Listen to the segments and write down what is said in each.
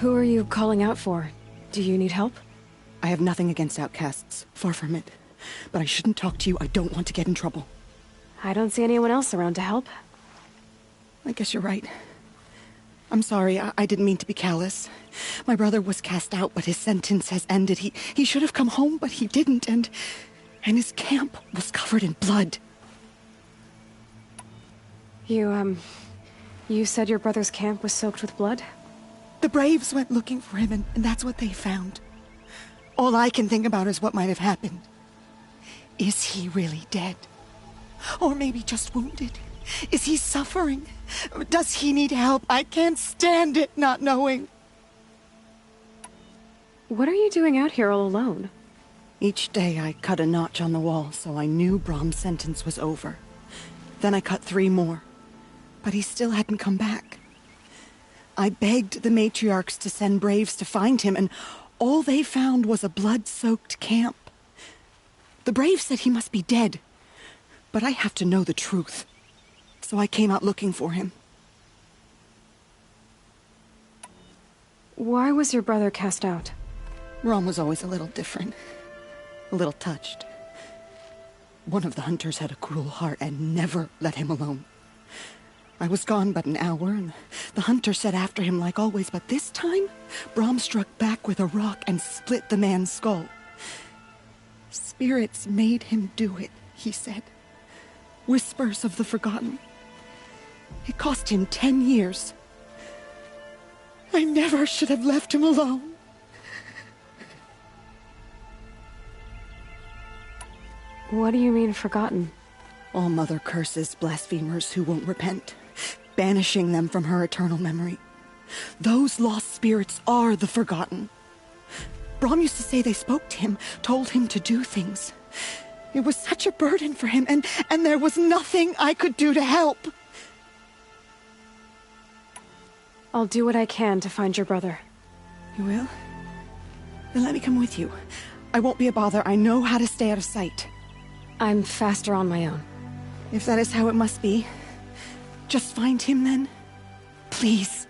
Who are you calling out for? Do you need help? I have nothing against outcasts. Far from it. But I shouldn't talk to you. I don't want to get in trouble. I don't see anyone else around to help. I guess you're right. I'm sorry, I didn't mean to be callous. My brother was cast out, but his sentence has ended. He should have come home, but he didn't, and his camp was covered in blood. You said your brother's camp was soaked with blood? The Braves went looking for him, and that's what they found. All I can think about is what might have happened. Is he really dead? Or maybe just wounded? Is he suffering? Does he need help? I can't stand it not knowing. What are you doing out here all alone? Each day I cut a notch on the wall so I knew Brom's sentence was over. Then I cut 3 more. But he still hadn't come back. I begged the matriarchs to send Braves to find him, and all they found was a blood-soaked camp. The Braves said he must be dead. But I have to know the truth. So I came out looking for him. Why was your brother cast out? Brom was always a little different. A little touched. One of the hunters had a cruel heart and never let him alone. I was gone but an hour, and the hunter set after him like always, but this time, Brom struck back with a rock and split the man's skull. Spirits made him do it, he said. Whispers of the forgotten. It cost him 10 years. I never should have left him alone. What do you mean, forgotten? All Mother curses blasphemers who won't repent, banishing them from her eternal memory. Those lost spirits are the forgotten. Brom used to say they spoke to him, told him to do things. It was such a burden for him, and there was nothing I could do to help. I'll do what I can to find your brother. You will? Then let me come with you. I won't be a bother. I know how to stay out of sight. I'm faster on my own. If that is how it must be, just find him then. Please.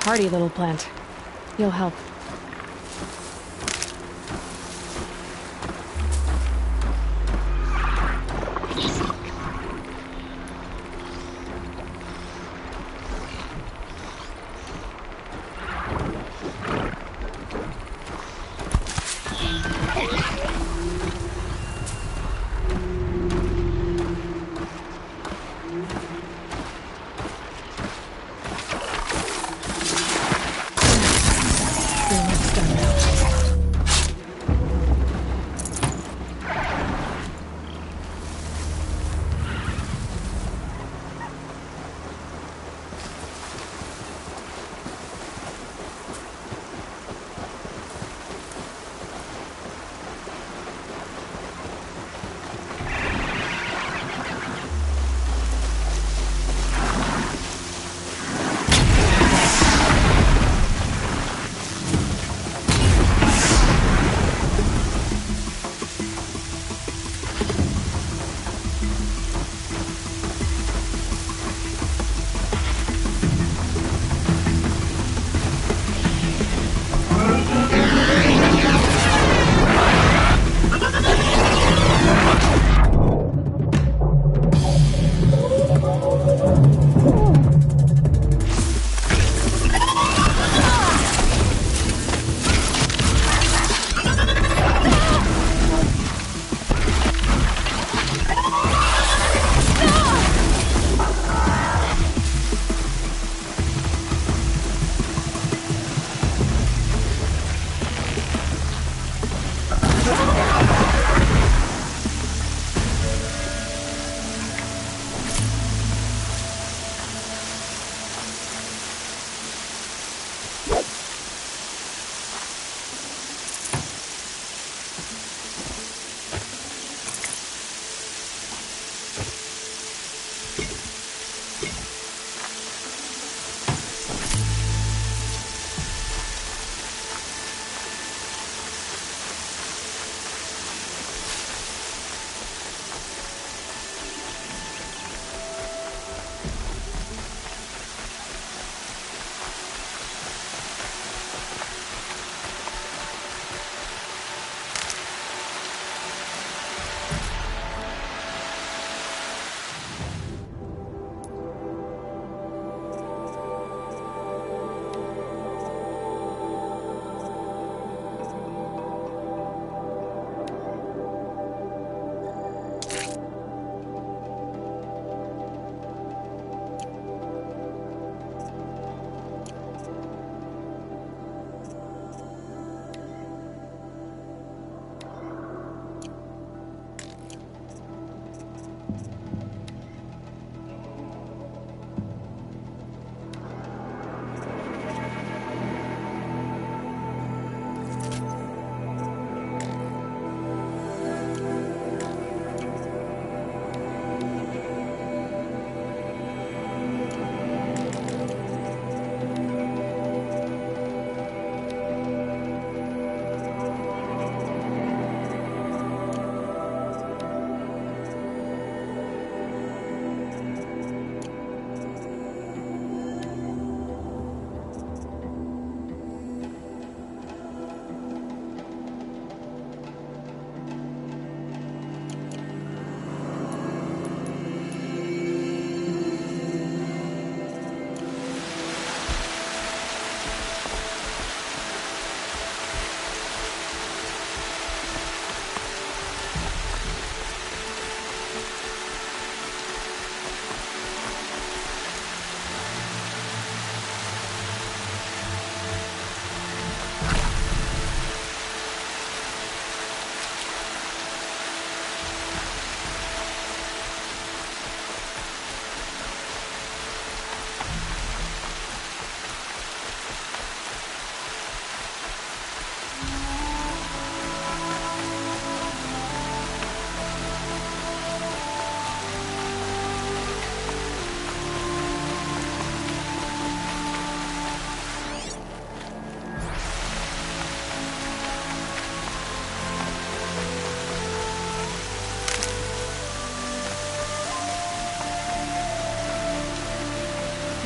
Hardy little plant. You'll help.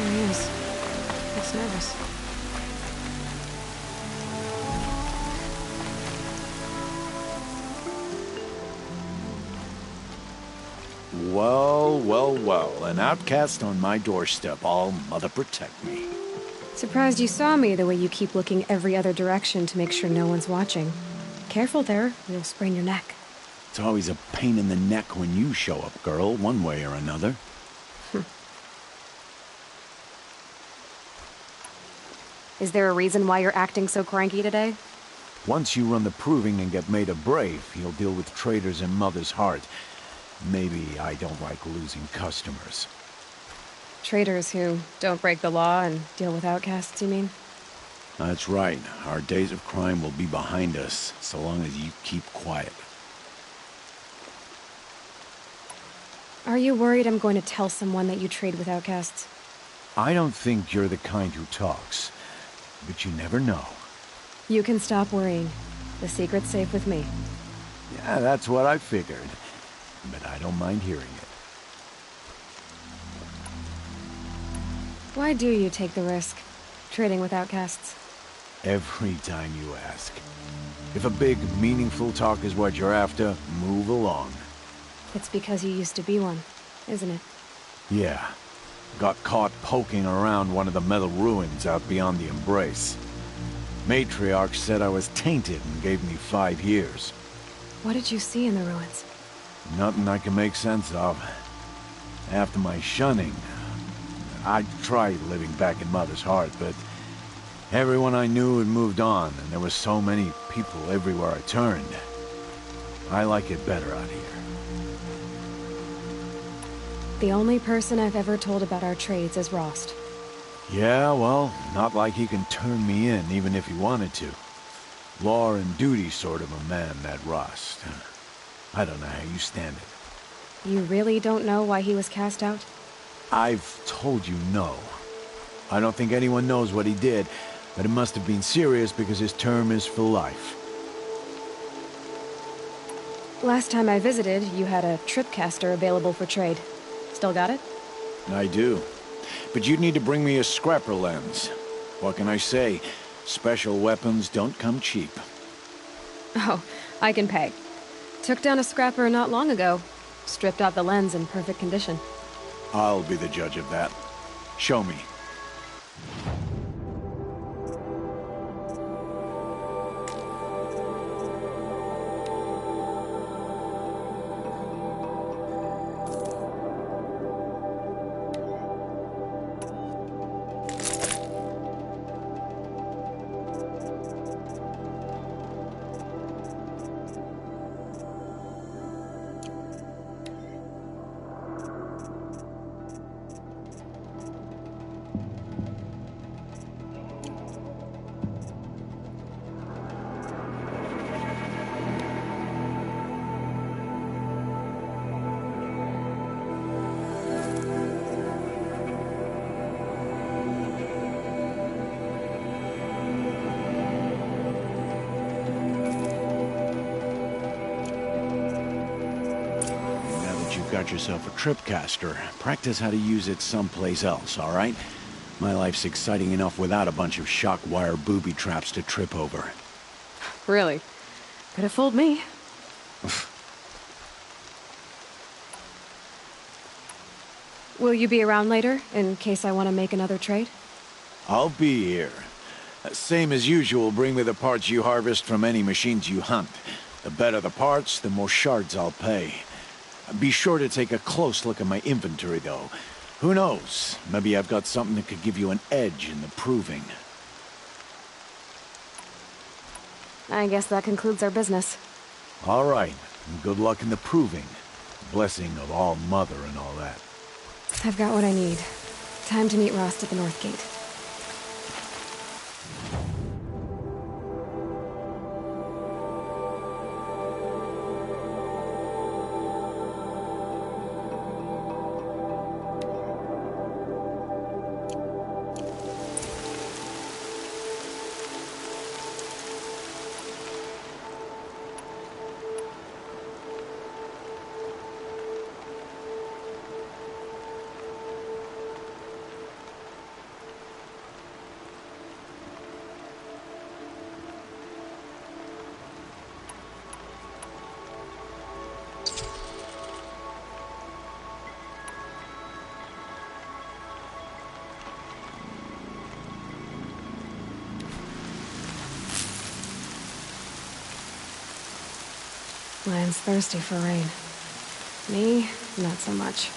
There he is. Looks nervous. Well, well, well. An outcast on my doorstep. All mother protect me. Surprised you saw me the way you keep looking every other direction to make sure no one's watching. Careful there, you'll sprain your neck. It's always a pain in the neck when you show up, girl, one way or another. Is there a reason why you're acting so cranky today? Once you run the proving and get made a brave, you'll deal with traitors in Mother's Heart. Maybe I don't like losing customers. Traitors who don't break the law and deal with outcasts, you mean? That's right. Our days of crime will be behind us, so long as you keep quiet. Are you worried I'm going to tell someone that you trade with outcasts? I don't think you're the kind who talks, but you never know. You can stop worrying. The secret's safe with me. Yeah, that's what I figured. But I don't mind hearing it. Why do you take the risk, trading with outcasts? Every time you ask. If a big, meaningful talk is what you're after, move along. It's because you used to be one, isn't it? Yeah. Got caught poking around one of the metal ruins out beyond the Embrace. Matriarch said I was tainted and gave me 5 years. What did you see in the ruins? Nothing I can make sense of. After my shunning, I tried living back in Mother's Heart, but everyone I knew had moved on, and there were so many people everywhere I turned. I like it better out here. The only person I've ever told about our trades is Rost. Yeah, well, not like he can turn me in, even if he wanted to. Law and duty sort of a man, that Rost. I don't know how you stand it. You really don't know why he was cast out? I've told you no. I don't think anyone knows what he did, but it must have been serious because his term is for life. Last time I visited, you had a tripcaster available for trade. Still got it? I do. But you'd need to bring me a scrapper lens. What can I say? Special weapons don't come cheap. Oh, I can pay. Took down a scrapper not long ago. Stripped out the lens in perfect condition. I'll be the judge of that. Show me. Got yourself a tripcaster. Practice how to use it someplace else, all right? My life's exciting enough without a bunch of shock wire booby traps to trip over. Really? Could have fooled me. Will you be around later, in case I want to make another trade? I'll be here. Same as usual, bring me the parts you harvest from any machines you hunt. The better the parts, the more shards I'll pay. Be sure to take a close look at my inventory, though. Who knows? Maybe I've got something that could give you an edge in the proving. I guess that concludes our business. All right. Good luck in the proving. Blessing of All Mother and all that. I've got what I need. Time to meet Rost at the North Gate. Land's thirsty for rain. Me, not so much.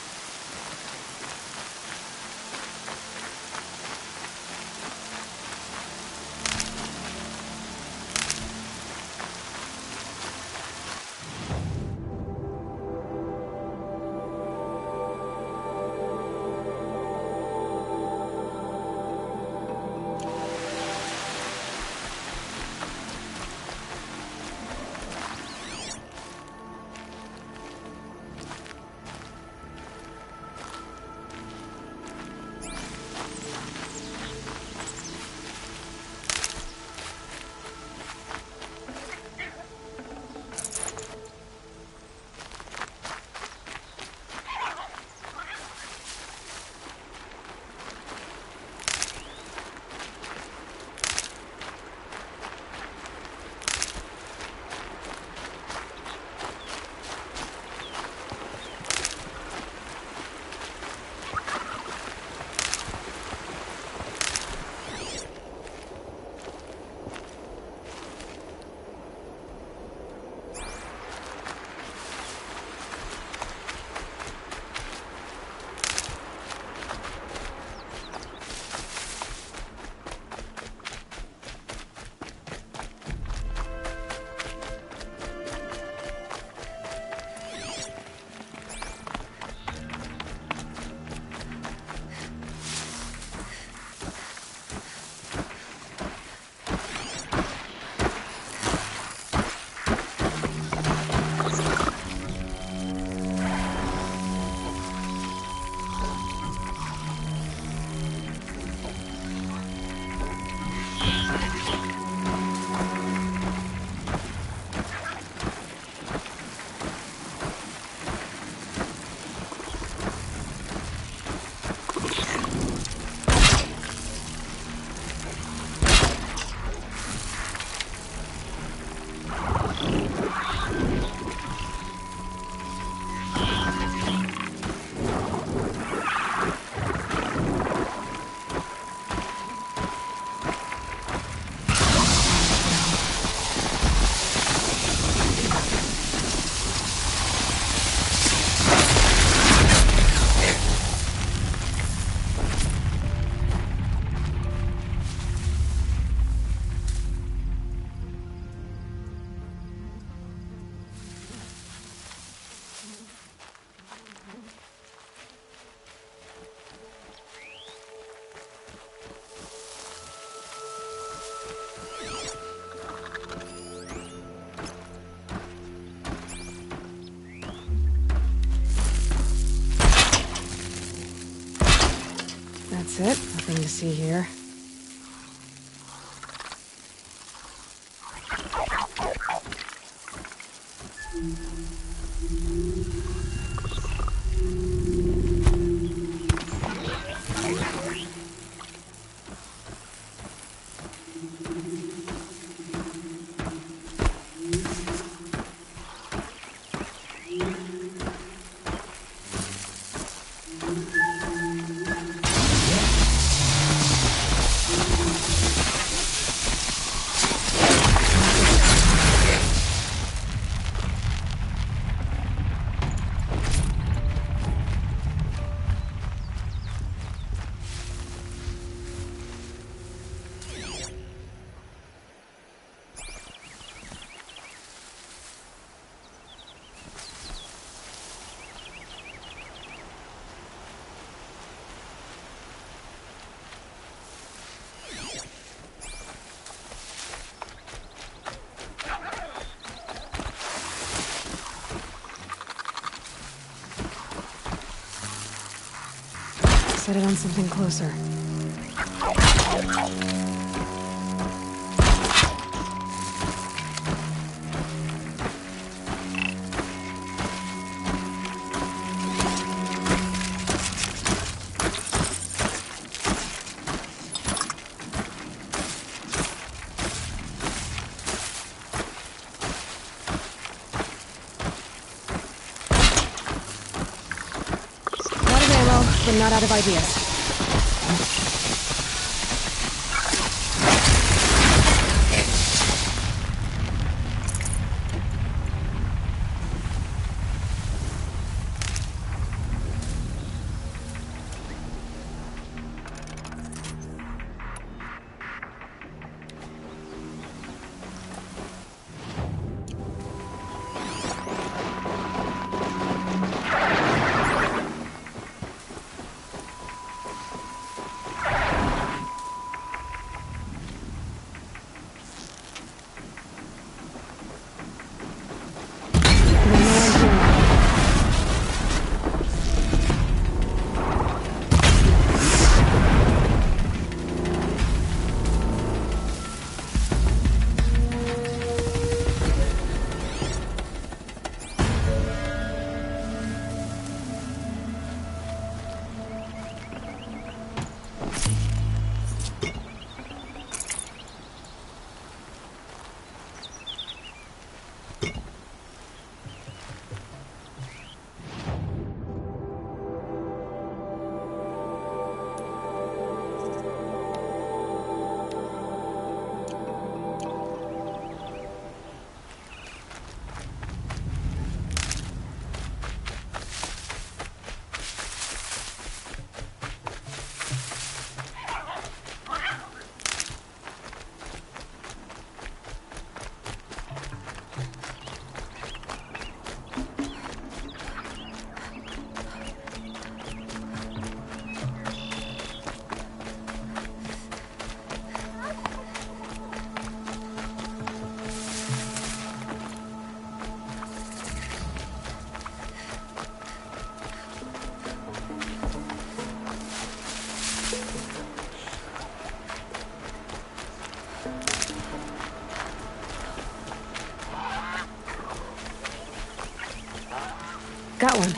That's it. Nothing to see here. Set it on something closer. I'm not out of ideas. got one.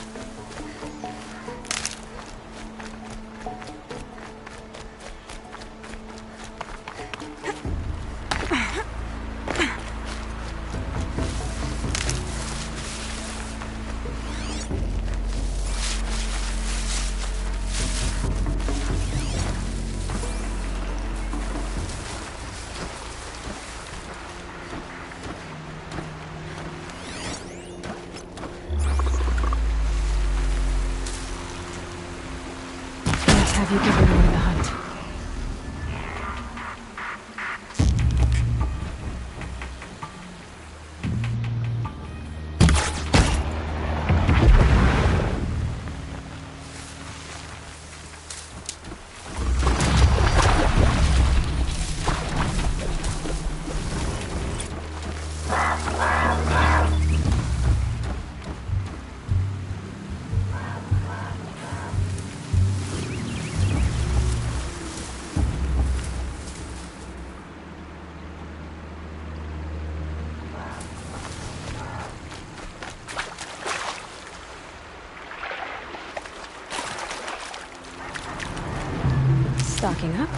Have you given away the hunt? Stocking up.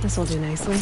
This'll do nicely.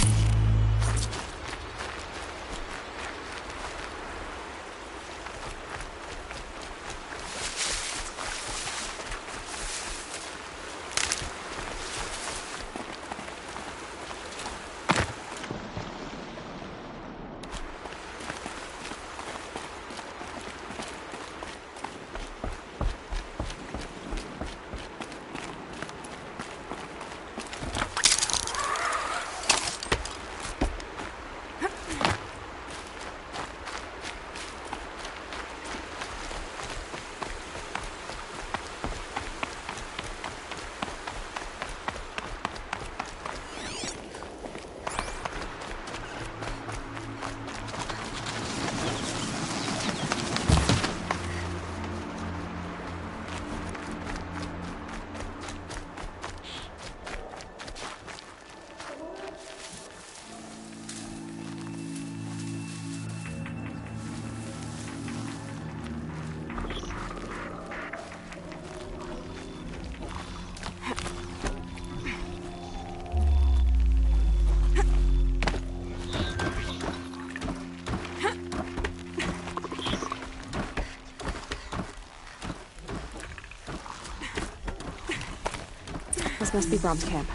This must be Brom's camp.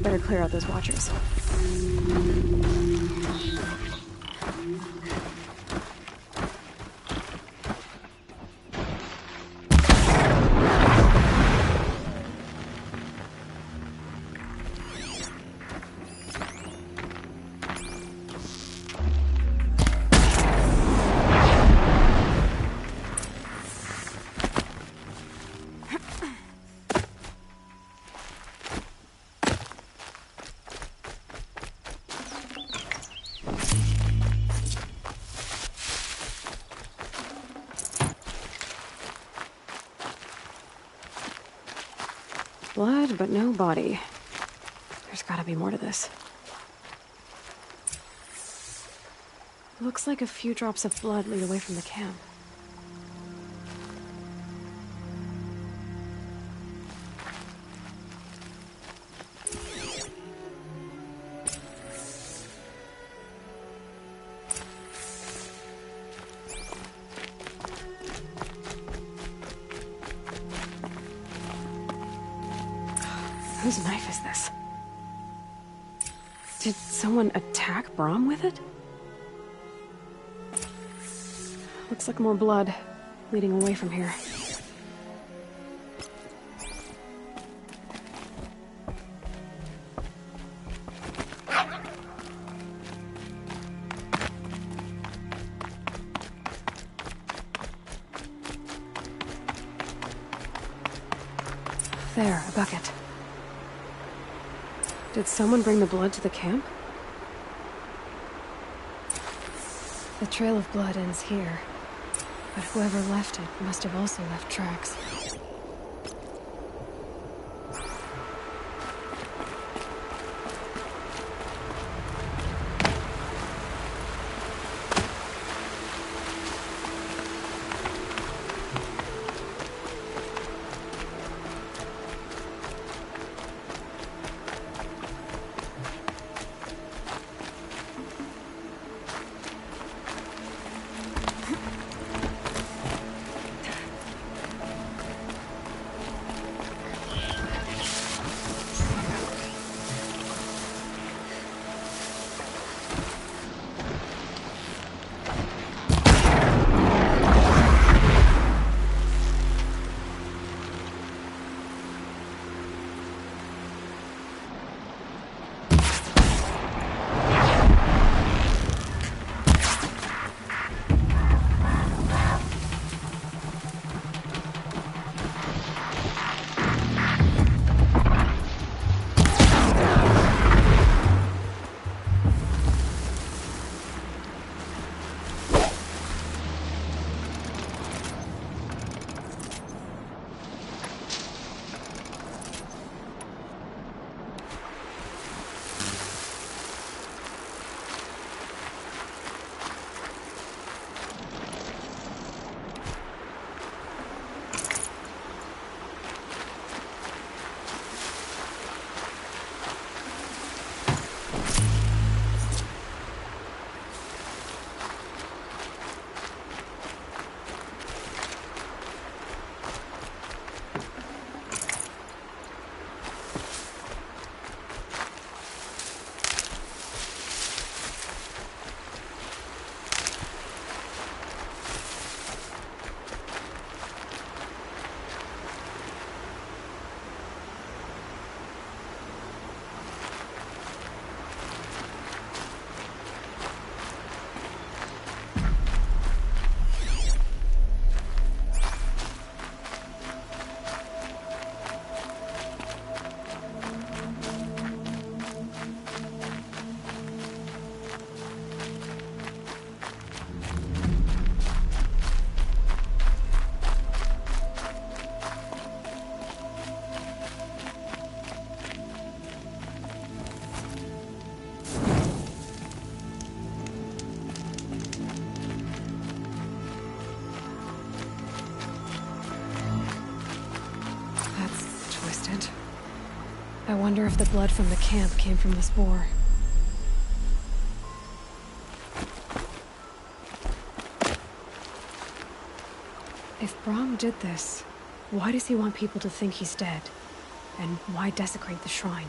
Better clear out those watchers. Blood, but no body. There's gotta be more to this. Looks like a few drops of blood lead away from the camp. Whose knife is this? Did someone attack Brom with it? Looks like more blood leading away from here. There, a bucket. Did someone bring the blood to the camp? The trail of blood ends here, but whoever left it must have also left tracks. I wonder if the blood from the camp came from this boar. If Brahm did this, why does he want people to think he's dead? And why desecrate the shrine?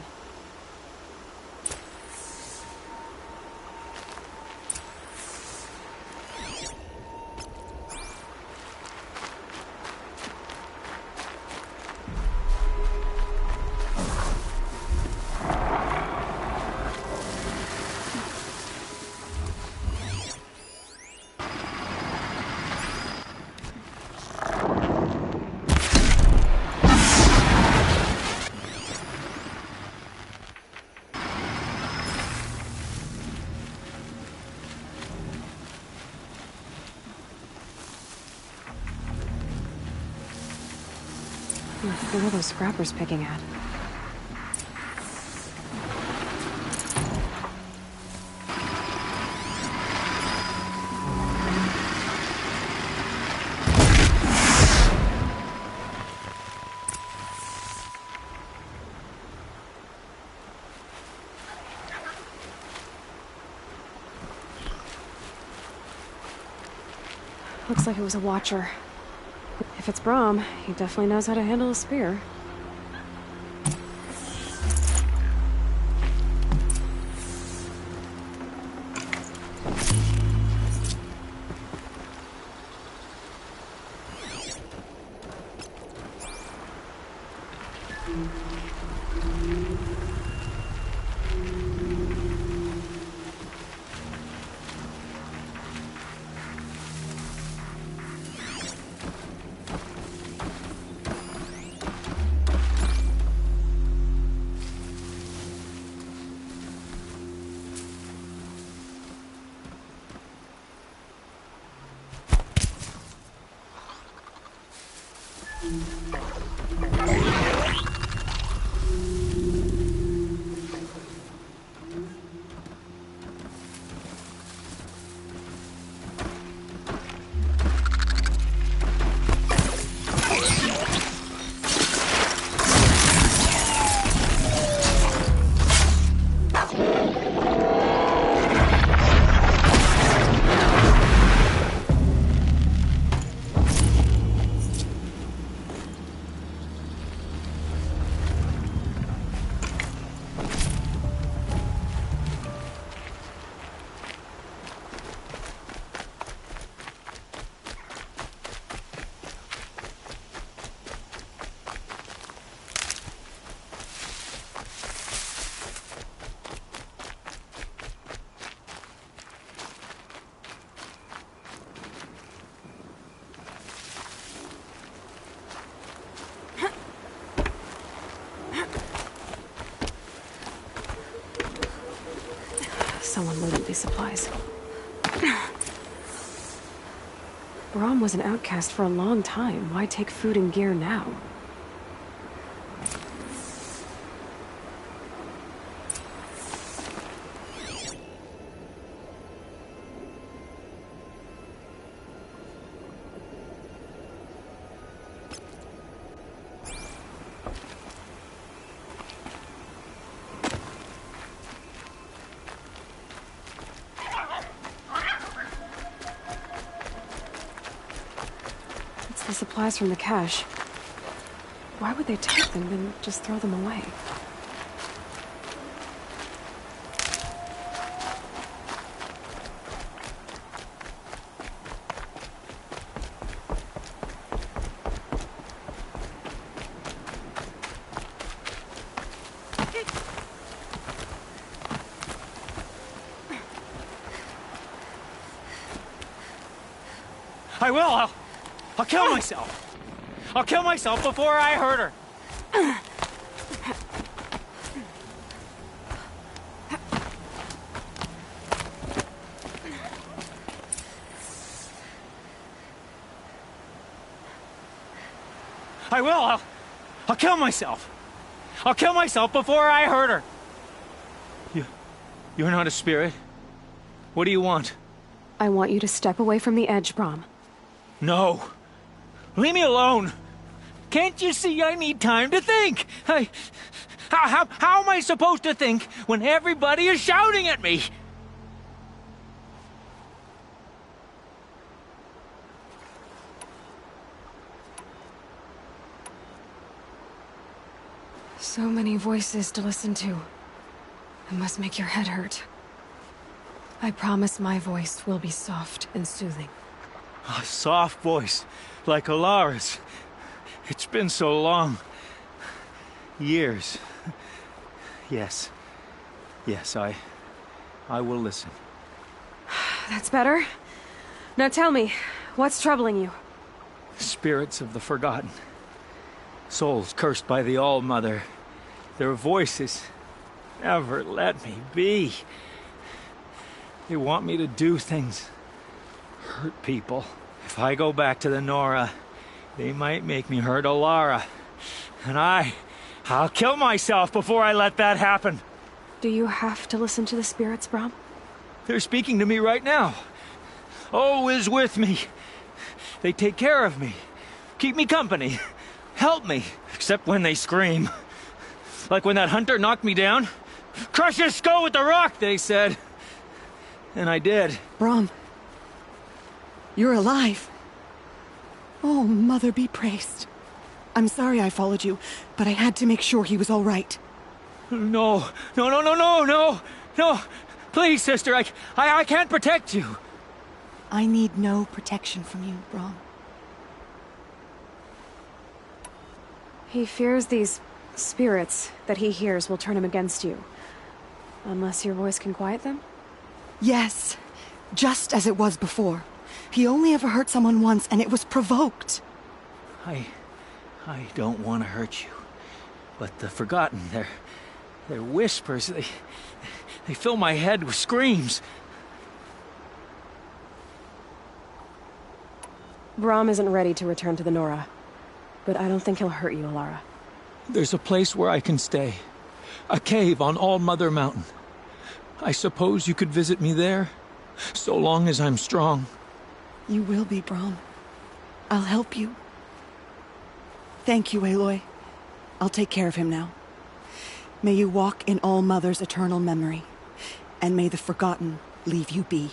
What are those scrappers picking at? Looks like it was a watcher. If it's Brahm, he definitely knows how to handle a spear. someone loaded these supplies. Brahm was an outcast for a long time. Why take food and gear now? The supplies from the cache. Why would they take them and just throw them away? I will! I'll kill myself! I'll kill myself before I hurt her! I will! I'll kill myself! I'll kill myself before I hurt her! You're not a spirit. What do you want? I want you to step away from the edge, Brahm. No! Leave me alone! Can't you see I need time to think? How am I supposed to think when everybody is shouting at me? So many voices to listen to. It must make your head hurt. I promise my voice will be soft and soothing. A soft voice, like Alara's. It's been so long. Years. Yes. Yes, I will listen. That's better. Now tell me, what's troubling you? Spirits of the forgotten. Souls cursed by the All-Mother. Their voices never let me be. They want me to do things. Hurt people. If I go back to the Nora, they might make me hurt Alara. And I'll kill myself before I let that happen. Do you have to listen to the spirits, Brahm? They're speaking to me right now. O is with me. They take care of me. Keep me company. Help me. Except when they scream. Like when that hunter knocked me down. Crush his skull with the rock, they said. And I did. Brahm, you're alive. Oh, Mother be praised. I'm sorry I followed you, but I had to make sure he was all right. No. Please, sister, I can't protect you. I need no protection from you, Brahm. He fears these spirits that he hears will turn him against you. Unless your voice can quiet them? Yes, just as it was before. He only ever hurt someone once, and it was provoked. I don't want to hurt you. But the Forgotten, their whispers, they fill my head with screams. Brahm isn't ready to return to the Nora. But I don't think he'll hurt you, Alara. There's a place where I can stay. A cave on All-Mother Mountain. I suppose you could visit me there? So long as I'm strong. You will be, Brahm. I'll help you. Thank you, Aloy. I'll take care of him now. May you walk in All-Mother's eternal memory. And may the Forgotten leave you be.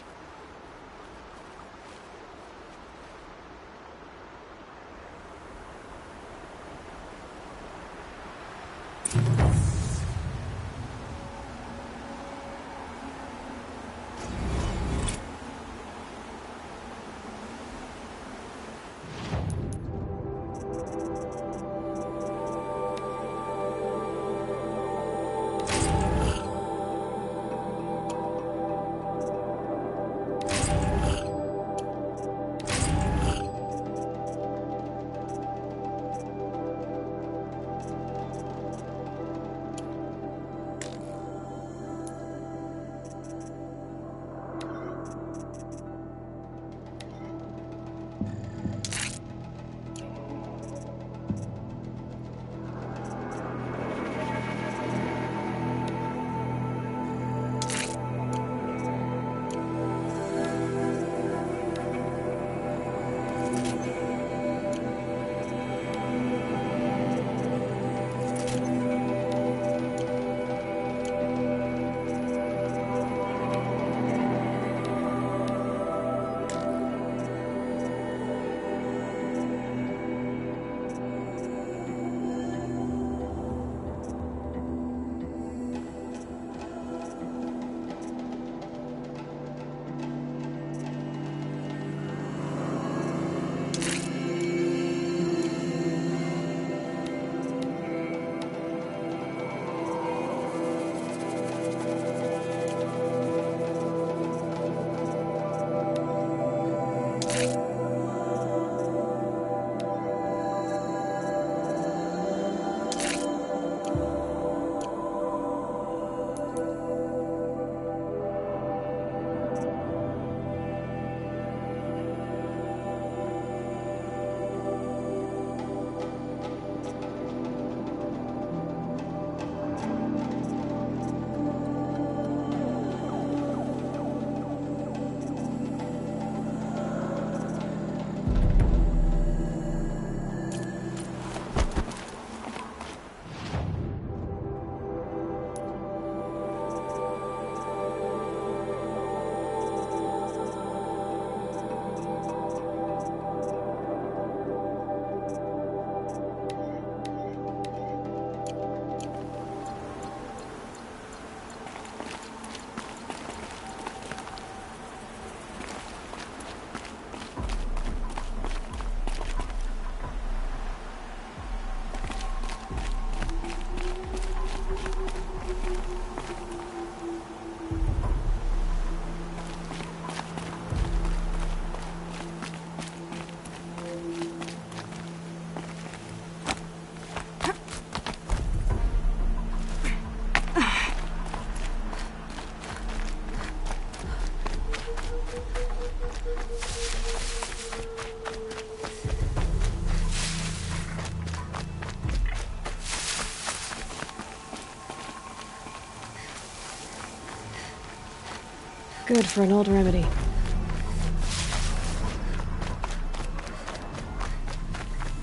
Good for an old remedy.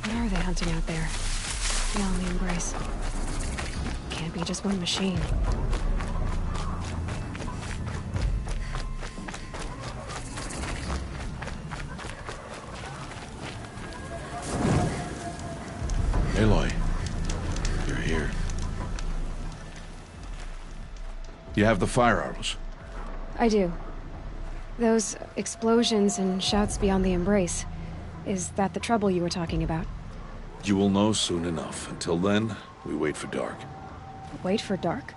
What are they hunting out there? Beyond the Embrace. Can't be just one machine. Aloy, you're here. You have the fire arrows. I do. Those explosions and shouts beyond the Embrace. Is that the trouble you were talking about? You will know soon enough. Until then, we wait for dark. Wait for dark?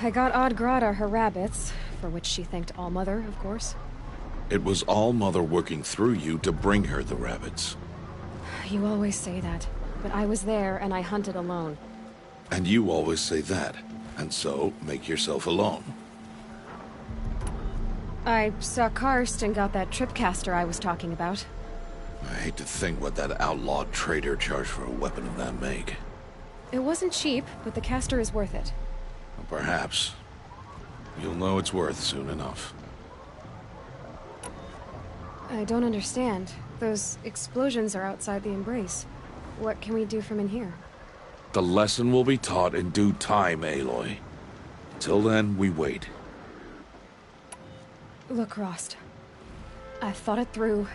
I got Odd Grata her rabbits, for which she thanked Allmother, of course. It was All-Mother working through you to bring her the rabbits. You always say that, but I was there and I hunted alone. And you always say that. And so, make yourself alone. I saw Karst and got that tripcaster I was talking about. I hate to think what that outlawed trader charged for a weapon of that make. It wasn't cheap, but the caster is worth it. Well, perhaps. You'll know it's worth soon enough. I don't understand. Those explosions are outside the Embrace. What can we do from in here? The lesson will be taught in due time, Aloy. Till then, we wait. Look, Rost. I've thought it through,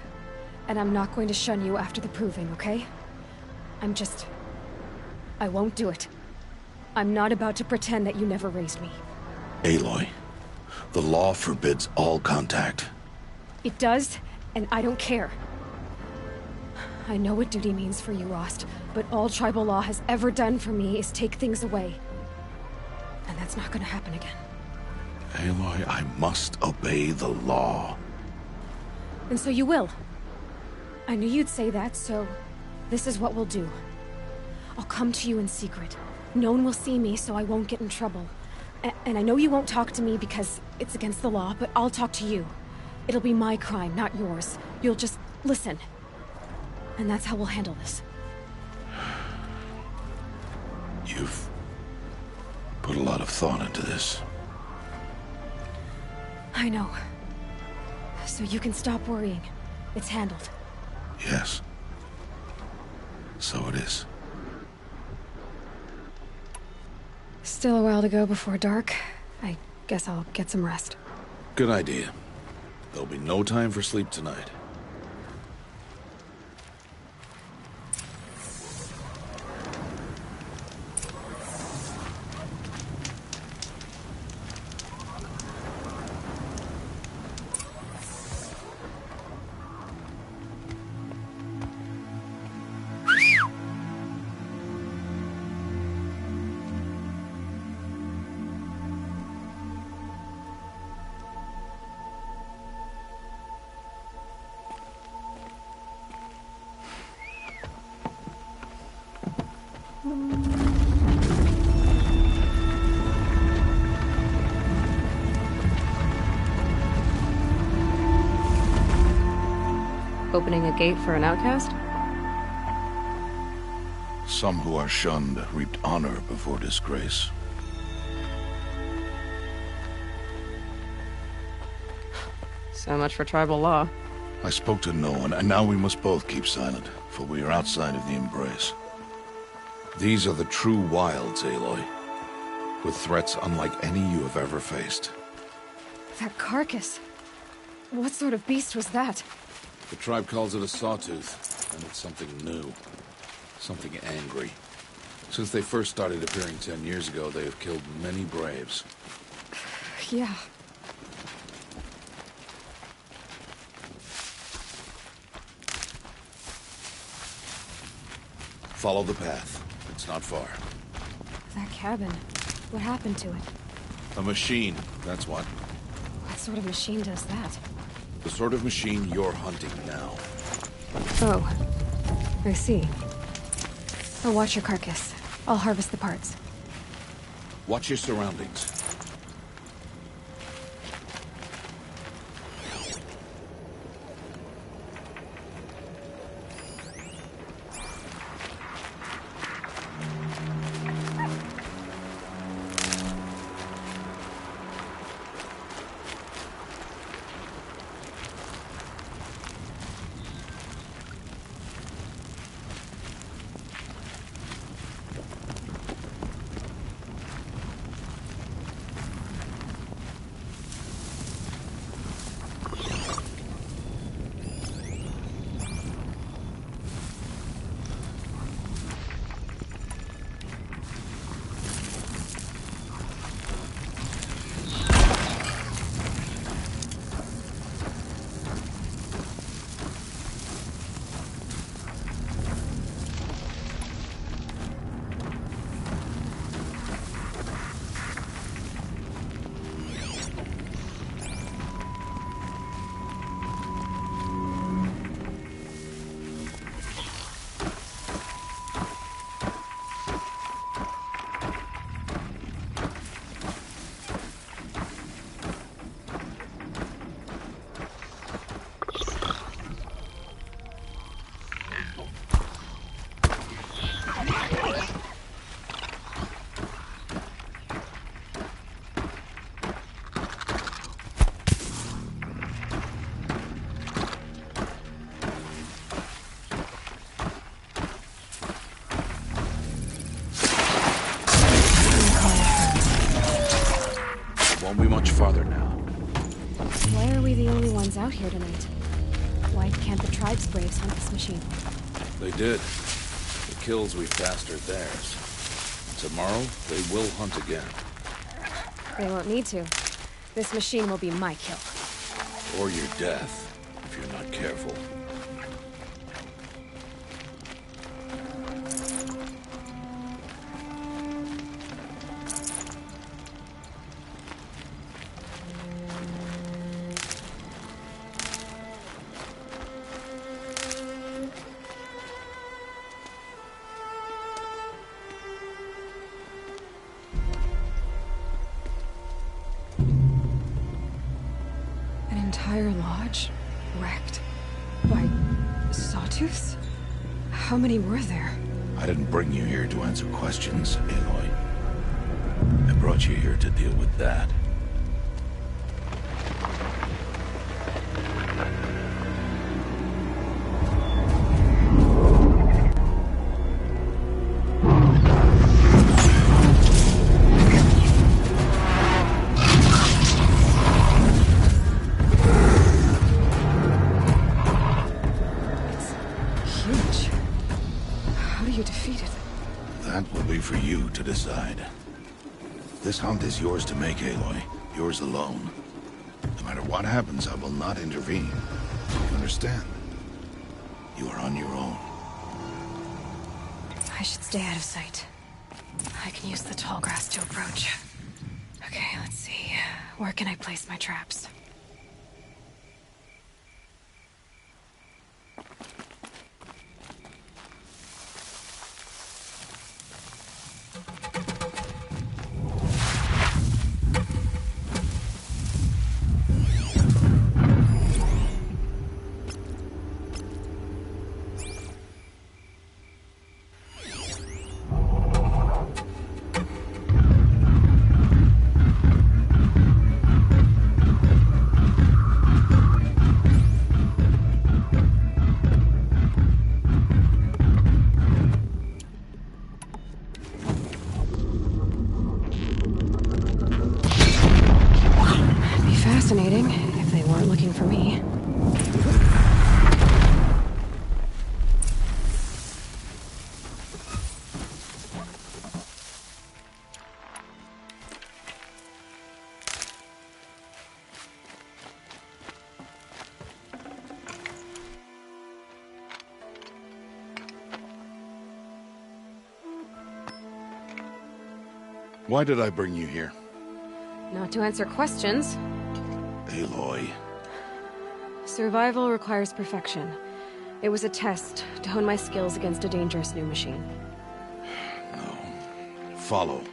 and I'm not going to shun you after the proving, okay? I won't do it. I'm not about to pretend that you never raised me. Aloy, the law forbids all contact. It does, and I don't care. I know what duty means for you, Rost, but all tribal law has ever done for me is take things away. And that's not gonna happen again. Aloy, I must obey the law. And so you will. I knew you'd say that, so this is what we'll do. I'll come to you in secret. No one will see me, so I won't get in trouble. And I know you won't talk to me because it's against the law, but I'll talk to you. It'll be my crime, not yours. You'll just listen. And that's how we'll handle this. You've put a lot of thought into this. I know. So you can stop worrying. It's handled. Yes. So it is. Still a while to go before dark. I guess I'll get some rest. Good idea. There'll be no time for sleep tonight. Opening a gate for an outcast? Some who are shunned reaped honor before disgrace. So much for tribal law. I spoke to no one, and now we must both keep silent, for we are outside of the Embrace. These are the true wilds, Aloy, with threats unlike any you have ever faced. That carcass. What sort of beast was that? The tribe calls it a sawtooth, and it's something new. Something angry. Since they first started appearing 10 years ago, they have killed many braves. Yeah. Follow the path. It's not far. That cabin. What happened to it? A machine, that's what. What sort of machine does that? The sort of machine you're hunting now. Oh. I see. I'll watch your carcass. I'll harvest the parts. Watch your surroundings. out here tonight. Why can't the tribe's braves hunt this machine? They did. The kills we passed are theirs. Tomorrow, they will hunt again. They won't need to. This machine will be my kill. Or your death, if you're not careful. Entire lodge wrecked by sawtooths? How many were there? I didn't bring you here to answer questions, Aloy. I brought you here to deal with that. For you to decide. This hunt is yours to make, Aloy. Yours alone. No matter what happens, I will not intervene. You understand? You are on your own. I should stay out of sight. I can use the tall grass to approach. Okay, let's see. Where can I place my traps? Fascinating, if they weren't looking for me. Why did I bring you here? Not to answer questions. Aloy. Survival requires perfection. It was a test to hone my skills against a dangerous new machine. No. Follow.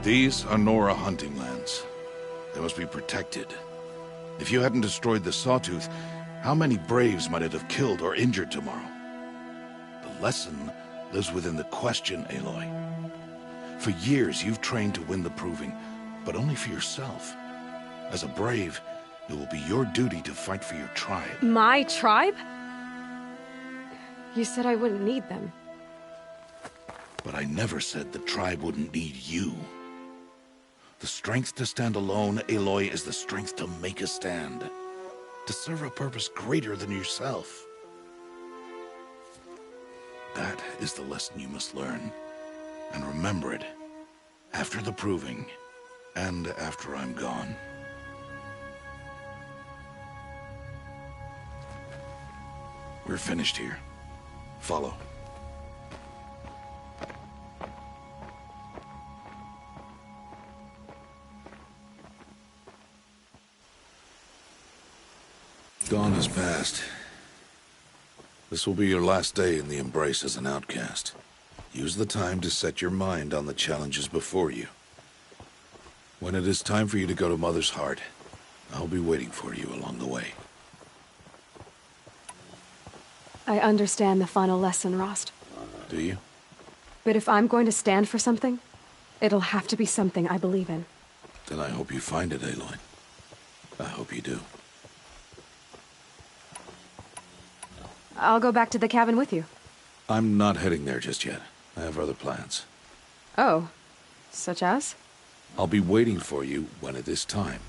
These are Nora hunting lands. They must be protected. If you hadn't destroyed the Sawtooth, how many Braves might it have killed or injured tomorrow? The lesson lives within the question, Aloy. For years, you've trained to win the Proving, but only for yourself. As a Brave, it will be your duty to fight for your tribe. My tribe? You said I wouldn't need them. But I never said the tribe wouldn't need you. The strength to stand alone, Aloy, is the strength to make a stand. To serve a purpose greater than yourself. That is the lesson you must learn. And remember it. After the Proving. And after I'm gone. We're finished here. Follow. Dawn has passed. This will be your last day in the Embrace as an outcast. Use the time to set your mind on the challenges before you. When it is time for you to go to Mother's Heart, I'll be waiting for you along the way. I understand the final lesson, Rost. Do you? But if I'm going to stand for something, it'll have to be something I believe in. Then I hope you find it, Aloy. I hope you do. I'll go back to the cabin with you. I'm not heading there just yet. I have other plans. Oh. Such as? I'll be waiting for you when it is time.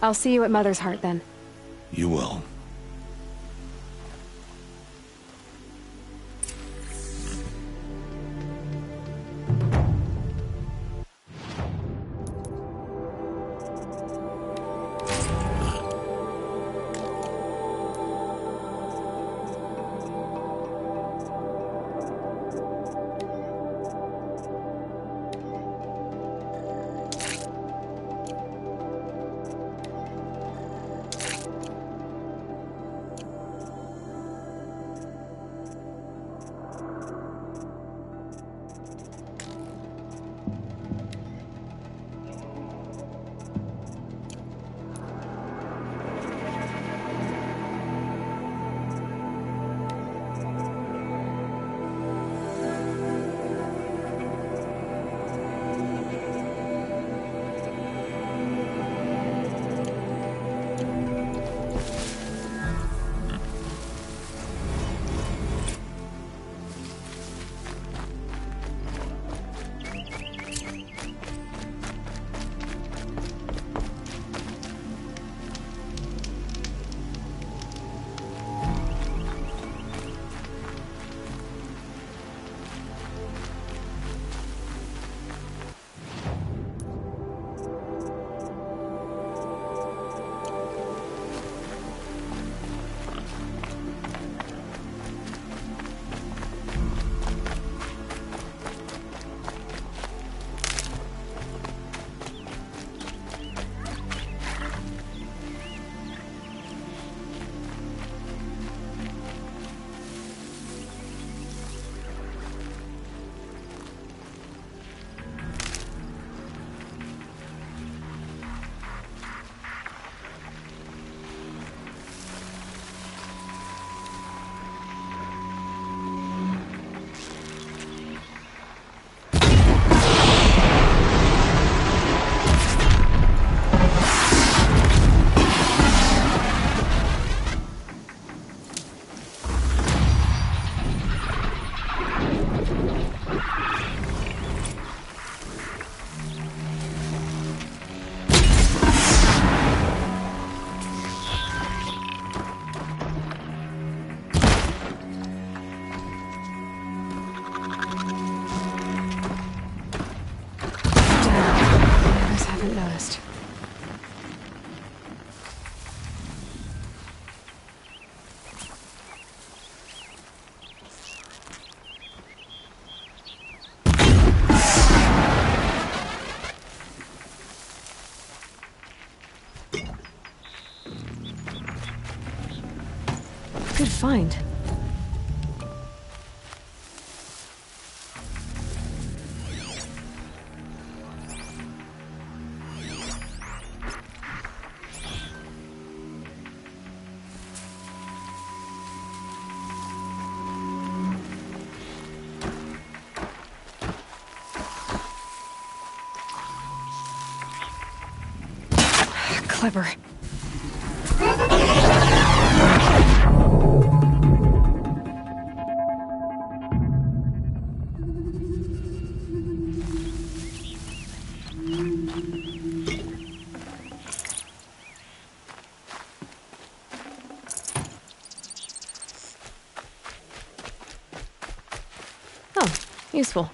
I'll see you at Mother's Heart then. You will. Good find. Clever. Oh, useful.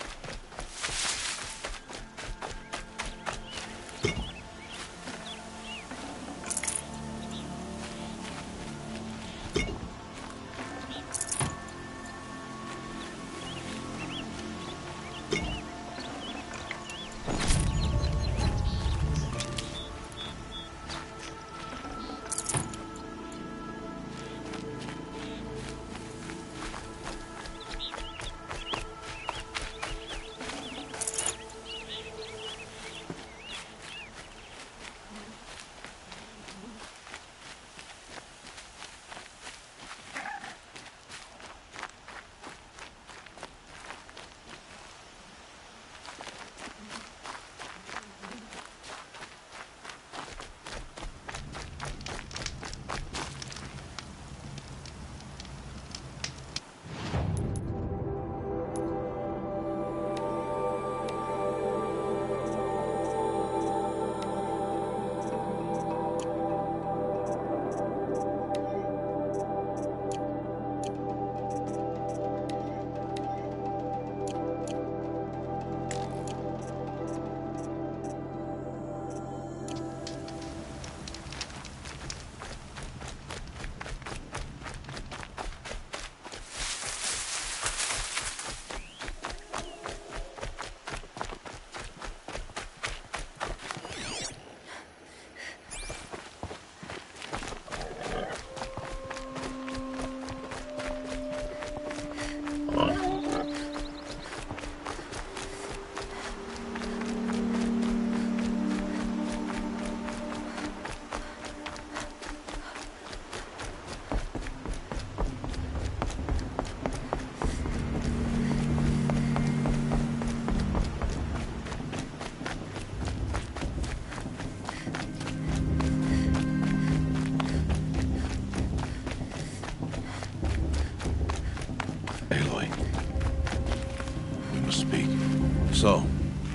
So,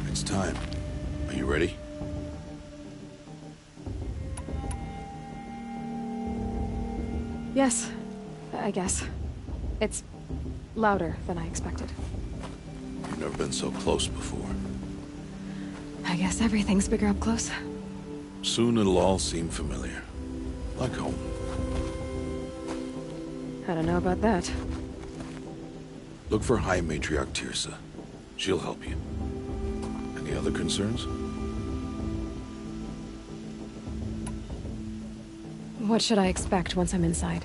it's time. Are you ready? Yes, I guess. It's louder than I expected. You've never been so close before. I guess everything's bigger up close. Soon it'll all seem familiar. Like home. I don't know about that. Look for High Matriarch Teersa. She'll help you. Any other concerns? What should I expect once I'm inside?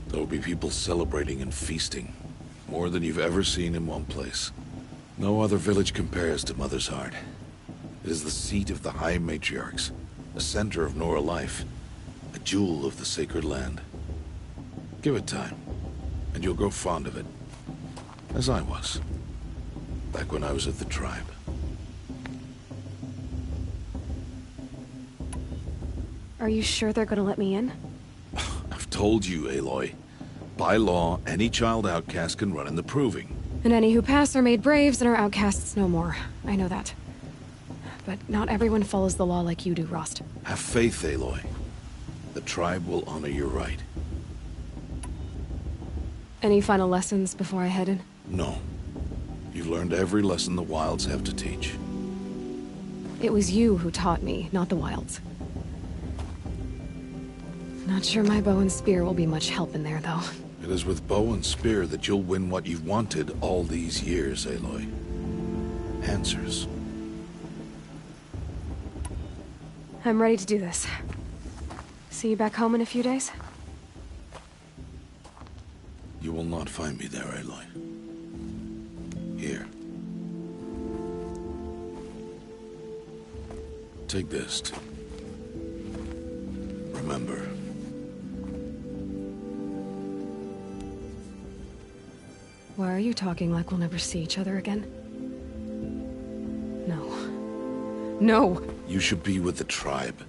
There will be people celebrating and feasting. More than you've ever seen in one place. No other village compares to Mother's Heart. It is the seat of the High Matriarchs, a center of Nora life, a jewel of the sacred land. Give it time, and you'll grow fond of it. As I was, back when I was at the tribe. Are you sure they're gonna let me in? I've told you, Aloy. By law, any child outcast can run in the Proving. And any who pass are made braves and are outcasts no more. I know that. But not everyone follows the law like you do, Rost. Have faith, Aloy. The tribe will honor your right. Any final lessons before I head in? No. You've learned every lesson the Wilds have to teach. It was you who taught me, not the Wilds. Not sure my bow and spear will be much help in there, though. It is with bow and spear that you'll win what you've wanted all these years, Aloy. Answers. I'm ready to do this. See you back home in a few days? You will not find me there, Aloy. Here. Take this. Remember. Why are you talking like we'll never see each other again? No. No! You should be with the tribe.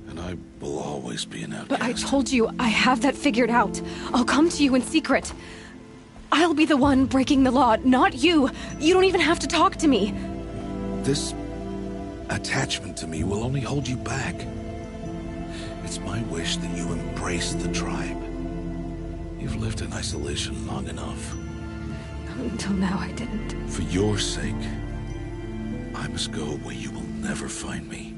And I will always be an outcast. But I told you, I have that figured out. I'll come to you in secret. I'll be the one breaking the law, not you. You don't even have to talk to me. This attachment to me will only hold you back. It's my wish that you embrace the tribe. You've lived in isolation long enough. Until now, I didn't. For your sake, I must go where you will never find me.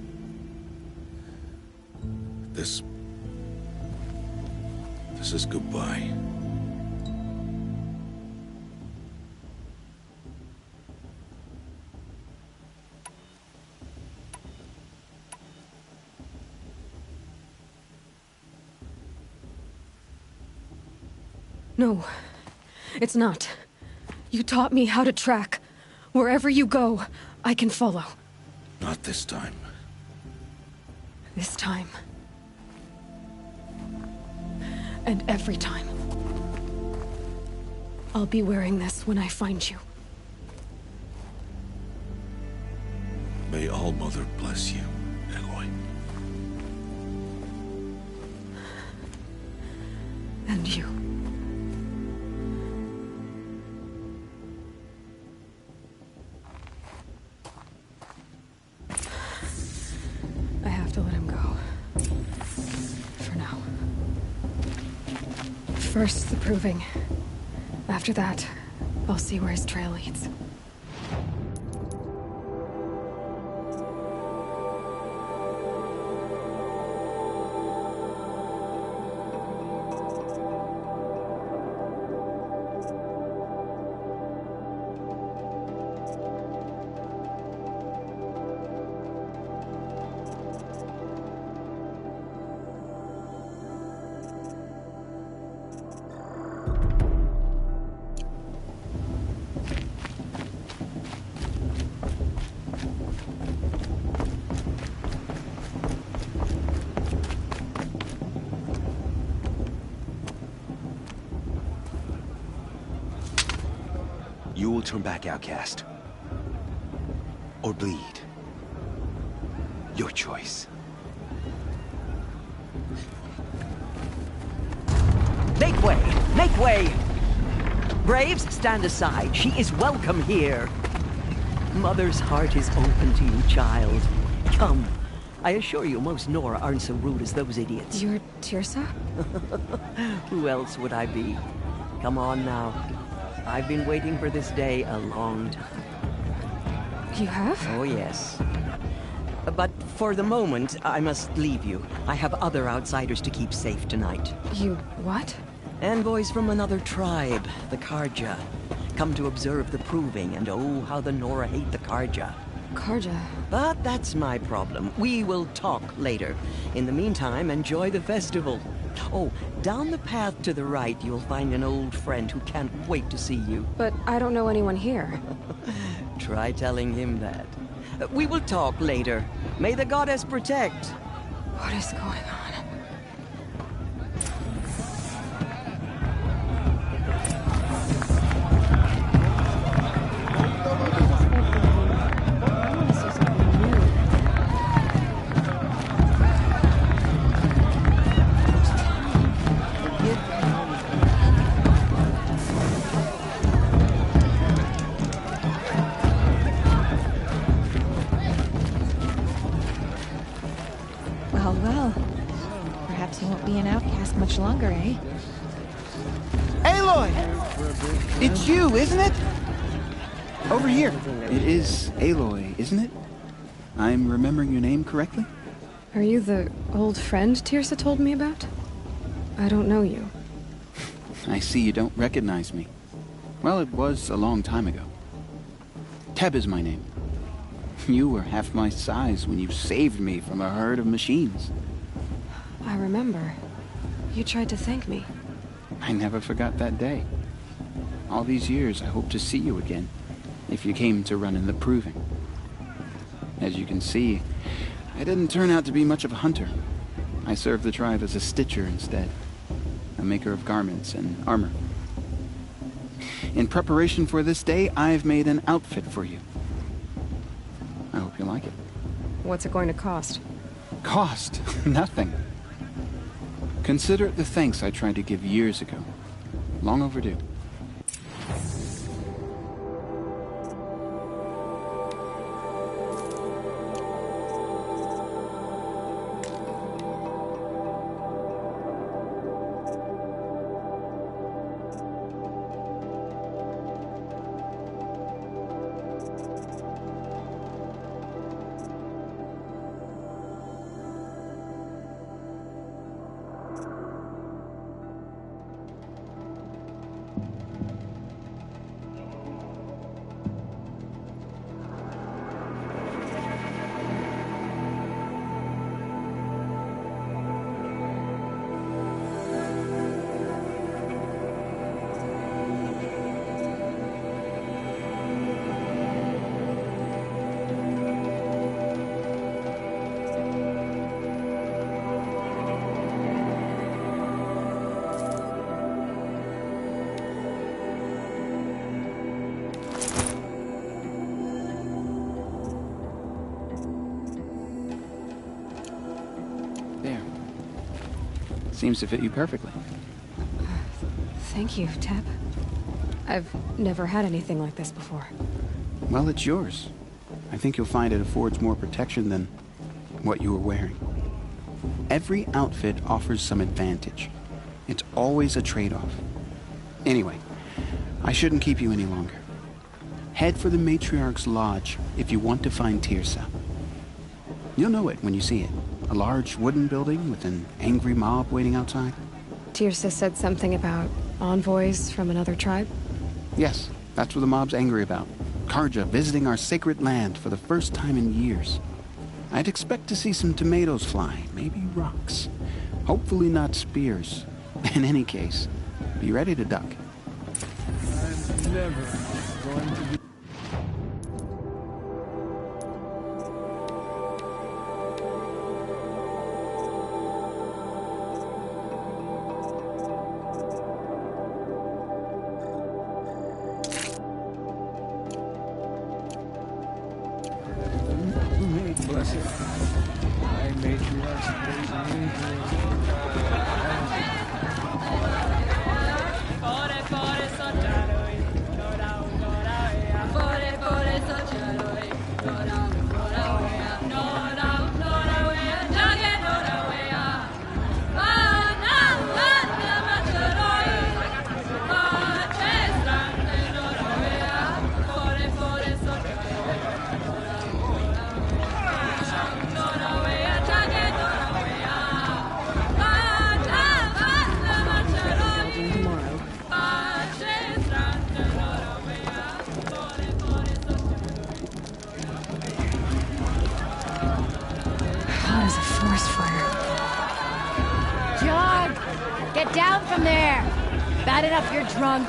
This is goodbye. No, it's not. You taught me how to track. Wherever you go, I can follow. Not this time. This time. And every time. I'll be wearing this when I find you. May All-Mother bless you, Aloy. And you. I have to let him go. For now. First, the Proving. After that, I'll see where his trail leads. You will turn back, outcast. Or bleed. Your choice. Make way! Make way! Braves, stand aside. She is welcome here. Mother's heart is open to you, child. Come. I assure you, most Nora aren't so rude as those idiots. You're Teersa? Who else would I be? Come on now. I've been waiting for this day a long time. You have? Oh, yes. But for the moment, I must leave you. I have other outsiders to keep safe tonight. You what? Envoys from another tribe, the Carja. Come to observe the proving, and oh, how the Nora hate the Carja. Carja. But that's my problem. We will talk later. In the meantime, enjoy the festival. Oh, down the path to the right, you'll find an old friend who can't wait to see you. But I don't know anyone here. Try telling him that. We will talk later. May the goddess protect. What is going on? Well. Perhaps he won't be an outcast much longer, eh? Aloy! It's you, isn't it? Over here. It is Aloy, isn't it? I'm remembering your name correctly? Are you the old friend Teersa told me about? I don't know you. I see you don't recognize me. Well, it was a long time ago. Teb is my name. You were half my size when you saved me from a herd of machines. I remember. You tried to thank me. I never forgot that day. All these years, I hope to see you again, if you came to run in the proving. As you can see, I didn't turn out to be much of a hunter. I served the tribe as a stitcher instead, a maker of garments and armor. In preparation for this day, I've made an outfit for you. I hope you like it. What's it going to cost? Cost? Nothing. Consider it the thanks I tried to give years ago. Long overdue. Seems to fit you perfectly. Thank you, Teb. I've never had anything like this before. Well, it's yours. I think you'll find it affords more protection than what you were wearing. Every outfit offers some advantage. It's always a trade-off. Anyway, I shouldn't keep you any longer. Head for the Matriarch's Lodge if you want to find Teersa. You'll know it when you see it. A large wooden building with an angry mob waiting outside. Teersa said something about envoys from another tribe? Yes, that's what the mob's angry about. Carja visiting our sacred land for the first time in years. I'd expect to see some tomatoes fly, maybe rocks. Hopefully not spears. In any case, be ready to duck. I'm never going to be... from there! Bad enough you're drunk.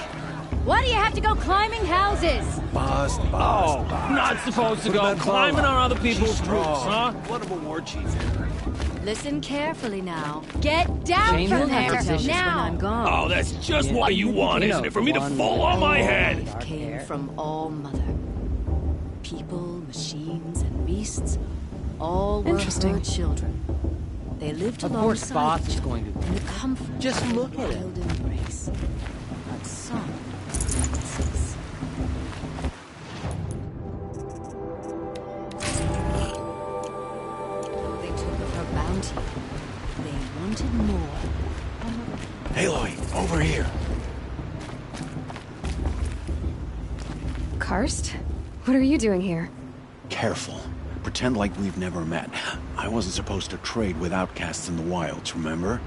Why do you have to go climbing houses? Not supposed to go climbing on other people's roofs, huh? What of a war chief? Listen carefully now. Get down Jane from will have there to tell you now! when I'm gone. Oh, that's just what you want, isn't it? For me to fall on my head. Came from All Mother. People, machines, and beasts, all were her children. They lived Of alongside course, boss each is other going to. in the comfort Just of look a at it. wild embrace. But some weaknesses. Though they took of her bounty, they wanted more. Aloy, over here. Karst? What are you doing here? Careful. Pretend like we've never met. I wasn't supposed to trade with outcasts in the wilds, remember?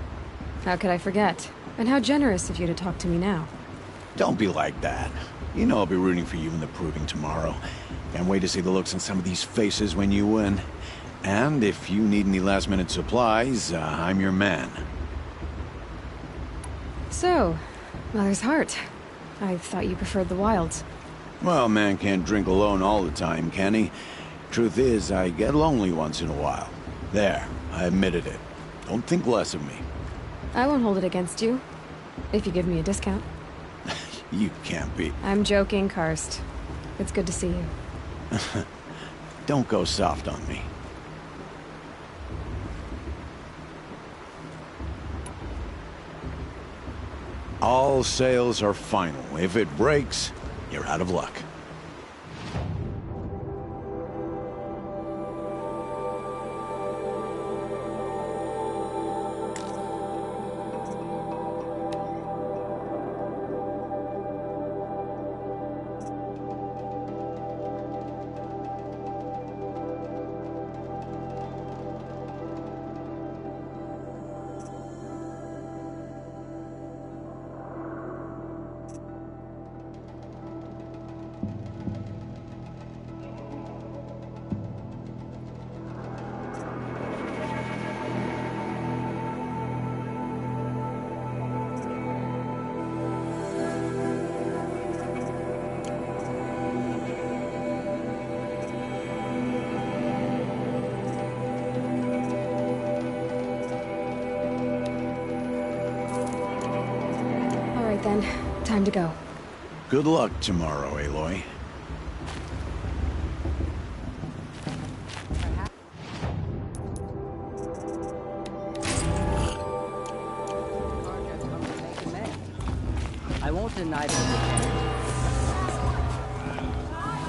How could I forget? And how generous of you to talk to me now. Don't be like that. You know I'll be rooting for you in the proving tomorrow. Can't wait to see the looks on some of these faces when you win. And if you need any last-minute supplies, I'm your man. So, Mother's Heart. I thought you preferred the wilds. Well, man can't drink alone all the time, can he? Truth is, I get lonely once in a while. There, I admitted it. Don't think less of me. I won't hold it against you. If you give me a discount. You can't be. I'm joking, Karst. It's good to see you. Don't go soft on me. All sales are final. If it breaks, you're out of luck. Then, time to go. Good luck tomorrow, Aloy. I won't deny it.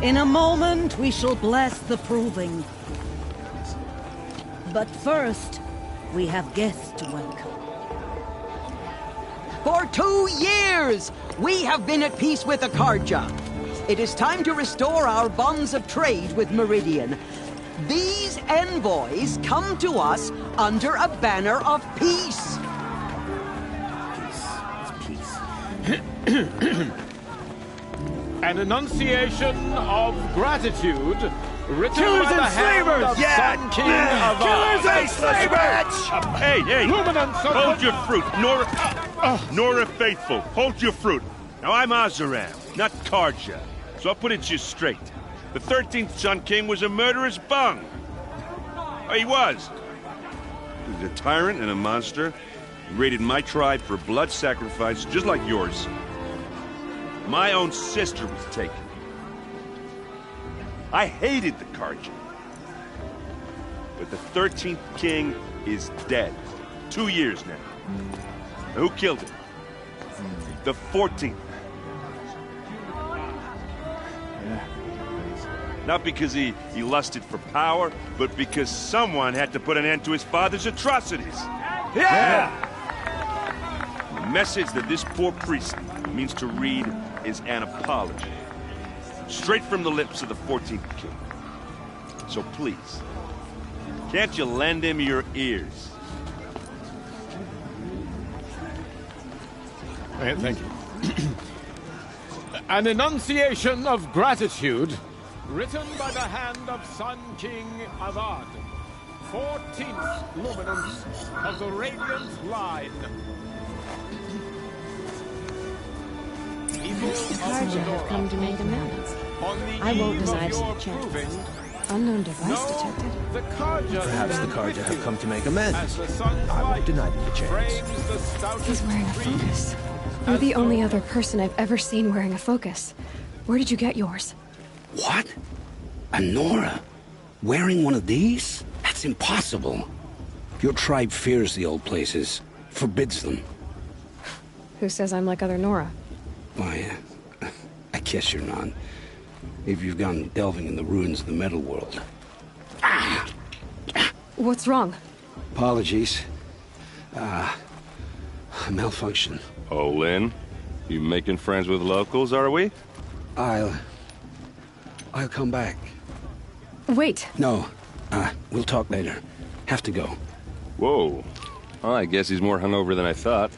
In a moment, we shall bless the proving. But first, we have guests to welcome. For 2 years, we have been at peace with Akarja. It is time to restore our bonds of trade with Meridian. These envoys come to us under a banner of peace. An enunciation of gratitude written Killers by the and hand slavers! of Sun King of Killers and slavers! Hey! Luminance of Hold your fruit, Nora Faithful. Hold your fruit. Now I'm Oseram, not Karja, so I'll put it to you straight. The 13th Sun King was a murderous bung. Oh, he was. He was a tyrant and a monster. He raided my tribe for blood sacrifice, just like yours. My own sister was taken. I hated the Karja. But the 13th king is dead. 2 years now. Now, who killed him? The 14th. Not because he lusted for power, but because someone had to put an end to his father's atrocities. Yeah! The message that this poor priest means to read is an apology. Straight from the lips of the 14th king. So please, can't you lend him your ears? Thank you. An enunciation of gratitude written by the hand of Sun King Avad, 14th luminance of the Radiant Line. The Carja have come to make amends. I won't deny this a chance. Unknown device detected. Perhaps the Carja have come to make amends. I won't deny them the chance. He's wearing a focus. You're the only other person I've ever seen wearing a focus. Where did you get yours? What? A Nora? Wearing one of these? That's impossible. Your tribe fears the old places, forbids them. Who says I'm like other Nora? Why, I guess you're not. If you've gone delving in the ruins of the metal world. What's wrong? Apologies. Malfunction. Oh, Lynn? You making friends with locals, are we? I'll come back. Wait. No. We'll talk later. Have to go. Whoa. Well, I guess he's more hungover than I thought.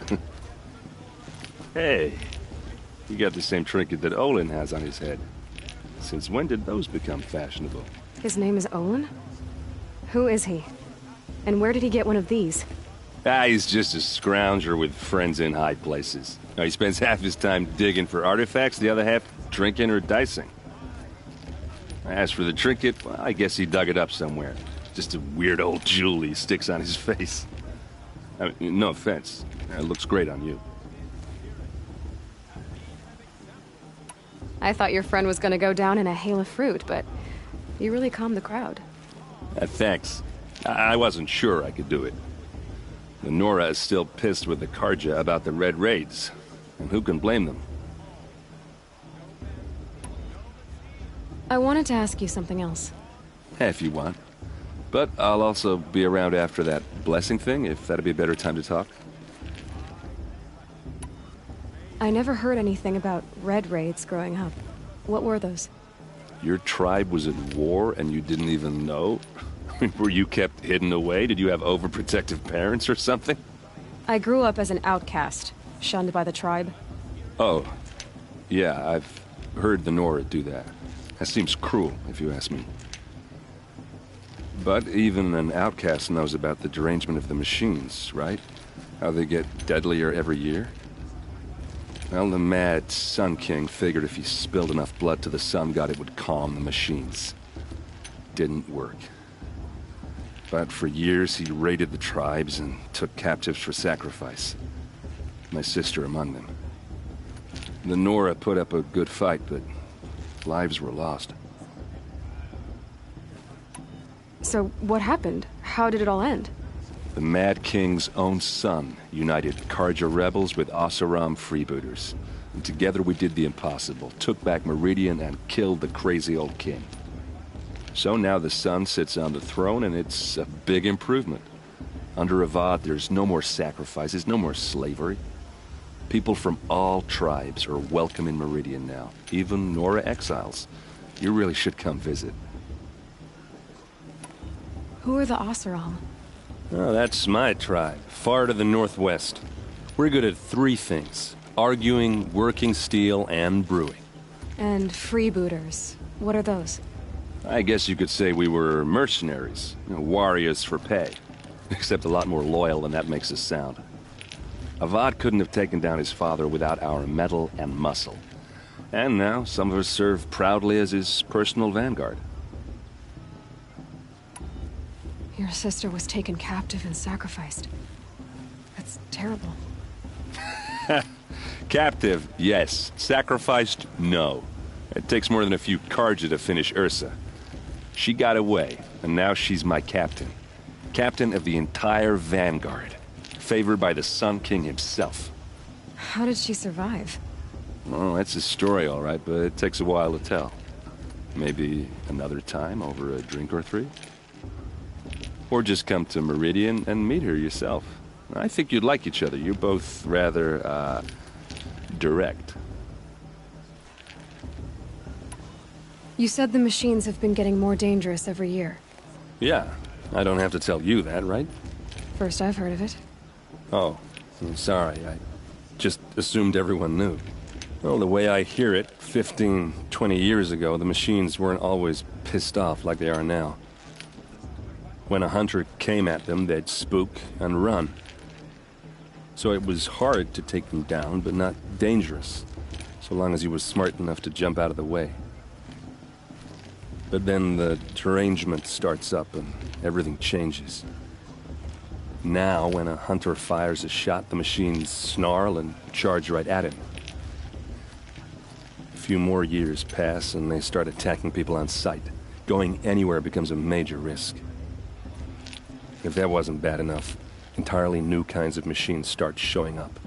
Hey. You got the same trinket that Olin has on his head. Since when did those become fashionable? His name is Olin? Who is he? And where did he get one of these? He's just a scrounger with friends in high places. He spends half his time digging for artifacts, the other half drinking or dicing. As for the trinket, well, I guess he dug it up somewhere. Just a weird old jewel he sticks on his face. I mean, no offense. It looks great on you. I thought your friend was gonna go down in a hail of fruit, but you really calmed the crowd. Thanks. I wasn't sure I could do it. The Nora is still pissed with the Carja about the Red Raids, and who can blame them? I wanted to ask you something else. If you want. But I'll also be around after that blessing thing, if that'd be a better time to talk. I never heard anything about Red Raids growing up. What were those? Your tribe was at war and you didn't even know? I mean, were you kept hidden away? Did you have overprotective parents or something? I grew up as an outcast, shunned by the tribe. Oh, yeah, I've heard the Nora do that. That seems cruel, if you ask me. But even an outcast knows about the derangement of the machines, right? How they get deadlier every year? Well, the mad Sun King figured if he spilled enough blood to the Sun God, it would calm the machines. Didn't work. But for years, he raided the tribes and took captives for sacrifice. My sister among them. The Nora put up a good fight, but lives were lost. So, what happened? How did it all end? The Mad King's own son united Carja rebels with Oseram freebooters. And together we did the impossible, took back Meridian and killed the crazy old king. So now the son sits on the throne and it's a big improvement. Under Avad, there's no more sacrifices, no more slavery. People from all tribes are welcome in Meridian now, even Nora exiles. You really should come visit. Who are the Oseram? Oh, that's my tribe, far to the northwest. We're good at three things: arguing, working steel, and brewing. And freebooters. What are those? I guess you could say we were mercenaries, warriors for pay. Except a lot more loyal than that makes us sound. Avad couldn't have taken down his father without our metal and muscle. And now some of us serve proudly as his personal vanguard. Your sister was taken captive and sacrificed. That's terrible. Captive, yes. Sacrificed, no. It takes more than a few Carja to finish Ursa. She got away, and now she's my captain. Captain of the entire vanguard. Favored by the Sun King himself. How did she survive? Well, that's a story, all right, but it takes a while to tell. Maybe another time over a drink or three? Or just come to Meridian and meet her yourself. I think you'd like each other. You're both rather, direct. You said the machines have been getting more dangerous every year. Yeah, I don't have to tell you that, right? First I've heard of it. Oh, I'm sorry. I just assumed everyone knew. Well, the way I hear it, 15, 20 years ago, the machines weren't always pissed off like they are now. When a hunter came at them, they'd spook and run. So it was hard to take them down, but not dangerous. so long as he was smart enough to jump out of the way. But then the derangement starts up and everything changes. Now, when a hunter fires a shot, the machines snarl and charge right at him. A few more years pass and they start attacking people on sight. Going anywhere becomes a major risk. If that wasn't bad enough, entirely new kinds of machines start showing up.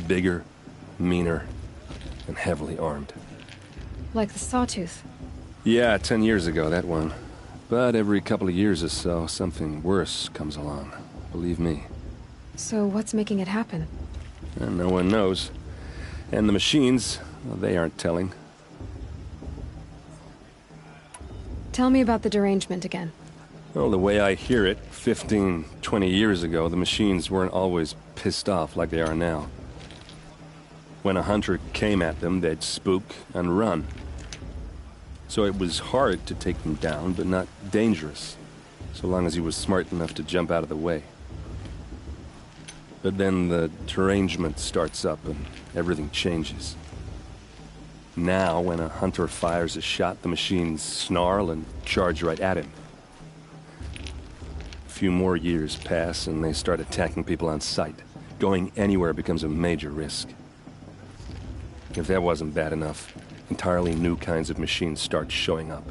Bigger, meaner, and heavily armed. Like the Sawtooth. Yeah, 10 years ago, that one. But every couple of years or so, something worse comes along. Believe me. So what's making it happen? And no one knows. And the machines, well, they aren't telling. Tell me about the derangement again. Well, the way I hear it, 15, 20 years ago, the machines weren't always pissed off like they are now. When a hunter came at them, they'd spook and run. So it was hard to take them down, but not dangerous, so long as he was smart enough to jump out of the way. But then the derangement starts up and everything changes. Now, when a hunter fires a shot, the machines snarl and charge right at him. A few more years pass and they start attacking people on sight. Going anywhere becomes a major risk. If that wasn't bad enough, entirely new kinds of machines start showing up.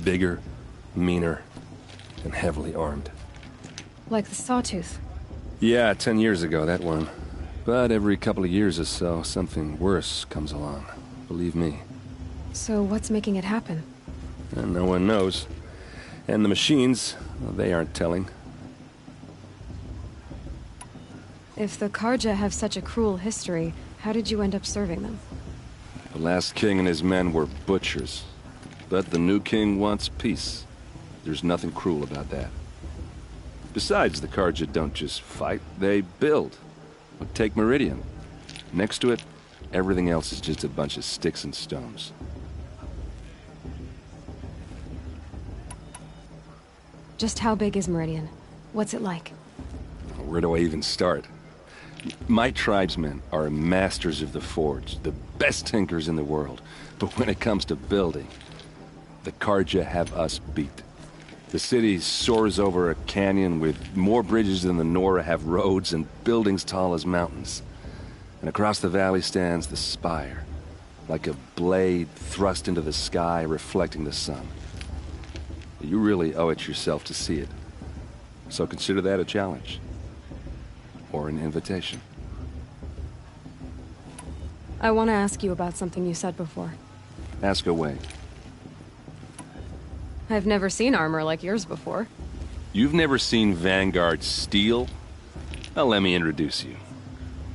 Bigger, meaner, and heavily armed. Like the Sawtooth. Yeah, 10 years ago, that one. But every couple of years or so, something worse comes along. Believe me. So what's making it happen? And no one knows. And the machines, well, they aren't telling. If the Carja have such a cruel history, how did you end up serving them? The last king and his men were butchers. But the new king wants peace. There's nothing cruel about that. Besides, the Carja don't just fight, they build. Take Meridian. Next to it, everything else is just a bunch of sticks and stones. Just how big is Meridian? What's it like? Where do I even start? My tribesmen are masters of the forge, the best tinkers in the world. But when it comes to building, the Carja have us beat. The city soars over a canyon with more bridges than the Nora have roads and buildings tall as mountains. And across the valley stands the spire, like a blade thrust into the sky reflecting the sun. You really owe it yourself to see it. So consider that a challenge. Or an invitation. I want to ask you about something you said before. Ask away. I've never seen armor like yours before. You've never seen Vanguard steel? Well, let me introduce you.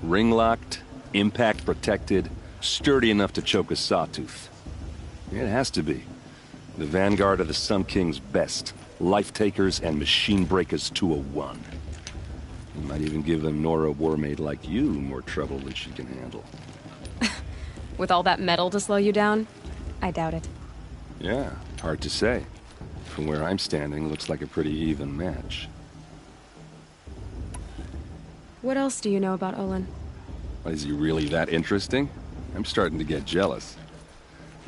Ring-locked, impact-protected, sturdy enough to choke a sawtooth. It has to be. The Vanguard are the Sun King's best. Life-takers and machine breakers to a one. You might even give a Nora warmaid like you more trouble than she can handle. With all that metal to slow you down? I doubt it. Yeah, hard to say. From where I'm standing, looks like a pretty even match. What else do you know about Olin? Is he really that interesting? I'm starting to get jealous.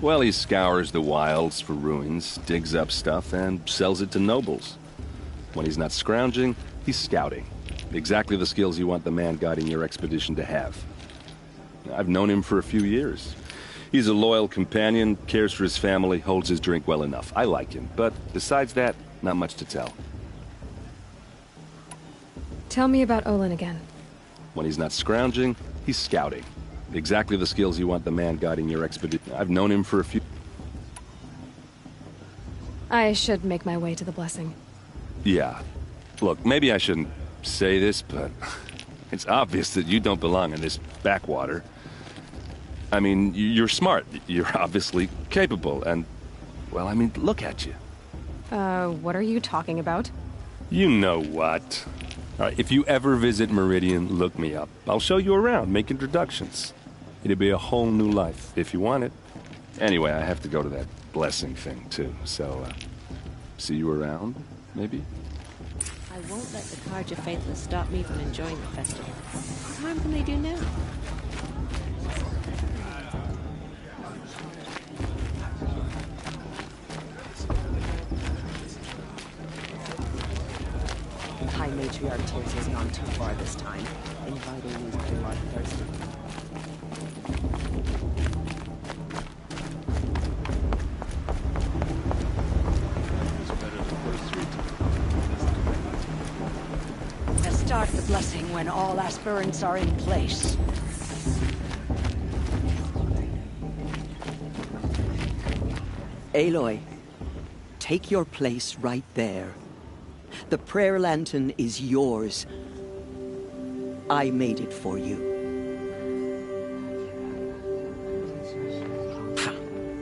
Well, he scours the wilds for ruins, digs up stuff, and sells it to nobles. When he's not scrounging, he's scouting. Exactly the skills you want the man guiding your expedition to have. I've known him for a few years. He's a loyal companion, cares for his family, holds his drink well enough. I like him, but besides that, not much to tell. Tell me about Olin again. When he's not scrounging, he's scouting. Exactly the skills you want the man guiding your expedition. I've known him for a few... I should make my way to the blessing. Yeah. Look, maybe I shouldn't say this, but it's obvious that you don't belong in this backwater. I mean, you're smart. You're obviously capable, and... well, I mean, look at you. What are you talking about? You know what. All right, if you ever visit Meridian, look me up. I'll show you around, make introductions. It'll be a whole new life, if you want it. Anyway, I have to go to that blessing thing, too, so, see you around, maybe? I won't let the Carja Faithless stop me from enjoying the festival. What harm can they do now? High Matriarch Tears has gone too far this time, inviting these bloodthirsty. Start the blessing when all aspirants are in place. Aloy, take your place right there. The prayer lantern is yours. I made it for you.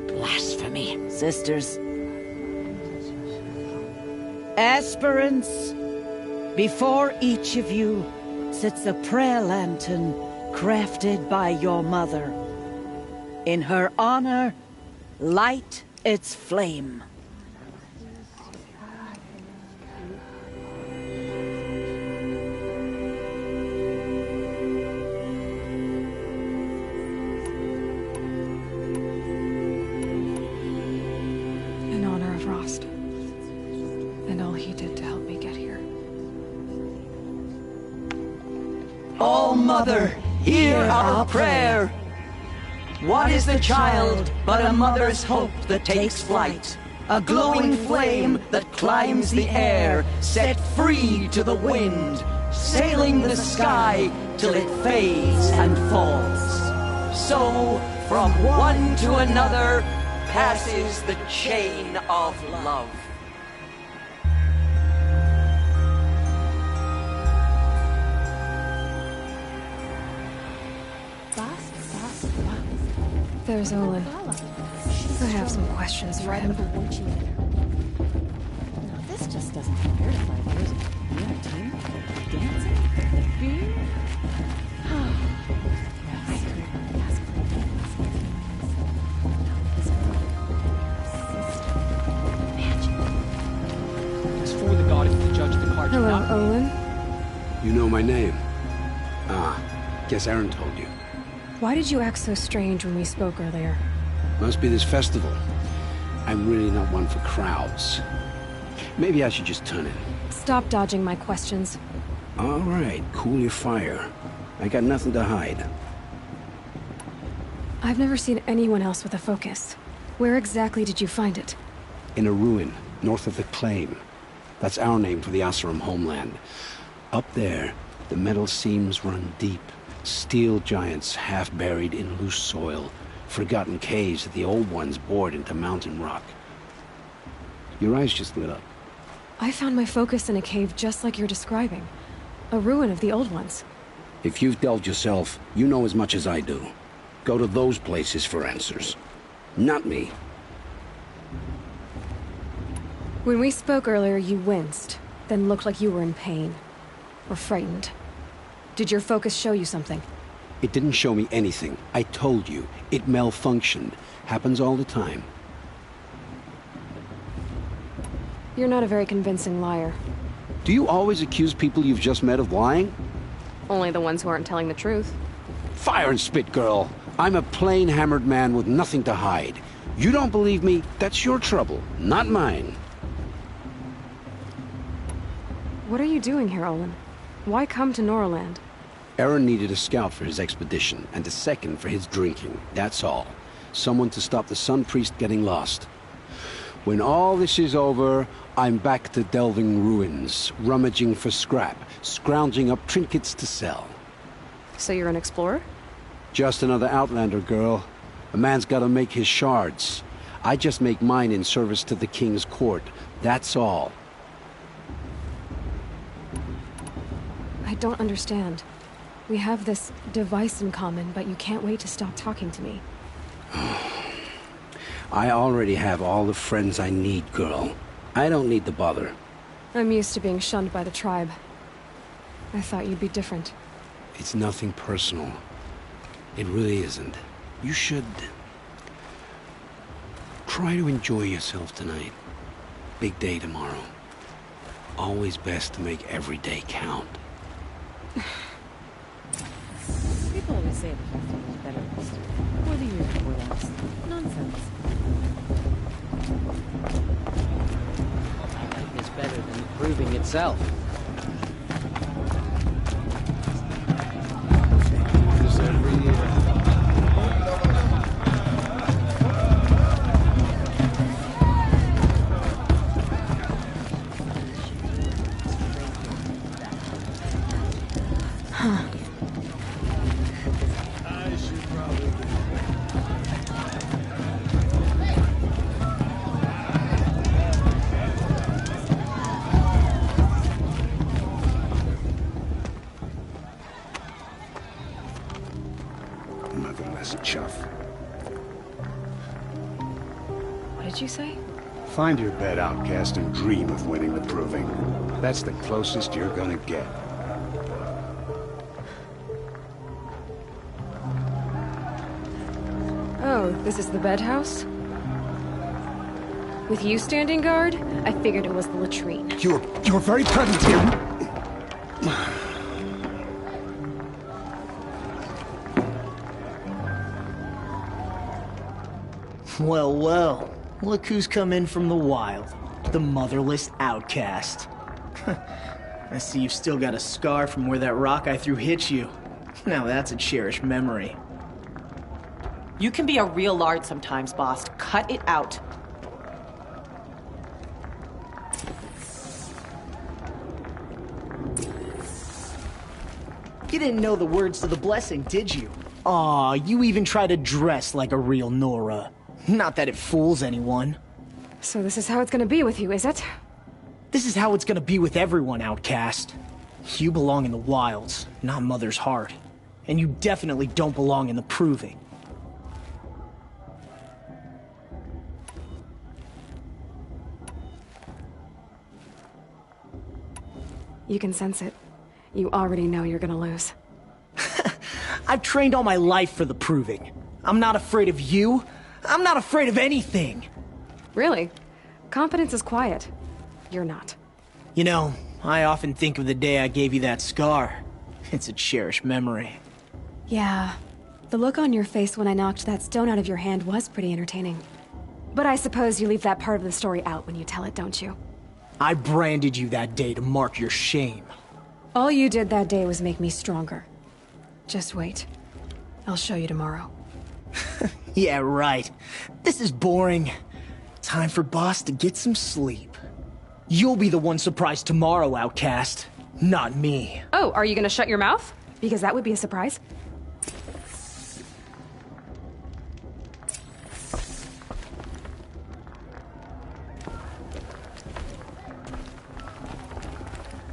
Blasphemy. Sisters. Aspirants, before each of you sits a prayer lantern crafted by your mother. In her honor, light its flame. In honor of Rost, and all he did to help me get here. All Mother, hear our prayer. What is the child but a mother's hope that takes flight? A glowing flame that climbs the air, set free to the wind, sailing the sky till it fades and falls. So, from one to another, passes the chain of love. There's Olin. I have some questions for him. Now, this just doesn't compare to 5 years ago. You had a team? Dancing? The beer? It's for the goddess to judge the card. Hello, Olin. You know my name? Ah, guess Aaron told you. Why did you act so strange when we spoke earlier? Must be this festival. I'm really not one for crowds. Maybe I should just turn in. Stop dodging my questions. All right, cool your fire. I got nothing to hide. I've never seen anyone else with a focus. Where exactly did you find it? In a ruin, north of the Claim. That's our name for the Oseram homeland. Up there, the metal seams run deep. Steel giants half buried in loose soil. Forgotten caves that the old ones bored into mountain rock. Your eyes just lit up. I found my focus in a cave just like you're describing. A ruin of the old ones. If you've delved yourself, you know as much as I do. Go to those places for answers. Not me. When we spoke earlier, you winced, then looked like you were in pain. Or frightened. Did your focus show you something? It didn't show me anything. I told you. It malfunctioned. Happens all the time. You're not a very convincing liar. Do you always accuse people you've just met of lying? Only the ones who aren't telling the truth. Fire and spit, girl. I'm a plain hammered man with nothing to hide. You don't believe me? That's your trouble, not mine. What are you doing here, Olin? Why come to Norland? Aaron needed a scout for his expedition, and a second for his drinking. That's all. Someone to stop the Sun Priest getting lost. When all this is over, I'm back to delving ruins, rummaging for scrap, scrounging up trinkets to sell. So you're an explorer? Just another Outlander, girl. A man's gotta make his shards. I just make mine in service to the King's court. That's all. I don't understand. We have this device in common, but you can't wait to stop talking to me. I already have all the friends I need, girl. I don't need the bother. I'm used to being shunned by the tribe. I thought you'd be different. It's nothing personal. It really isn't. You should try to enjoy yourself tonight. Big day tomorrow. Always best to make every day count. People always say the festival is better last year. Or the year before last. Nonsense. I like this better than proving itself. did you say? Find your bed, outcast, and dream of winning the proving. That's the closest you're gonna get. Oh, this is the bed house? With you standing guard, I figured it was the latrine. Your very presence here... Well, well. Look who's come in from the wild. The motherless outcast. I see you've still got a scar from where that rock I threw hit you. Now that's a cherished memory. You can be a real lard sometimes, boss. Cut it out. You didn't know the words to the blessing, did you? Aw, you even try to dress like a real Nora. Not that it fools anyone. So this is how it's gonna be with you, is it? This is how it's gonna be with everyone, outcast. You belong in the wilds, not Mother's heart. And you definitely don't belong in the proving. You can sense it. You already know you're gonna lose. I've trained all my life for the proving. I'm not afraid of you. I'm not afraid of anything. Really? Confidence is quiet. You're not. You know, I often think of the day I gave you that scar. It's a cherished memory. Yeah. The look on your face when I knocked that stone out of your hand was pretty entertaining. But I suppose you leave that part of the story out when you tell it, don't you? I branded you that day to mark your shame. All you did that day was make me stronger. Just wait. I'll show you tomorrow. Yeah, right. This is boring. Time for Boss to get some sleep. You'll be the one surprised tomorrow, outcast. Not me. Oh, are you gonna shut your mouth? Because that would be a surprise.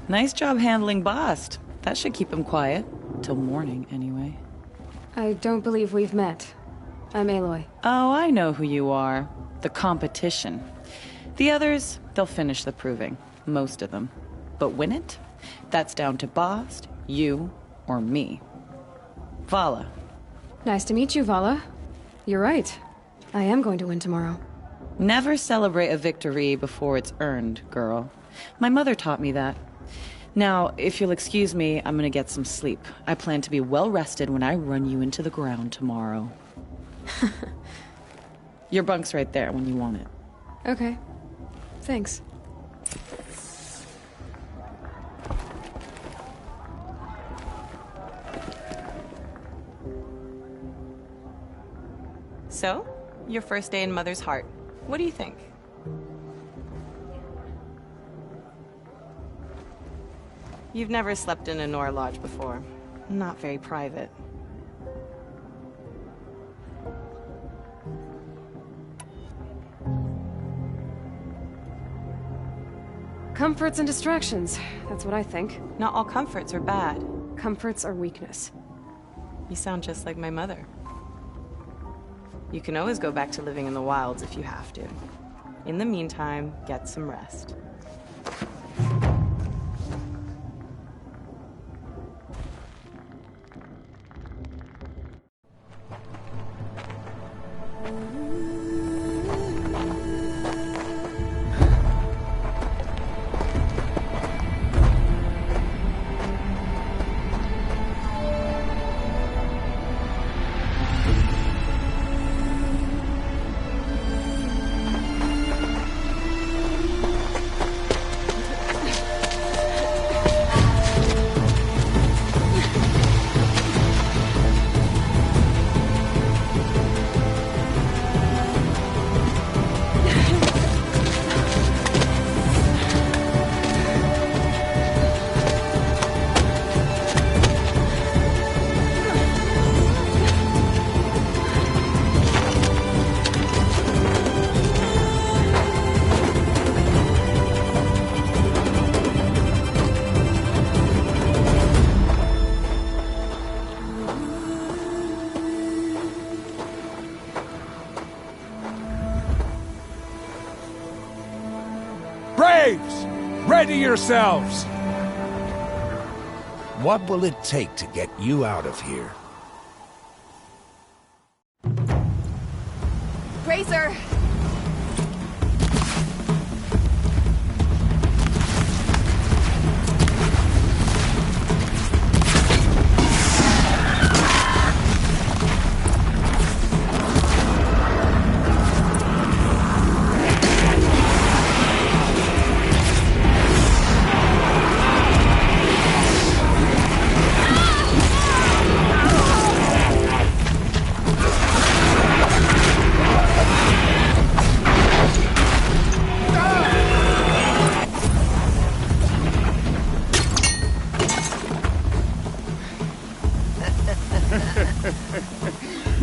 Nice job handling Bast. That should keep him quiet. Till morning, anyway. I don't believe we've met. I'm Aloy. Oh, I know who you are. The competition. The others, they'll finish the proving. Most of them. But win it? That's down to Bast, you, or me. Vala. Nice to meet you, Vala. You're right. I am going to win tomorrow. Never celebrate a victory before it's earned, girl. My mother taught me that. Now, if you'll excuse me, I'm gonna get some sleep. I plan to be well rested when I run you into the ground tomorrow. Your bunk's right there when you want it. Okay. Thanks. So, your first day in Mother's heart. What do you think? You've never slept in a Nora lodge before. Not very private. Comforts and distractions. That's what I think. Not all comforts are bad. Comforts are weakness. You sound just like my mother. You can always go back to living in the wilds if you have to. In the meantime, get some rest. Braves! Ready yourselves! What will it take to get you out of here? Razor!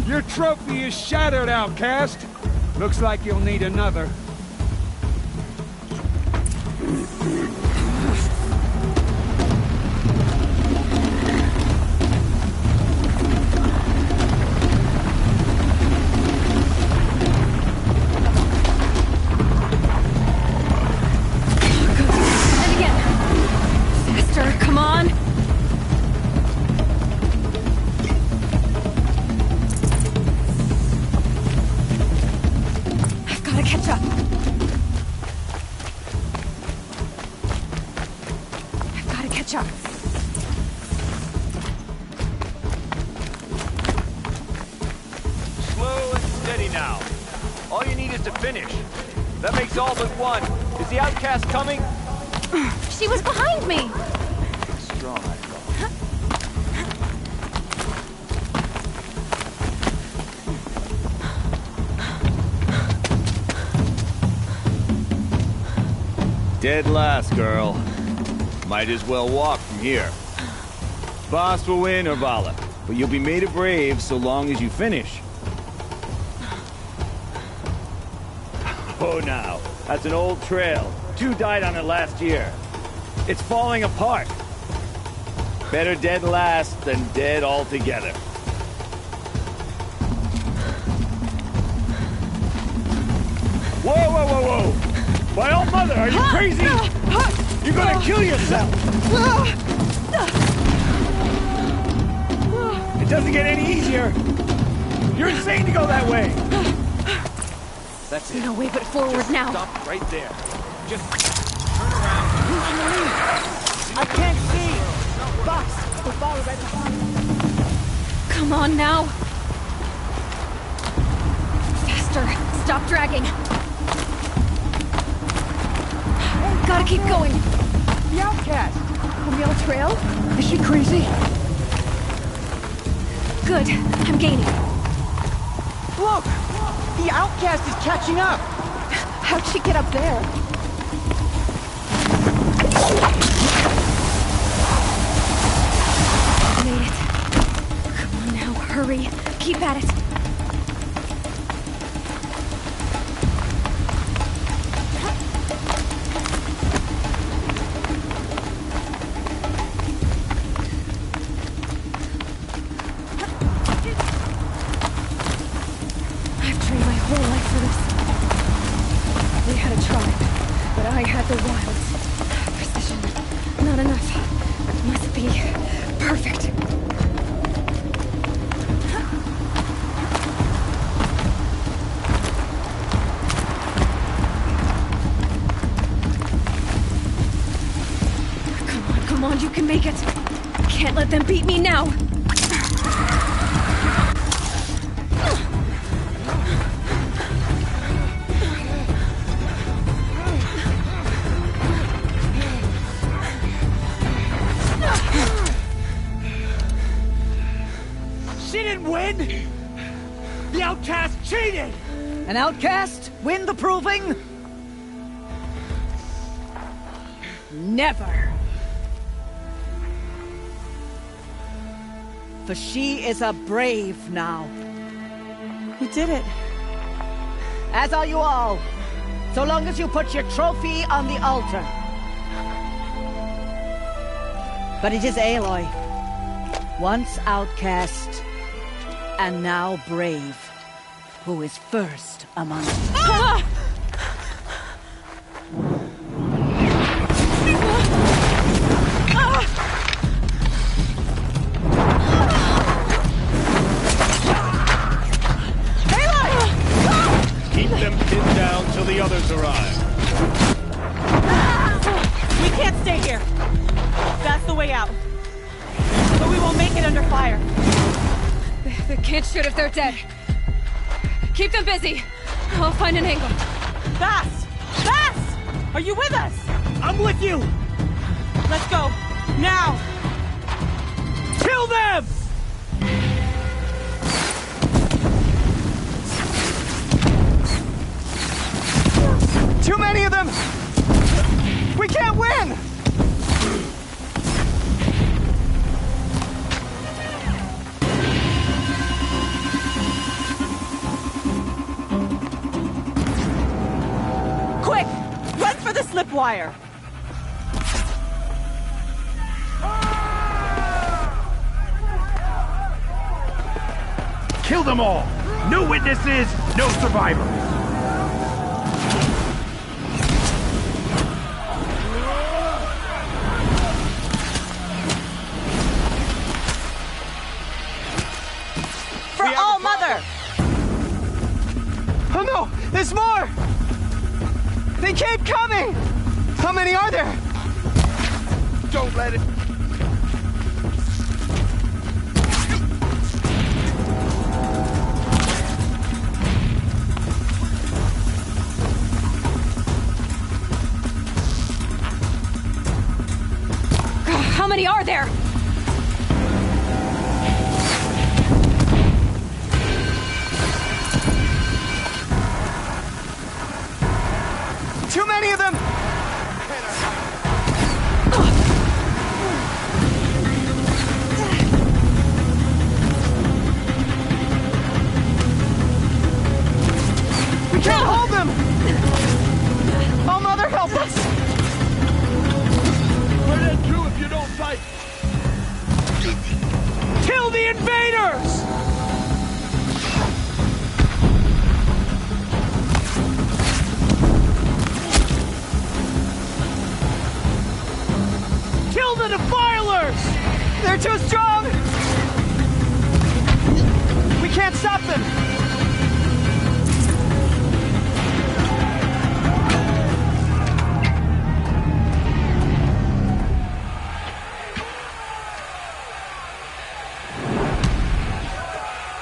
Your trophy is shattered, outcast. Looks like you'll need another. And again. Faster, come on. Catch up. I've got to catch up. Slow and steady now. All you need is to finish. That makes all but one. Is the outcast coming? She was behind me. Strong. Dead last, girl. Might as well walk from here. Boss will win or Vala, but you'll be made a brave so long as you finish. Oh, now, that's an old trail. 2 died on it last year. It's falling apart. Better dead last than dead altogether. Whoa, whoa, whoa, whoa! My old mother, are you crazy? You're gonna kill yourself! It doesn't get any easier! You're insane to go that way! That's it. No way but forward Just now. Stop right there. Just turn around. I can't see! Boss, we'll follow right behind. Come on now. Faster. Stop dragging. Gotta keep going. The outcast! Camille Trail? Is she crazy? Good. I'm gaining. Look! The outcast is catching up! How'd she get up there? Made it. Come on now, hurry. Keep at it. The wilds. Precision. Not enough. Must be perfect. Come on, you can make it. Can't let them beat me now. The outcast cheated! An outcast? Win the proving? Never. For she is a brave now. You did it. As are you all. So long as you put your trophy on the altar. But it is Aloy. Once outcast, and now brave, who is first among us. the others arrive. We can't stay here. That's the way out. But we won't make it under fire. They can't shoot if they're dead. Keep them busy. I'll find an angle. Bast! Bast! Are you with us? I'm with you! Let's go. Now! Kill them! Too many of them! We can't win! Quick! Run for the slip wire! Kill them all! No witnesses, no survivors! For All Mother! Oh no! There's more! They keep coming! How many are there? Don't let it... How many are there? Too many of them! We can't hold them! Oh, Mother, help us! We're dead too if you don't fight! Kill the invaders! Kill the defilers! They're too strong! We can't stop them!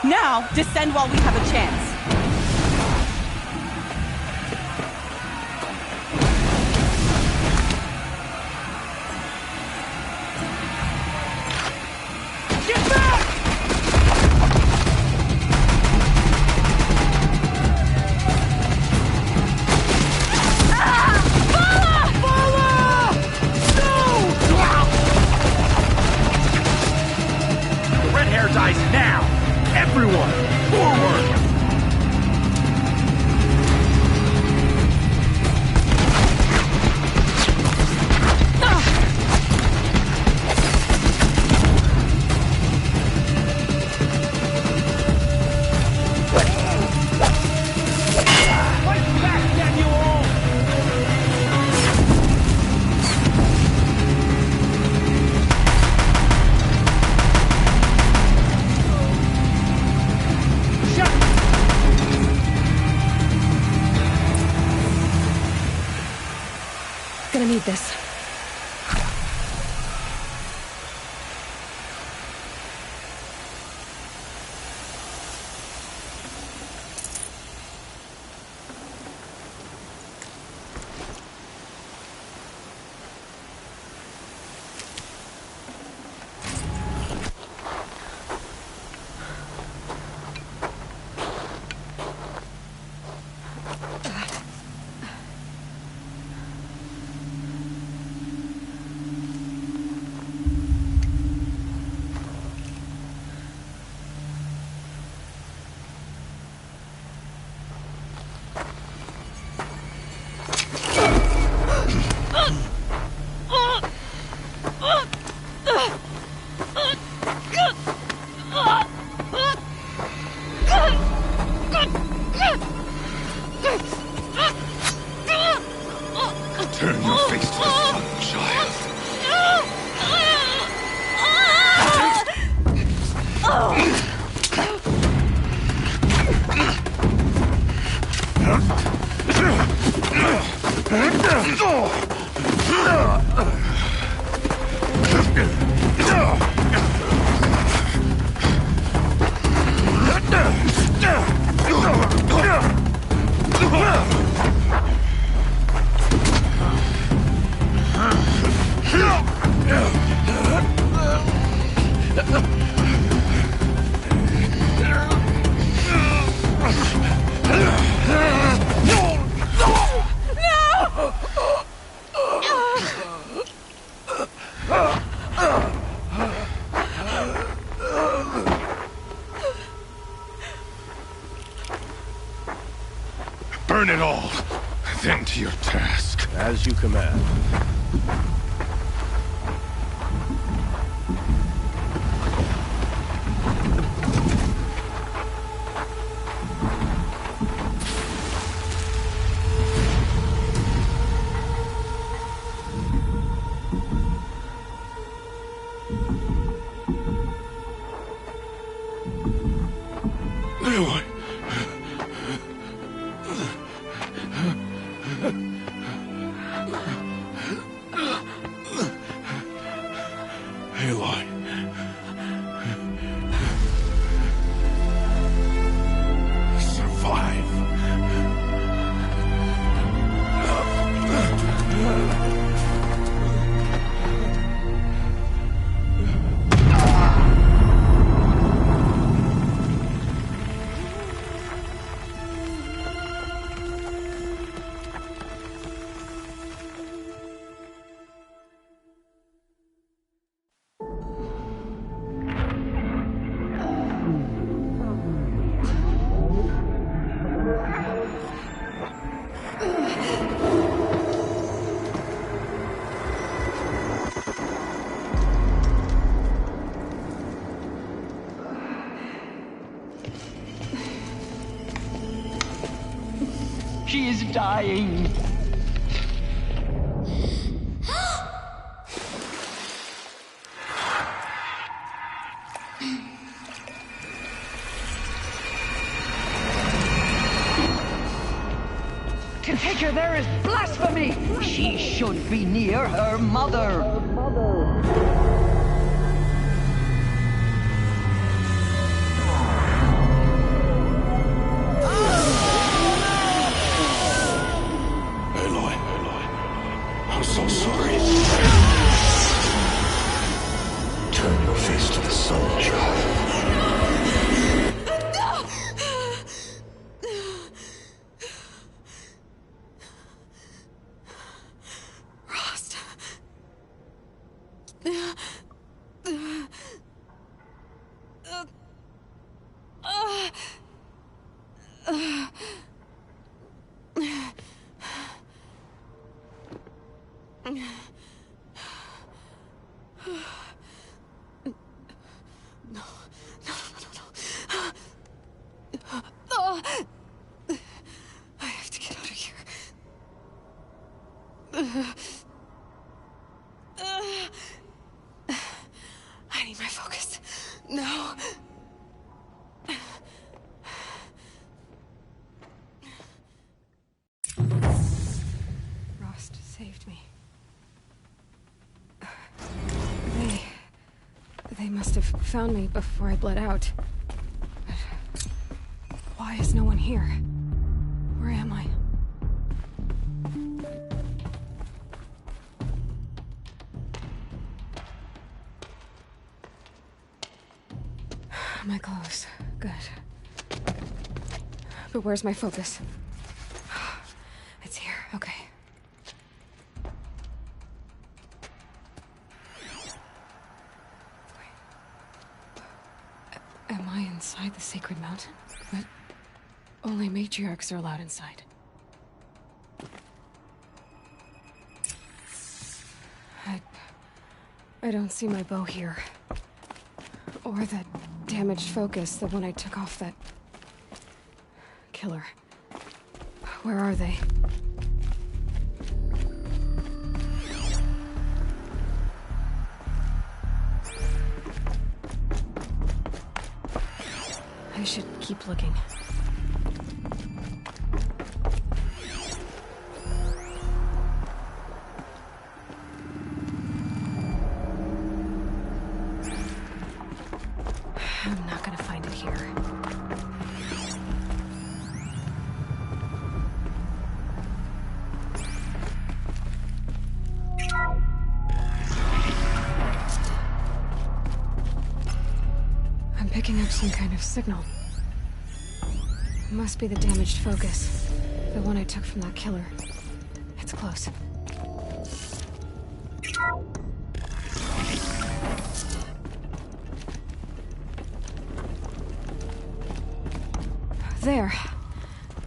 Now, descend while we have a chance. Get back! The red hair dies now! Everyone, forward! Fight back, Daniel! Gonna need this. Turn your face to the sun, child. Burn it all, then to your task. As you command. Aloy. Aloy. Survive. She is dying. To take her there is blasphemy. She should be near her mother. I'm so sorry. Turn your face to the sun, child. Rost. I have to get out of here. I need my focus. No. Rost saved me. They must have found me before I bled out. But why is no one here? Where am I? My clothes. Good. But where's my focus? It's here. Okay. Am I inside the Sacred Mountain? But only matriarchs are allowed inside. I don't see my bow here. Or that damaged focus, the one I took off that killer. Where are they? I should keep looking. picking up some kind of signal. Must be the damaged focus. The one I took from that killer. It's close. There.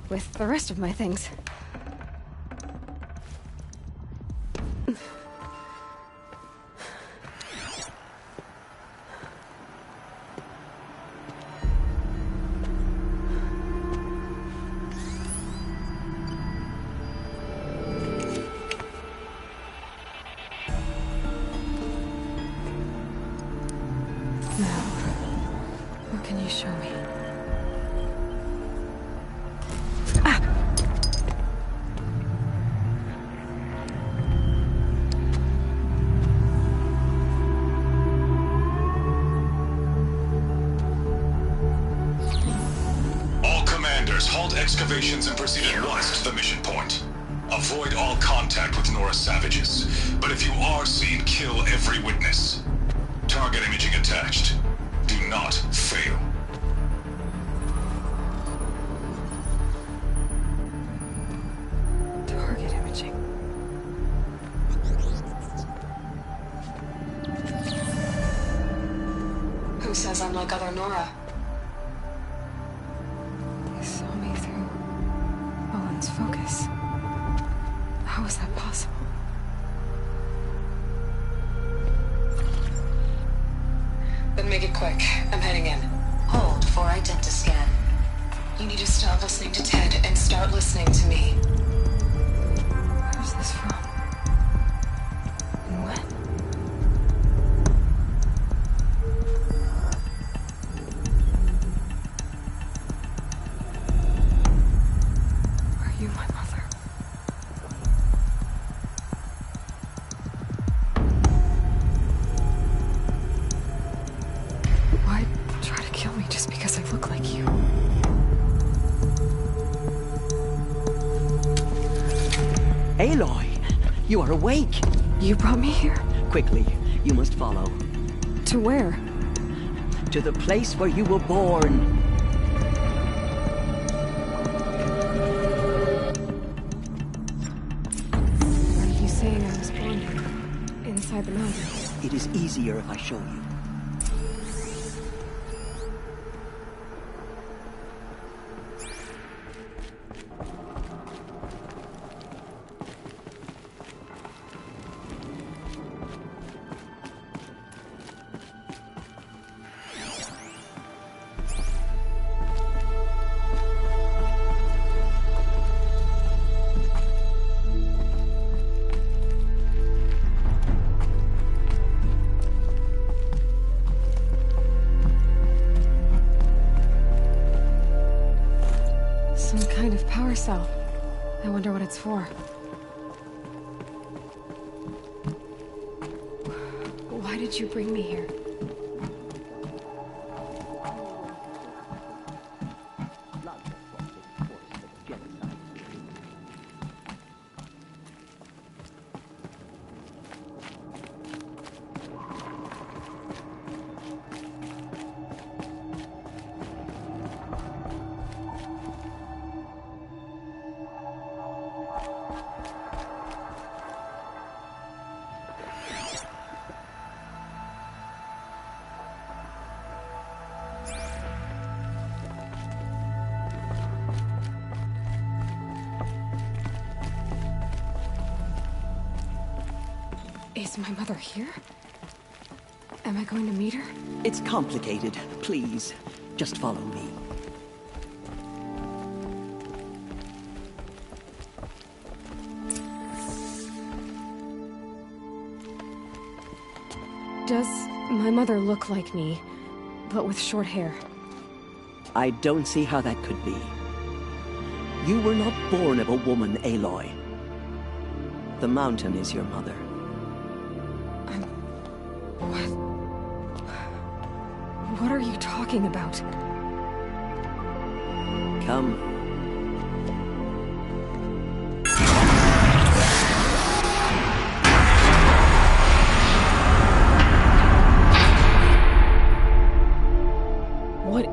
With the rest of my things. Excavations and proceed at once to the mission point. Avoid all contact with Nora savages, but if you are seen, kill every witness. Target imaging attached. Do not fail. Target imaging. Who says I'm like other Nora? Focus. How is that possible? Then make it quick. I'm heading in. Hold for identiscan. You need to stop listening to Ted and start listening to me. Where's this from? And when? Aloy, you are awake. You brought me here? Quickly, you must follow. To where? To the place where you were born. Are you saying I was born here? Inside the mountain? It is easier if I show you. Some kind of power cell. I wonder what it's for. Why did you bring me here? Is my mother here? Am I going to meet her? It's complicated. Please, just follow me. Does my mother look like me, but with short hair? I don't see how that could be. You were not born of a woman, Aloy. The mountain is your mother. What are you talking about? Come.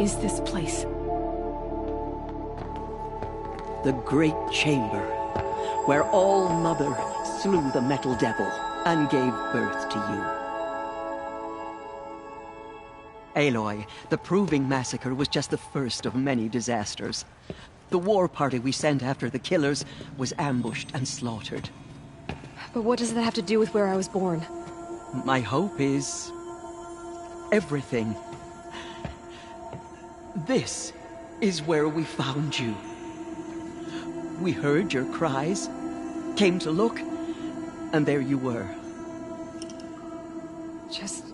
is this place? The Great Chamber, where All-Mother slew the Metal Devil and gave birth to you. Aloy, the Proving Massacre was just the first of many disasters. The war party we sent after the killers was ambushed and slaughtered. But what does that have to do with where I was born? My hope is... everything. This is where we found you. We heard your cries, came to look, and there you were. Just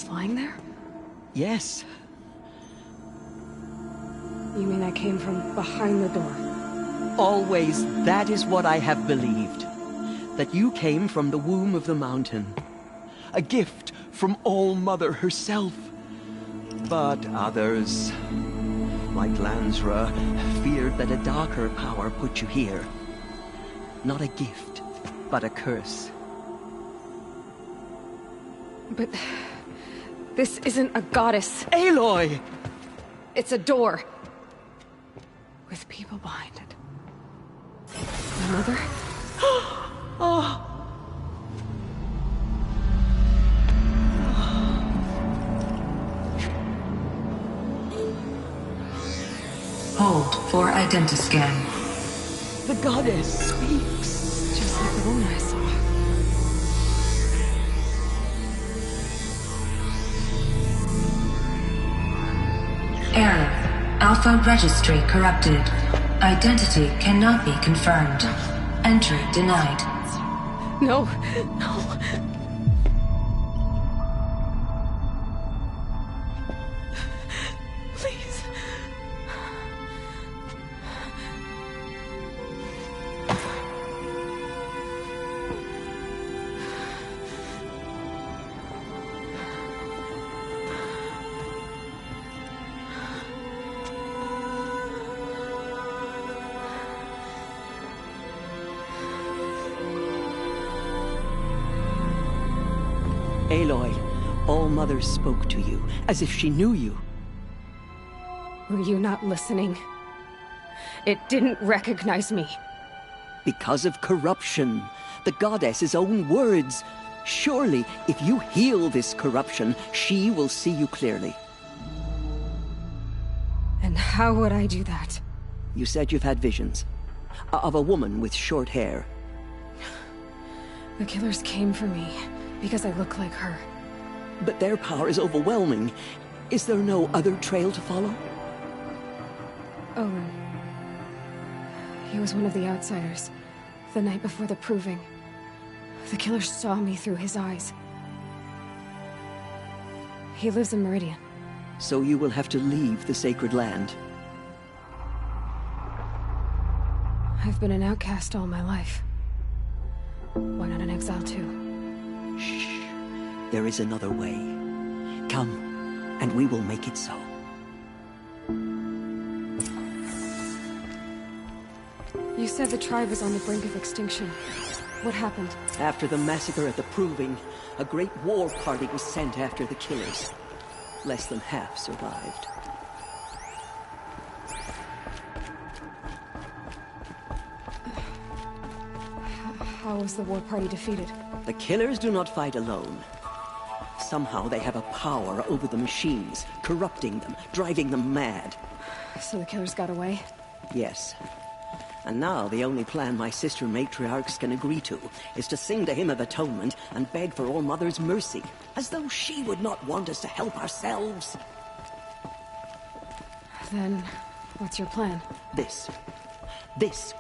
lying there? Yes. You mean I came from behind the door? Always that is what I have believed. That you came from the womb of the mountain. A gift from All-Mother herself. But others, like Lansra, feared that a darker power put you here. Not a gift, but a curse. But... this isn't a goddess. Aloy! It's a door. With people behind it. My mother? Oh. Hold for identiscan. The goddess speaks. Just like the woman I saw. Error. Alpha registry corrupted. Identity cannot be confirmed. Entry denied. No. Please. Aloy, All-Mother spoke to you, as if she knew you. Were you not listening? It didn't recognize me. Because of corruption. The goddess's own words. Surely, if you heal this corruption, she will see you clearly. And how would I do that? You said you've had visions. Of a woman with short hair. The killers came for me. Because I look like her. But their power is overwhelming. Is there no other trail to follow? Owen. He was one of the outsiders. The night before the Proving. The killers saw me through his eyes. He lives in Meridian. So you will have to leave the sacred land. I've been an outcast all my life. Why not an exile too? Shh. There is another way. Come, and we will make it so. You said the tribe was on the brink of extinction. What happened? After the massacre at the Proving, a great war party was sent after the killers. Less than half survived. How was the war party defeated? The killers do not fight alone. Somehow they have a power over the machines, corrupting them, driving them mad. So the killers got away? Yes. And now the only plan my sister matriarchs can agree to is to sing the Hymn of Atonement and beg for All-Mother's mercy, as though she would not want us to help ourselves. Then, what's your plan? This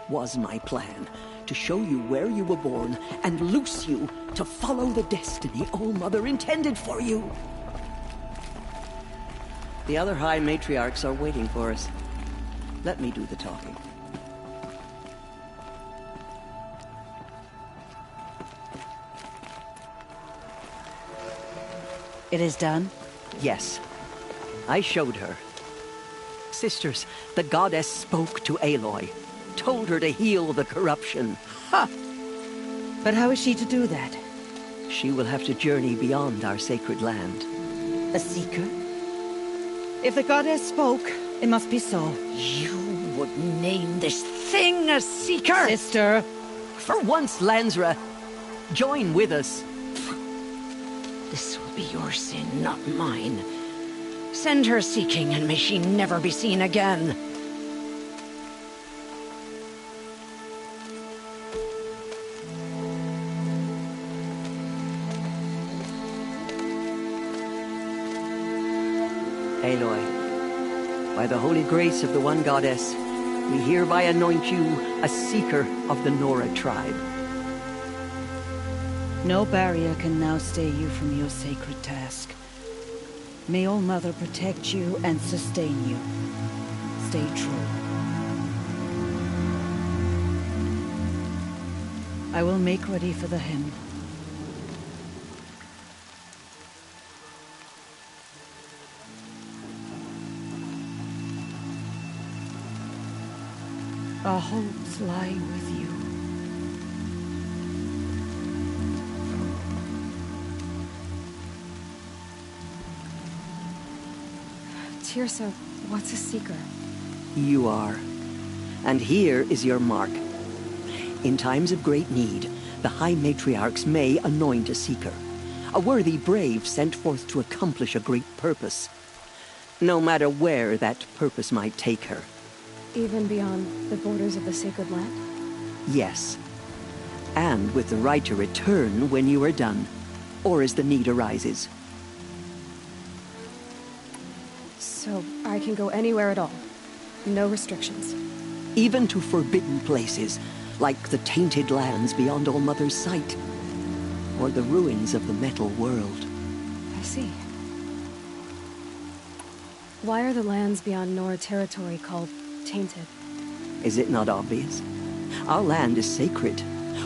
was my plan. To show you where you were born and loose you to follow the destiny All-Mother intended for you. The other High Matriarchs are waiting for us. Let me do the talking. It is done? Yes. I showed her. Sisters, the goddess spoke to Aloy. Told her to heal the corruption. Ha! But how is she to do that? She will have to journey beyond our sacred land. A seeker? If the goddess spoke, it must be so. You would name this thing a Seeker? Sister! For once, Lansra, join with us. This will be your sin, not mine. Send her seeking, and may she never be seen again. Aloy, by the holy grace of the one goddess, we hereby anoint you a Seeker of the Nora tribe. No barrier can now stay you from your sacred task. May All Mother protect you and sustain you. Stay true. I will make ready for the hymn. Our hopes lie with you. Teersa, what's a Seeker? You are. And here is your mark. In times of great need, the High Matriarchs may anoint a Seeker. A worthy brave sent forth to accomplish a great purpose. No matter where that purpose might take her. Even beyond the borders of the Sacred Land? Yes. And with the right to return when you are done, or as the need arises. So I can go anywhere at all? No restrictions? Even to forbidden places, like the tainted lands beyond All Mother's sight, or the ruins of the metal world. I see. Why are the lands beyond Nora territory called tainted? Is it not obvious? Our land is sacred.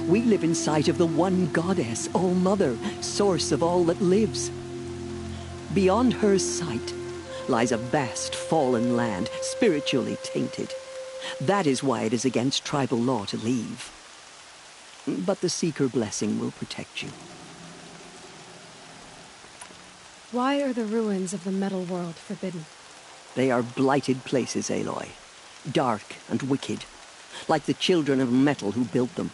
We live in sight of the one goddess, All Mother, source of all that lives. Beyond her sight lies a vast fallen land, spiritually tainted. That is why it is against tribal law to leave. But the Seeker blessing will protect you. Why are the ruins of the metal world forbidden? They are blighted places, Aloy. Dark and wicked, like the children of metal who built them.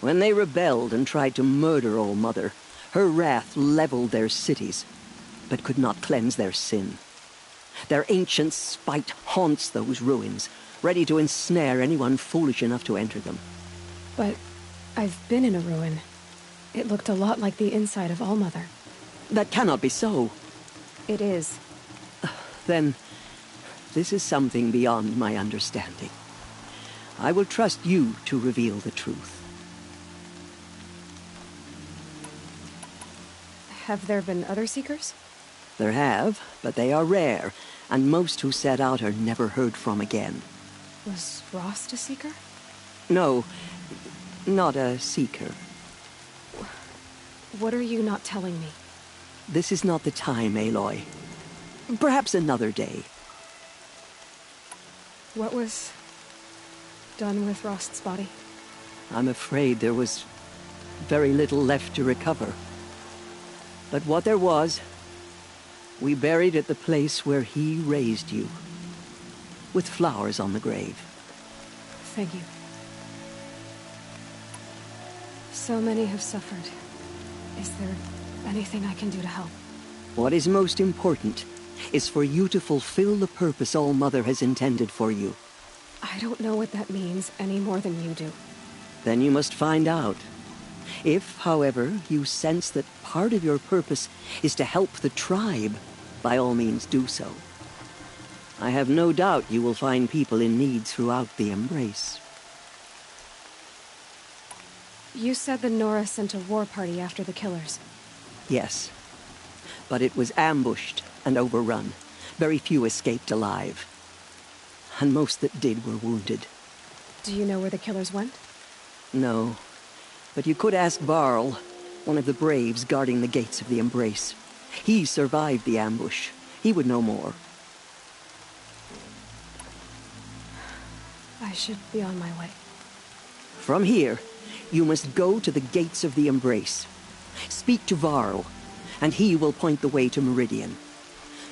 When they rebelled and tried to murder All Mother, her wrath leveled their cities, but could not cleanse their sin. Their ancient spite haunts those ruins, ready to ensnare anyone foolish enough to enter them. But I've been in a ruin. It looked a lot like the inside of All Mother. That cannot be so. It is. Then, this is something beyond my understanding. I will trust you to reveal the truth. Have there been other Seekers? There have, but they are rare, and most who set out are never heard from again. Was Rost a Seeker? No, not a Seeker. What are you not telling me? This is not the time, Aloy. Perhaps another day. What was done with Rost's body? I'm afraid there was very little left to recover. But what there was, we buried at the place where he raised you, with flowers on the grave. Thank you. So many have suffered. Is there anything I can do to help? What is most important is for you to fulfill the purpose All Mother has intended for you. I don't know what that means any more than you do. Then you must find out. If, however, you sense that part of your purpose is to help the tribe, by all means do so. I have no doubt you will find people in need throughout the Embrace. You said the Nora sent a war party after the killers. Yes. But it was ambushed and overrun. Very few escaped alive. And most that did were wounded. Do you know where the killers went? No. But you could ask Varl, one of the braves guarding the gates of the Embrace. He survived the ambush. He would know more. I should be on my way. From here, you must go to the gates of the Embrace. Speak to Varl, and he will point the way to Meridian.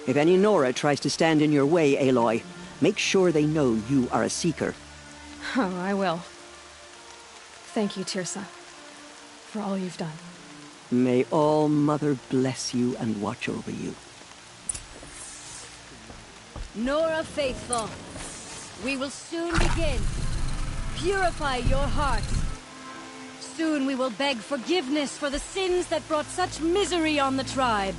If any Nora tries to stand in your way, Aloy, make sure they know you are a Seeker. Oh, I will. Thank you, Teersa, for all you've done. May All Mother bless you and watch over you. Nora faithful, we will soon begin. Purify your hearts. Soon we will beg forgiveness for the sins that brought such misery on the tribe.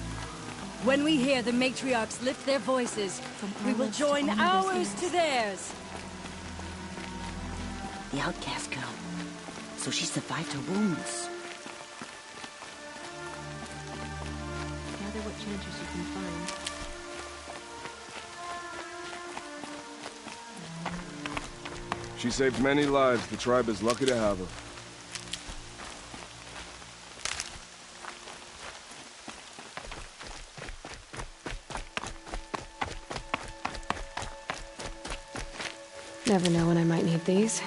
When we hear the matriarchs lift their voices, we will join ours to theirs. The outcast girl. So she survived her wounds. Gather what chanters you can find. She saved many lives. The tribe is lucky to have her. Never know when I might need these.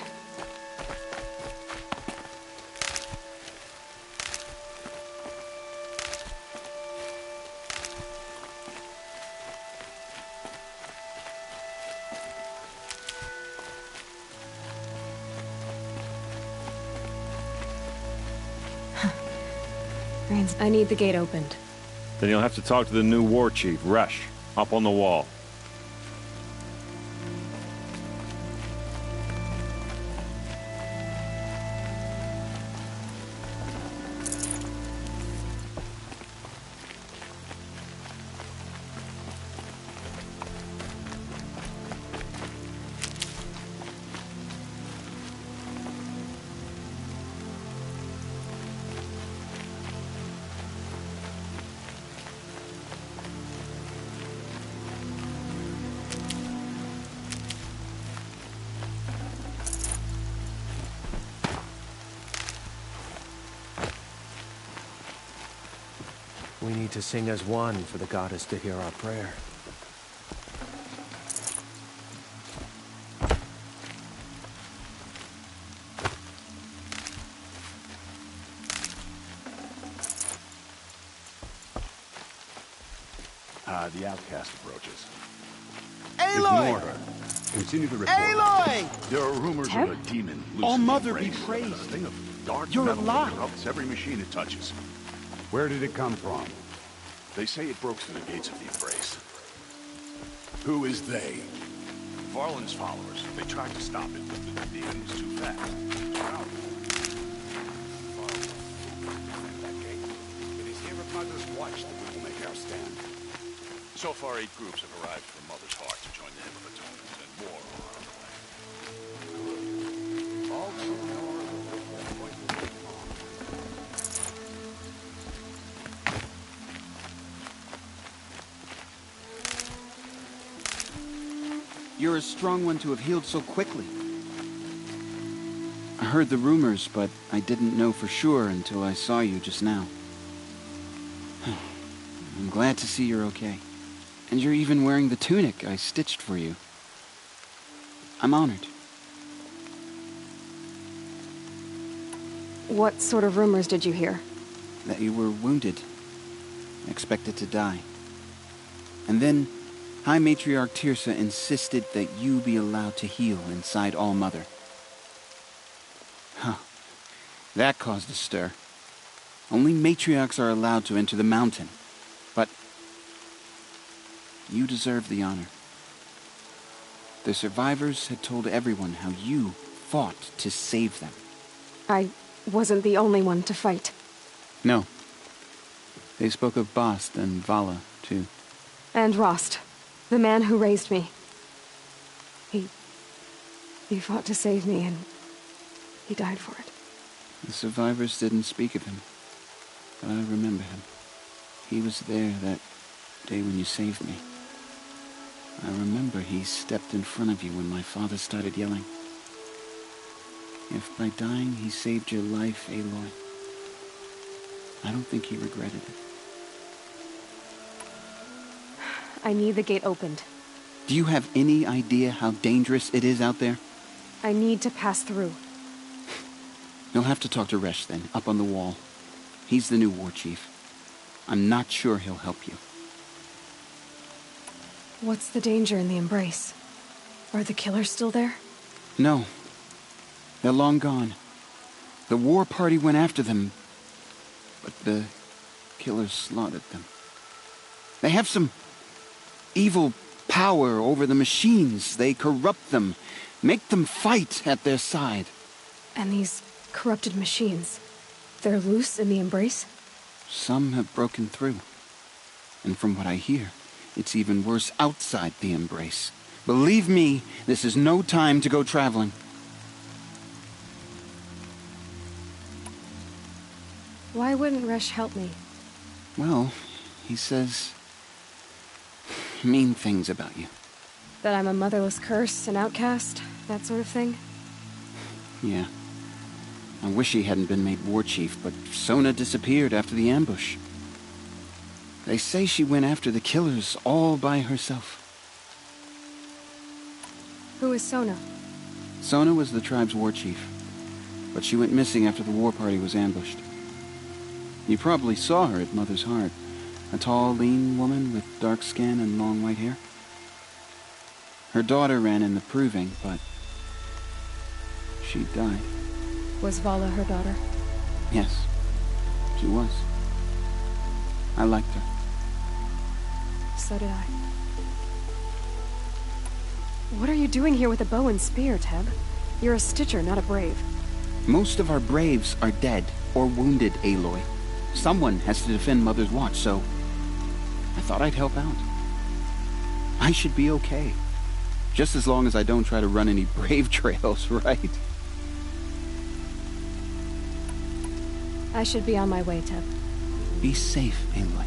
I need the gate opened. Then you'll have to talk to the new war chief, Resh, up on the wall. We need to sing as one for the goddess to hear our prayer. The outcast approaches. Aloy! Ignore her. Continue the report. Aloy! There are rumors of a demon loose All in the Mother be embrace. praised. A thing of dark You're metal alive. that corrupts every machine it touches. Where did it come from? They say it broke through the gates of the embrace. Who is they? Varlin's followers. They tried to stop it, but the demon was too fast. It is here at Mother's watch that we will make our stand. So far, 8 groups have arrived from Mother's Heart to join the Hymn of Atonement, and more are on the way. All children are going to be You're a strong one to have healed so quickly. I heard the rumors, but I didn't know for sure until I saw you just now. I'm glad to see you're okay. And you're even wearing the tunic I stitched for you. I'm honored. What sort of rumors did you hear? That you were wounded. Expected to die. And then High Matriarch Teersa insisted that you be allowed to heal inside All Mother. Huh. That caused a stir. Only matriarchs are allowed to enter the mountain. But you deserve the honor. The survivors had told everyone how you fought to save them. I wasn't the only one to fight. No. They spoke of Bast and Vala, too. And Rost, the man who raised me. He fought to save me, and he died for it. The survivors didn't speak of him, but I remember him. He was there that day when you saved me. I remember he stepped in front of you when my father started yelling. If by dying he saved your life, Aloy, I don't think he regretted it. I need the gate opened. Do you have any idea how dangerous it is out there? I need to pass through. You'll have to talk to Resh then, up on the wall. He's the new war chief. I'm not sure he'll help you. What's the danger in the Embrace? Are the killers still there? No. They're long gone. The war party went after them, but the killers slaughtered them. They have some evil power over the machines. They corrupt them, make them fight at their side. And these corrupted machines, they're loose in the Embrace? Some have broken through. And from what I hear, it's even worse outside the Embrace. Believe me, this is no time to go traveling. Why wouldn't Resh help me? Well, he says mean things about you. That I'm a motherless curse, an outcast, that sort of thing? Yeah. I wish he hadn't been made war chief, but Sona disappeared after the ambush. They say she went after the killers all by herself. Who is Sona? Sona was the tribe's war chief, but she went missing after the war party was ambushed. You probably saw her at Mother's Heart. A tall, lean woman with dark skin and long white hair. Her daughter ran in the proving, but she died. Was Vala her daughter? Yes, she was. I liked her. So did I. What are you doing here with a bow and spear, Teb? You're a Stitcher, not a Brave. Most of our Braves are dead or wounded, Aloy. Someone has to defend Mother's Watch, so I thought I'd help out. I should be okay. Just as long as I don't try to run any Brave trails, right? I should be on my way, Teb. Be safe, Aloy.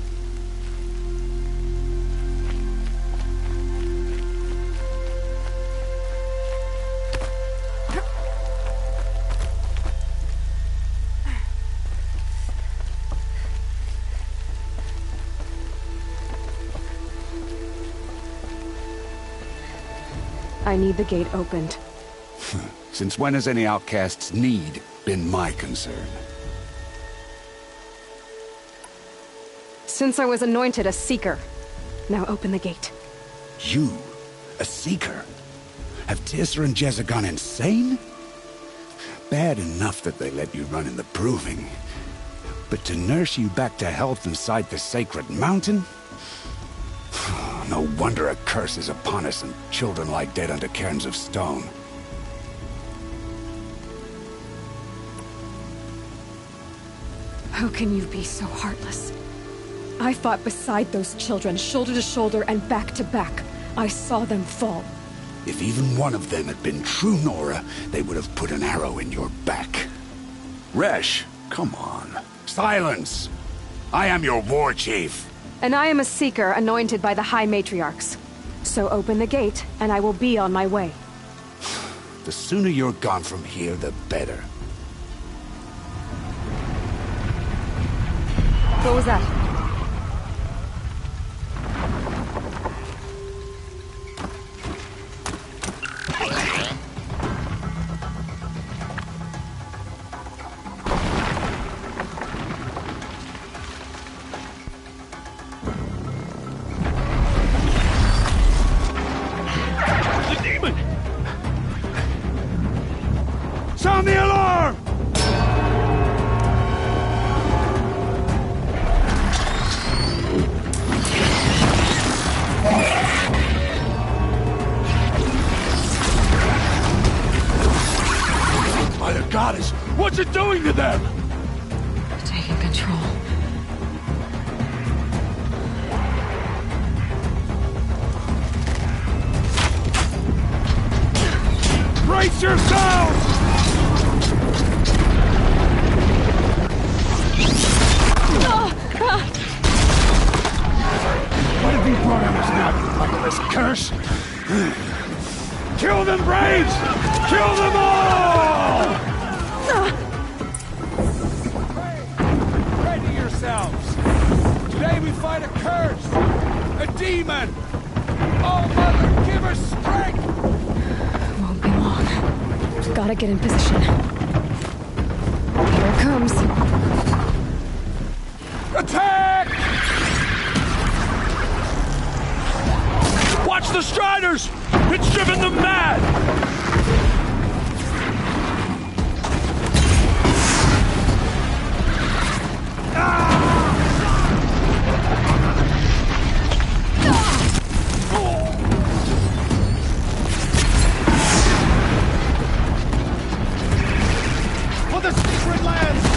I need the gate opened. Since when has any outcast's need been my concern? Since I was anointed a Seeker. Now open the gate. You? A Seeker? Have Teersa and Jezza gone insane? Bad enough that they let you run in the Proving. But to nurse you back to health inside the Sacred Mountain? No wonder a curse is upon us and children lie dead under cairns of stone. How can you be so heartless? I fought beside those children, shoulder to shoulder and back to back. I saw them fall. If even one of them had been true Nora, they would have put an arrow in your back. Resh, come on. Silence! I am your war chief. And I am a Seeker anointed by the High Matriarchs. So open the gate, and I will be on my way. The sooner you're gone from here, the better. What was that? Sound the alarm! By the goddess, what's it doing to them? Taking control. Brace yourselves! What have you brought on us now, you motherless curse? Kill them, Braves! Kill them all! Ready yourselves! Today we fight a curse! A demon! Oh, Mother, give us strength! Won't be long. Gotta get in position. Here it comes. Attack! Striders! It's driven them mad! For the secret lands!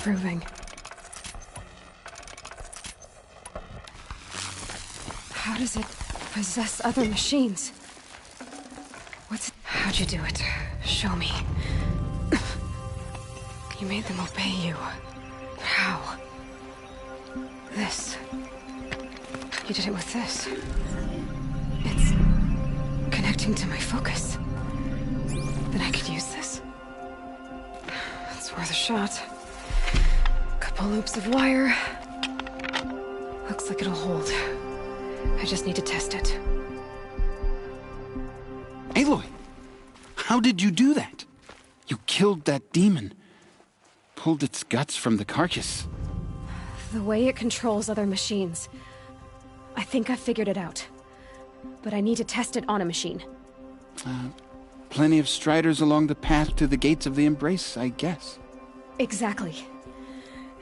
Proving. How does it possess other machines? How'd you do it? Show me. You made them obey you. How? This. You did it with this. It's connecting to my focus. Then I could use this. It's worth a shot. Couple loops of wire. Looks like it'll hold. I just need to test it. Aloy! How did you do that? You killed that demon. Pulled its guts from the carcass. The way it controls other machines. I think I figured it out. But I need to test it on a machine. Plenty of Striders along the path to the gates of the Embrace, I guess. Exactly.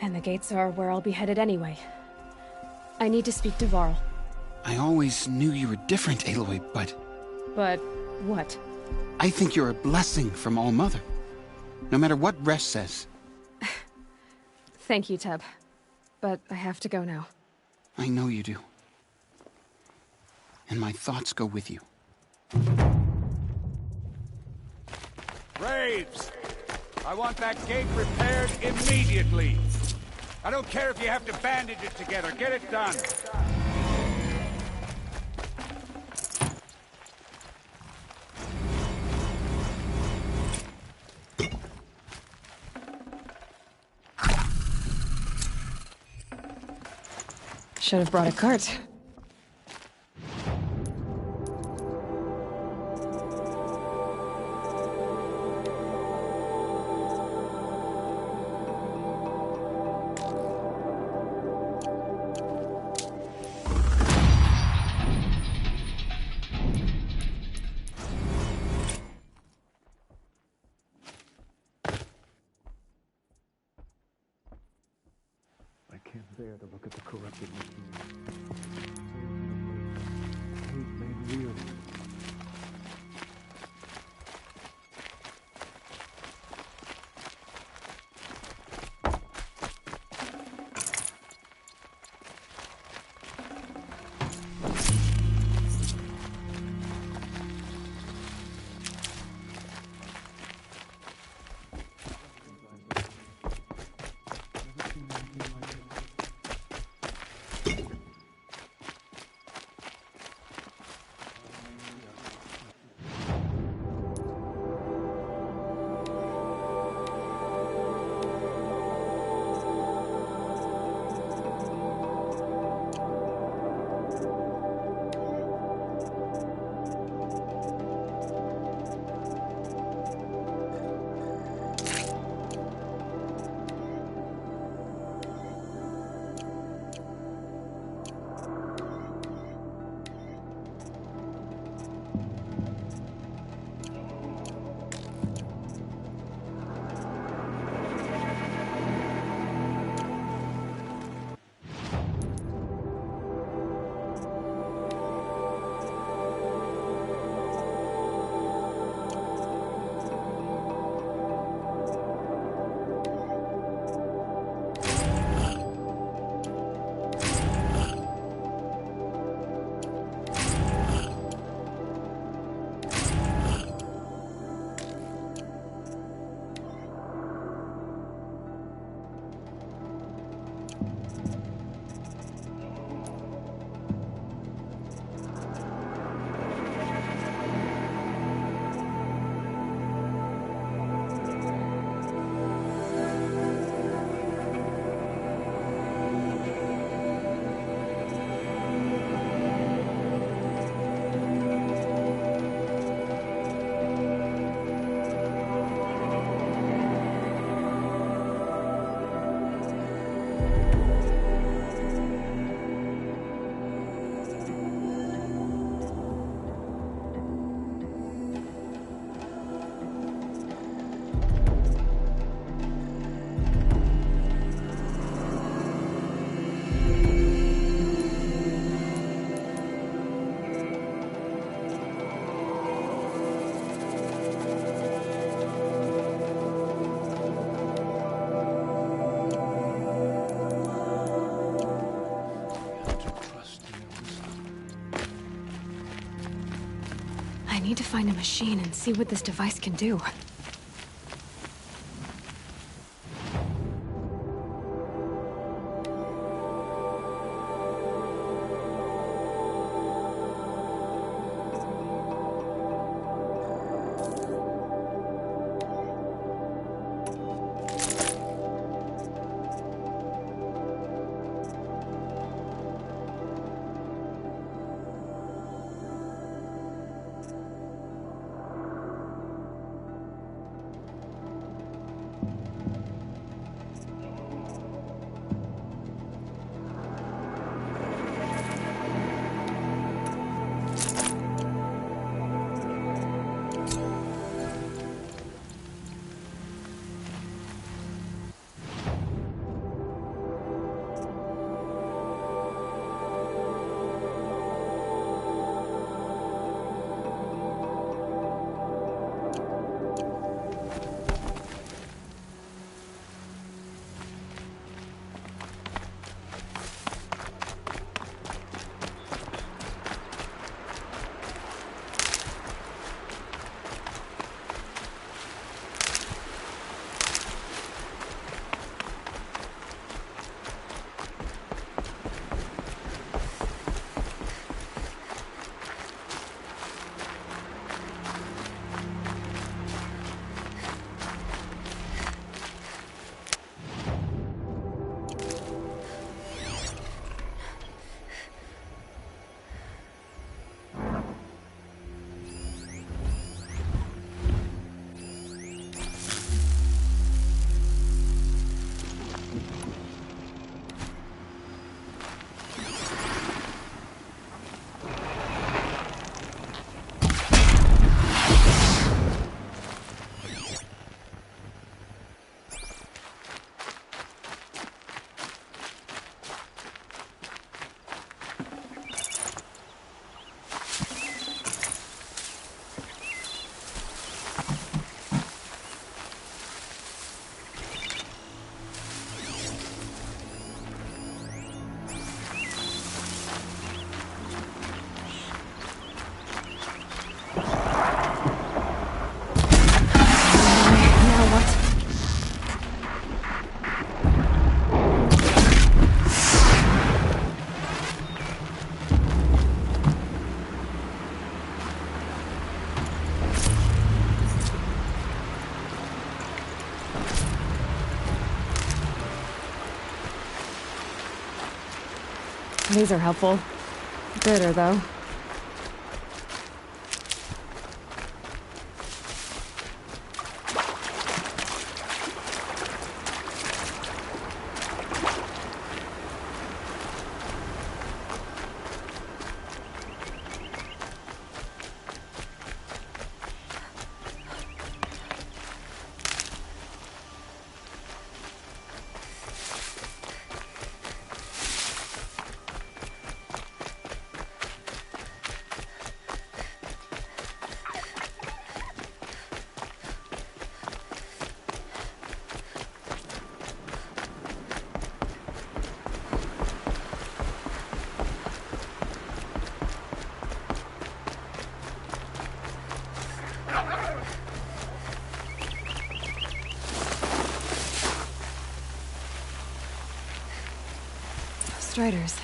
And the gates are where I'll be headed anyway. I need to speak to Varl. I always knew you were different, Aloy, but... But what? I think you're a blessing from All-Mother. No matter what Resh says. Thank you, Teb. But I have to go now. I know you do. And my thoughts go with you. Braves! I want that gate repaired immediately. I don't care if you have to bandage it together. Get it done. Should have brought a cart. I can't bear to look at the corrupted machine. Hate made real. need to find a machine and see what this device can do. These are helpful. Bitter, though. Striders.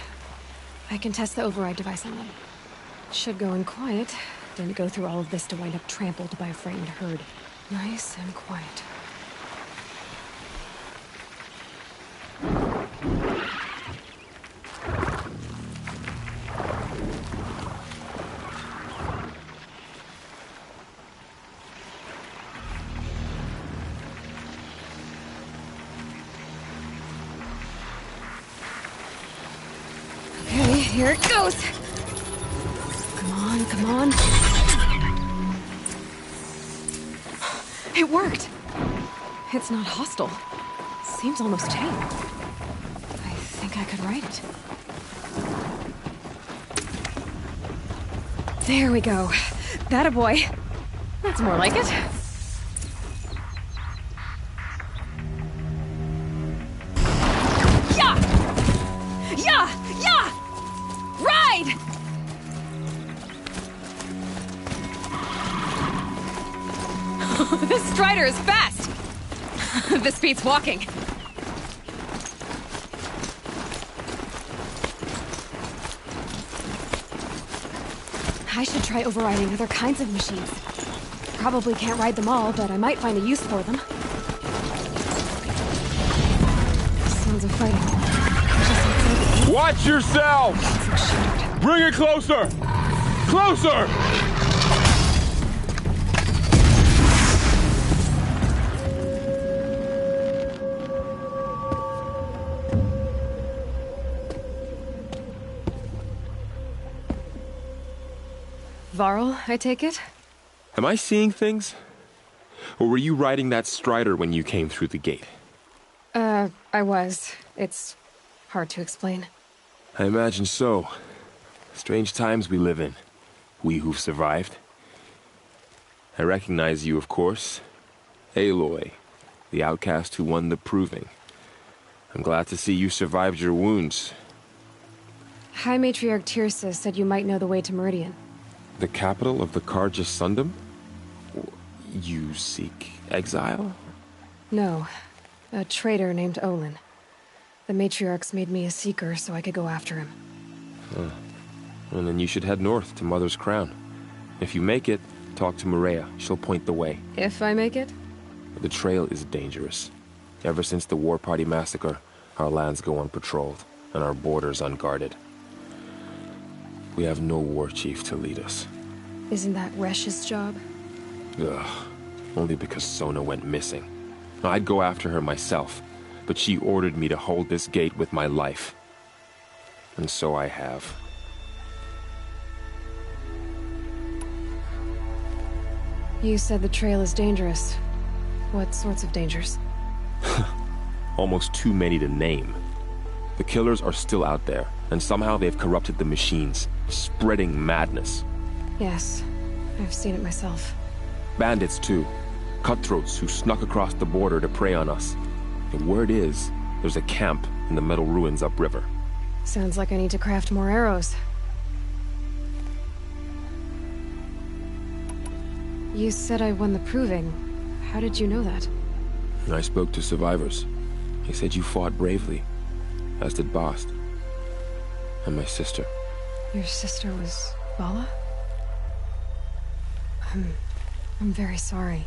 I can test the override device on them. Should go in quiet. Didn't go through all of this to wind up trampled by a frightened herd. Nice and quiet. Here it goes! Come on, come on. It worked! It's not hostile. Seems almost tame. I think I could write it. There we go. That-a boy. That's more like it. This Strider is fast! This beats walking. I should try overriding other kinds of machines. Probably can't ride them all, but I might find a use for them. Sounds of fighting. Watch yourselves! Bring it closer! Closer! Varl, I take it? Am I seeing things? Or were you riding that Strider when you came through the gate? I was. It's hard to explain. I imagine so. Strange times we live in. We who've survived. I recognize you, of course. Aloy, the outcast who won the Proving. I'm glad to see you survived your wounds. High Matriarch Tirsa said you might know the way to Meridian. The capital of the Carja Sundom? You seek exile? No. A traitor named Olin. The Matriarchs made me a seeker so I could go after him. Huh. Well, then you should head north to Mother's Crown. If you make it, talk to Maria. She'll point the way. If I make it? The trail is dangerous. Ever since the War Party massacre, our lands go unpatrolled, and our borders unguarded. We have no war chief to lead us. Isn't that Resh's job? Ugh. Only because Sona went missing. I'd go after her myself, but she ordered me to hold this gate with my life. And so I have. You said the trail is dangerous. What sorts of dangers? Almost too many to name. The killers are still out there, and somehow they've corrupted the machines, spreading madness. Yes, I've seen it myself. Bandits, too. Cutthroats who snuck across the border to prey on us. The word is, there's a camp in the metal ruins upriver. Sounds like I need to craft more arrows. You said I won the Proving. How did you know that? I spoke to survivors. They said you fought bravely, as did Bast. And my sister. Your sister was Vala? I'm very sorry.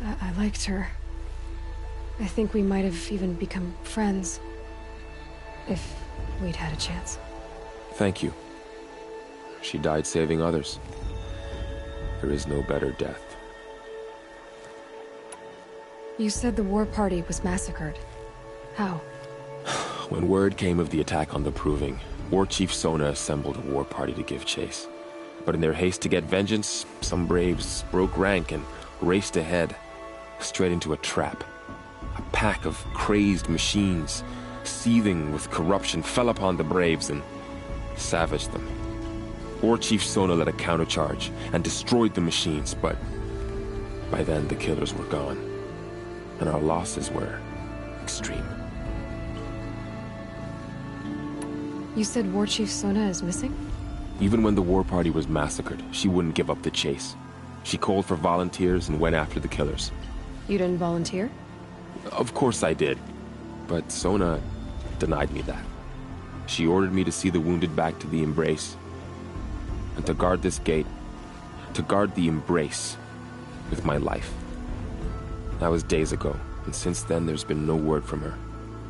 I liked her. I think we might have even become friends. If we'd had a chance. Thank you. She died saving others. There is no better death. You said the war party was massacred. How? When word came of the attack on the Proving, War Chief Sona assembled a war party to give chase. But in their haste to get vengeance, some braves broke rank and raced ahead, straight into a trap. A pack of crazed machines, seething with corruption, fell upon the braves and savaged them. War Chief Sona led a countercharge and destroyed the machines, but by then the killers were gone, and our losses were extreme. You said War Chief Sona is missing? Even when the war party was massacred, she wouldn't give up the chase. She called for volunteers and went after the killers. You didn't volunteer? Of course I did, but Sona denied me that. She ordered me to see the wounded back to the Embrace, and to guard this gate, to guard the Embrace with my life. That was days ago, and since then there's been no word from her.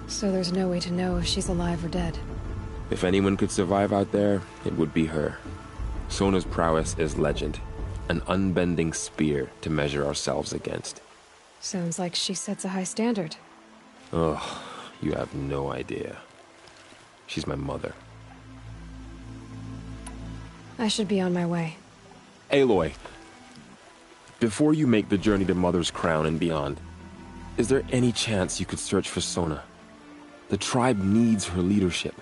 So there's no way to know if she's alive or dead. If anyone could survive out there, it would be her. Sona's prowess is legend, an unbending spear to measure ourselves against. Sounds like she sets a high standard. Ugh, you have no idea. She's my mother. I should be on my way. Aloy, before you make the journey to Mother's Crown and beyond, is there any chance you could search for Sona? The tribe needs her leadership.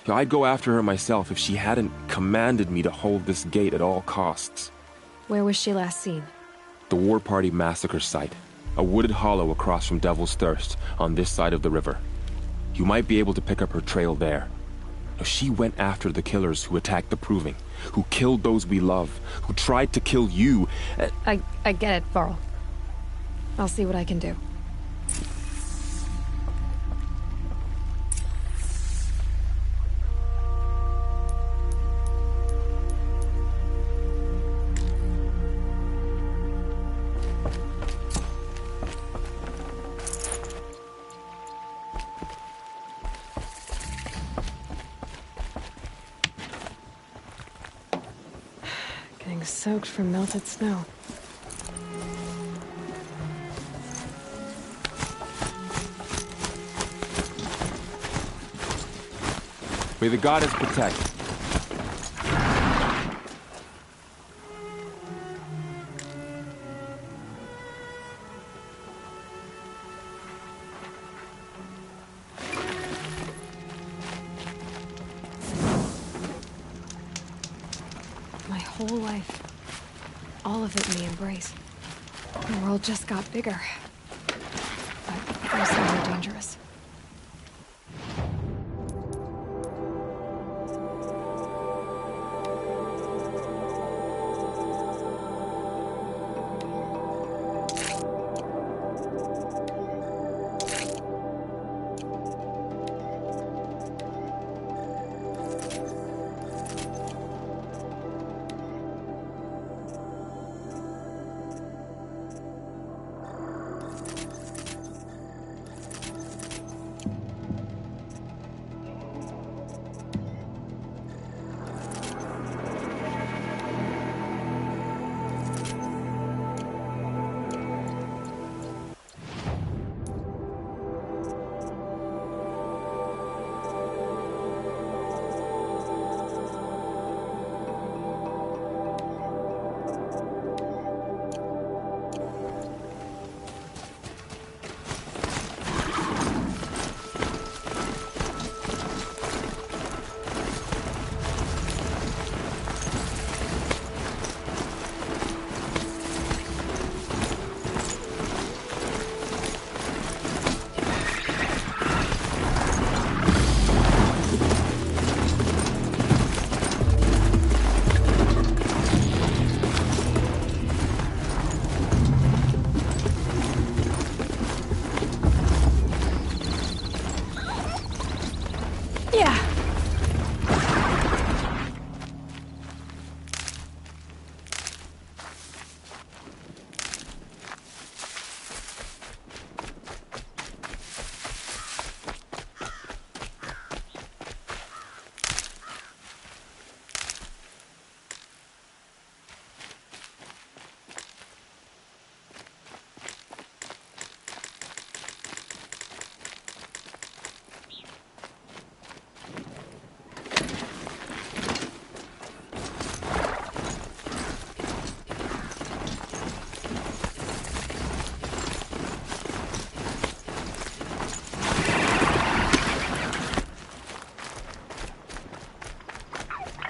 I'd go after her myself if she hadn't commanded me to hold this gate at all costs. Where was she last seen? The War Party massacre site. A wooded hollow across from Devil's Thirst, on this side of the river. You might be able to pick up her trail there. She went after the killers who attacked the Proving, who killed those we love, who tried to kill you. I get it, Varl. I'll see what I can do. Getting soaked from melted snow. May the goddess protect. My whole life, all of it in the embrace. The world just got bigger. But also more dangerous.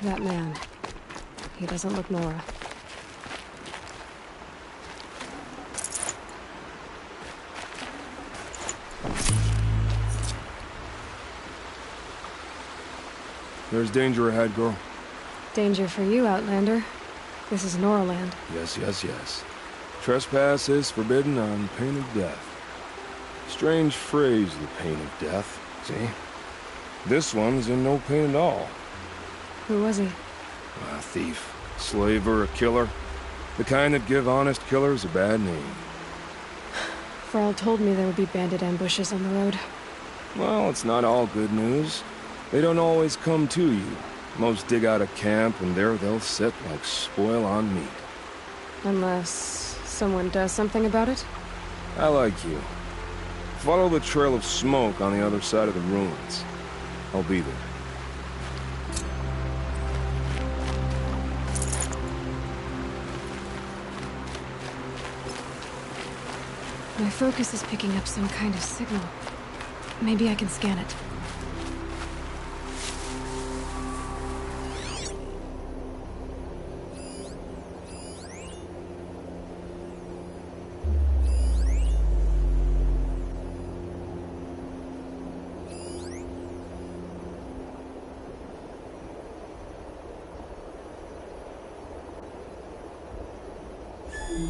That man. He doesn't look Nora. There's danger ahead, girl. Danger for you, Outlander. This is Noraland. Yes, yes, yes. Trespass is forbidden on pain of death. Strange phrase, the pain of death. See? This one's in no pain at all. Who was he? A thief, slaver, a killer. The kind that give honest killers a bad name. Varl told me there would be bandit ambushes on the road. Well, it's not all good news. They don't always come to you. Most dig out a camp, and there they'll sit like spoil on meat. Unless someone does something about it? I like you. Follow the trail of smoke on the other side of the ruins. I'll be there. My focus is picking up some kind of signal. Maybe I can scan it. That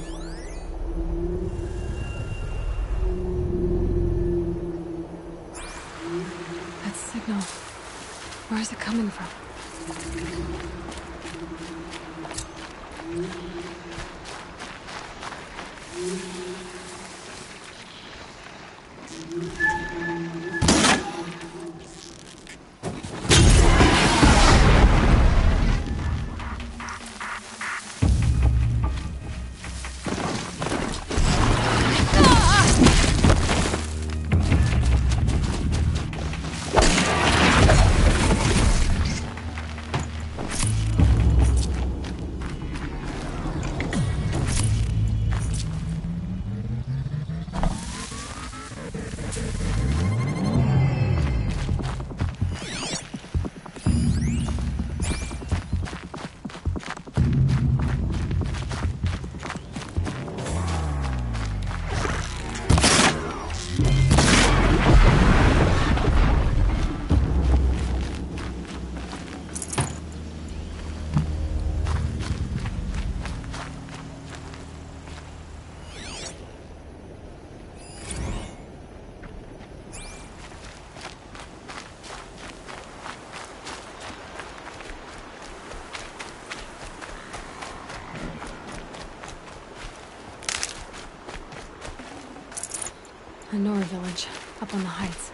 signal. Where is it coming from? The Nora village, up on the heights.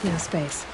No space.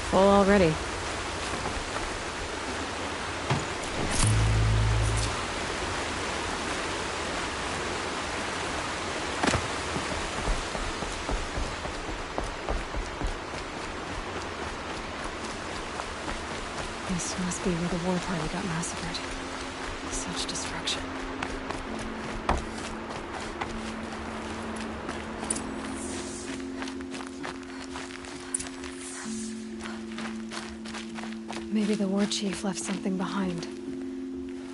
Full already. This must be where the war party got massacred. Such destruction. Maybe the war chief left something behind.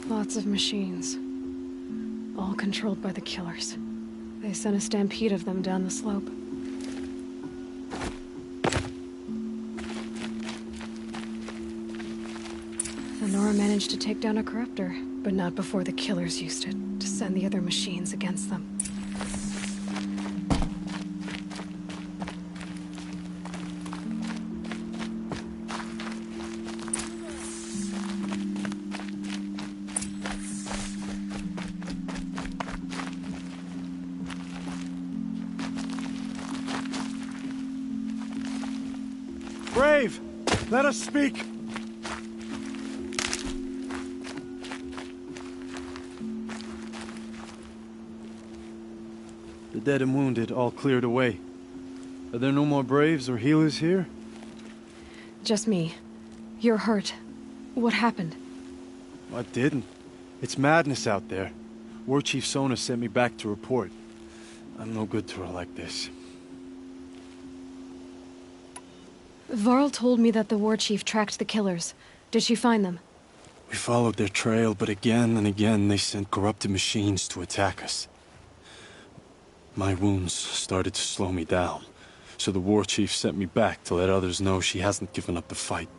Lots of machines. All controlled by the killers. They sent a stampede of them down the slope. The Nora managed to take down a corruptor, but not before the killers used it to send the other machines against them. Brave! Let us speak! The dead and wounded all cleared away. Are there no more Braves or healers here? Just me. You're hurt. What happened? I didn't. It's madness out there. War Chief Sona sent me back to report. I'm no good to her like this. Varl told me that the war chief tracked the killers. Did she find them? We followed their trail, but again and again they sent corrupted machines to attack us. My wounds started to slow me down, so the war chief sent me back to let others know she hasn't given up the fight.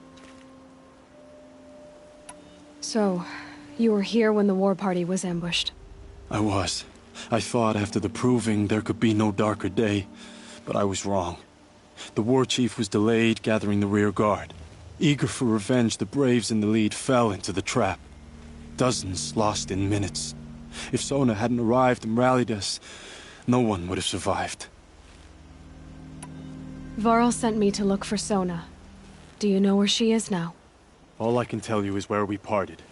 So, you were here when the war party was ambushed? I was. I thought after the proving there could be no darker day, but I was wrong. The war chief was delayed gathering the rear guard. Eager for revenge, the Braves in the lead fell into the trap. Dozens lost in minutes. If Sona hadn't arrived and rallied us, no one would have survived. Varl sent me to look for Sona. Do you know where she is now? All I can tell you is where we parted.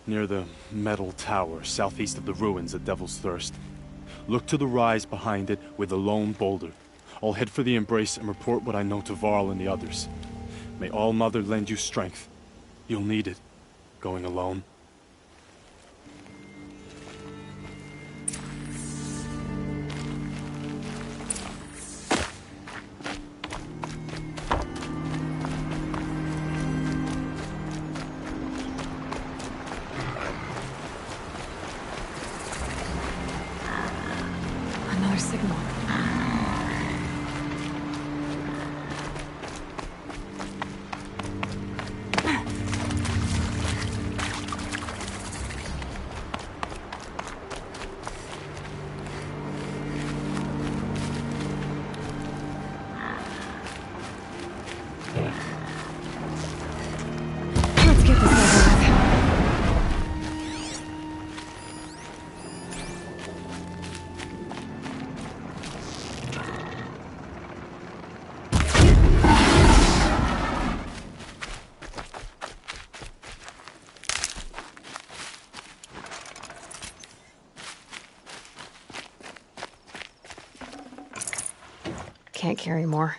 Near the metal tower, southeast of the ruins at Devil's Thirst. Look to the rise behind it with a lone boulder. I'll head for the Embrace and report what I know to Varl and the others. May All Mother lend you strength. You'll need it, going alone. Another signal. Let's get this over with. Can't carry more.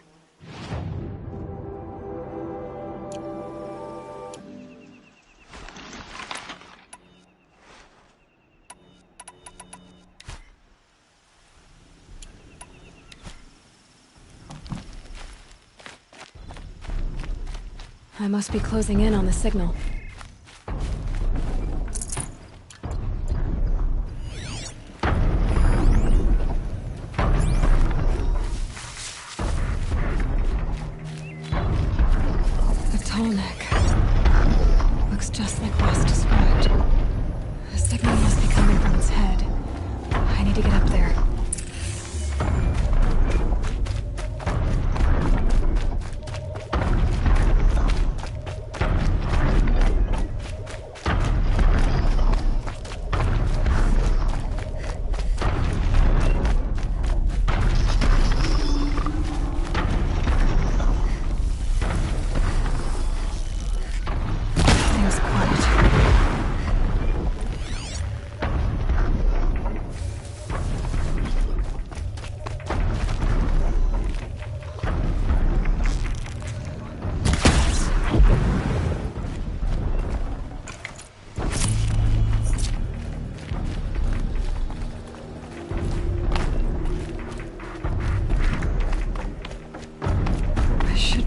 I must be closing in on the signal. The tall neck. Looks just like Ross described. The signal must be coming from its head. I need to get up there.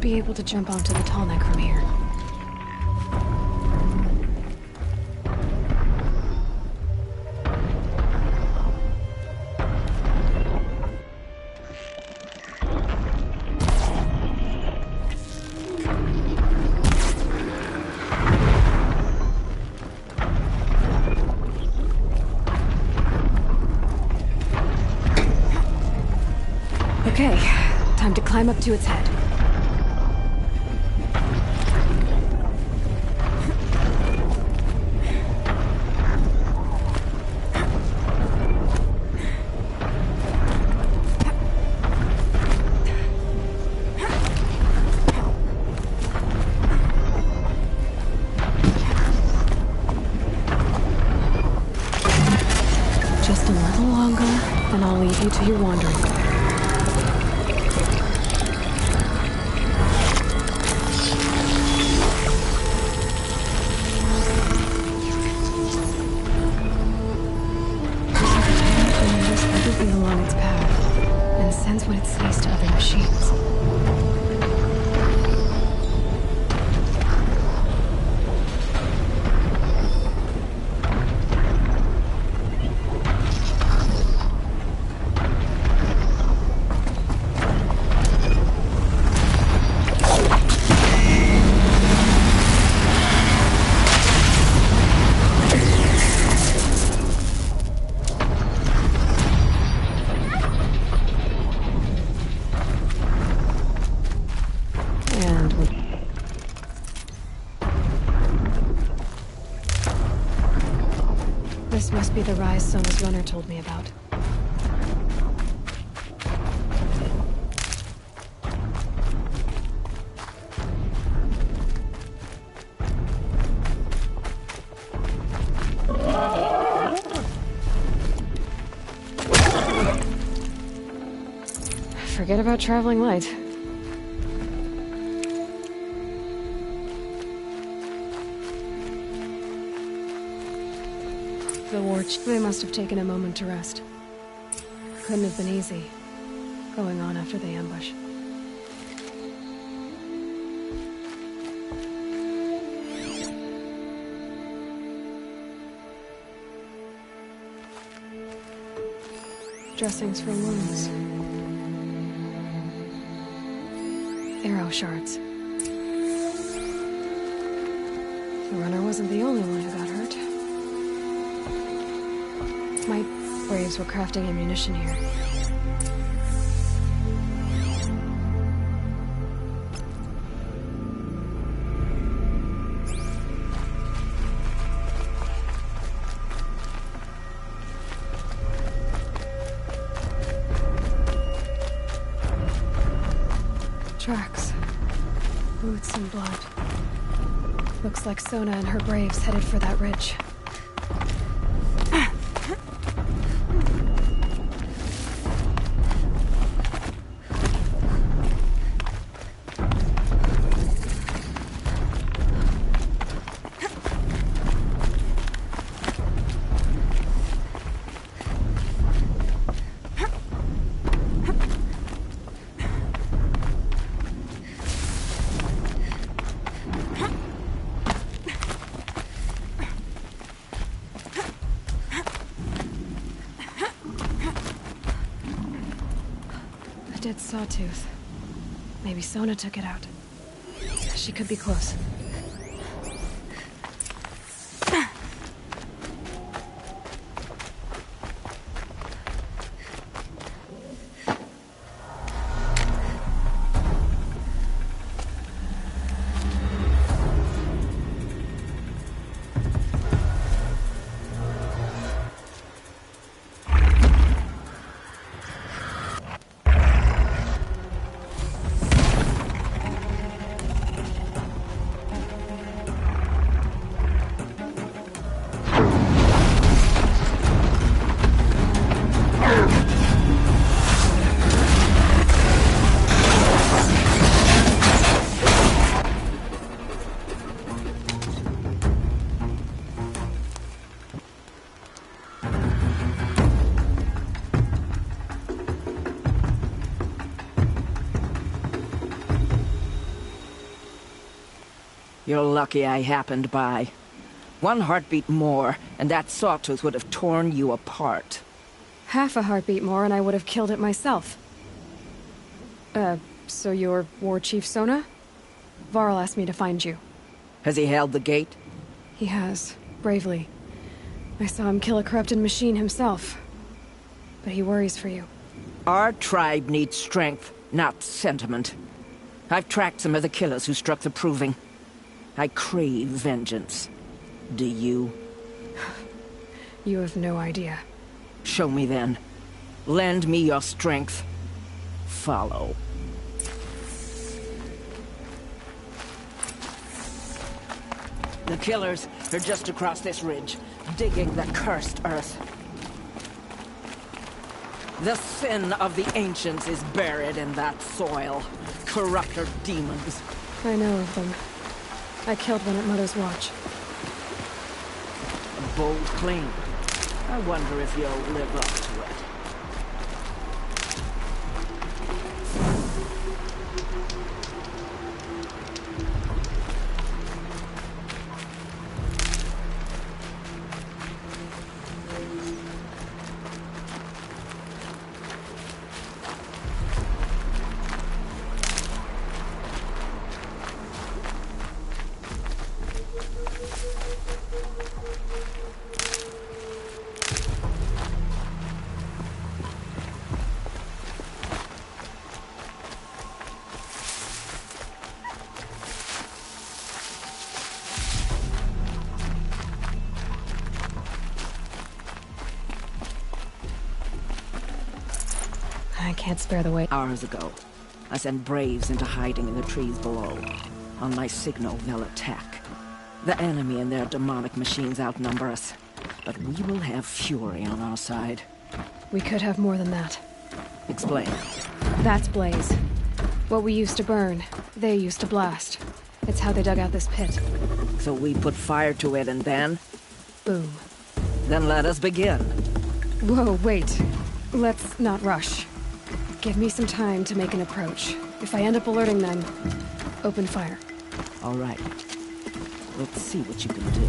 Be able to jump onto the tall neck from here. Okay, time to climb up to its head. Just a little longer, and I'll leave you to your wandering. Everything along its path, and sends what it sees to other machines. This must be the rise Sona's runner told me about. Forget about traveling light. The Warch. They must have taken a moment to rest. Couldn't have been easy, going on after the ambush. Dressings for wounds. Arrow shards. The runner wasn't the only one who got hurt. My braves were crafting ammunition here. Tracks. Boots and blood. Looks like Sona and her braves headed for that ridge. Dead sawtooth. Maybe Sona took it out. She could be close. You're lucky I happened by. One heartbeat more, and that sawtooth would have torn you apart. Half a heartbeat more and I would have killed it myself. So you're War Chief Sona? Varl asked me to find you. Has he held the gate? He has, bravely. I saw him kill a corrupted machine himself. But he worries for you. Our tribe needs strength, not sentiment. I've tracked some of the killers who struck the Proving. I crave vengeance. Do you? You have no idea. Show me then. Lend me your strength. Follow. The killers are just across this ridge, digging the cursed earth. The sin of the ancients is buried in that soil. Corrupter demons. I know of them. I killed one at Mother's Watch. A bold claim. I wonder if you'll live up to it. I can't spare the weight. Hours ago, I sent Braves into hiding in the trees below. On my signal, they'll attack. The enemy and their demonic machines outnumber us, but we will have fury on our side. We could have more than that. Explain. That's Blaze. What we used to burn, they used to blast. It's how they dug out this pit. So we put fire to it and then? Boom. Then let us begin. Whoa, wait. Let's not rush. Give me some time to make an approach. If I end up alerting them, open fire. All right. Let's see what you can do.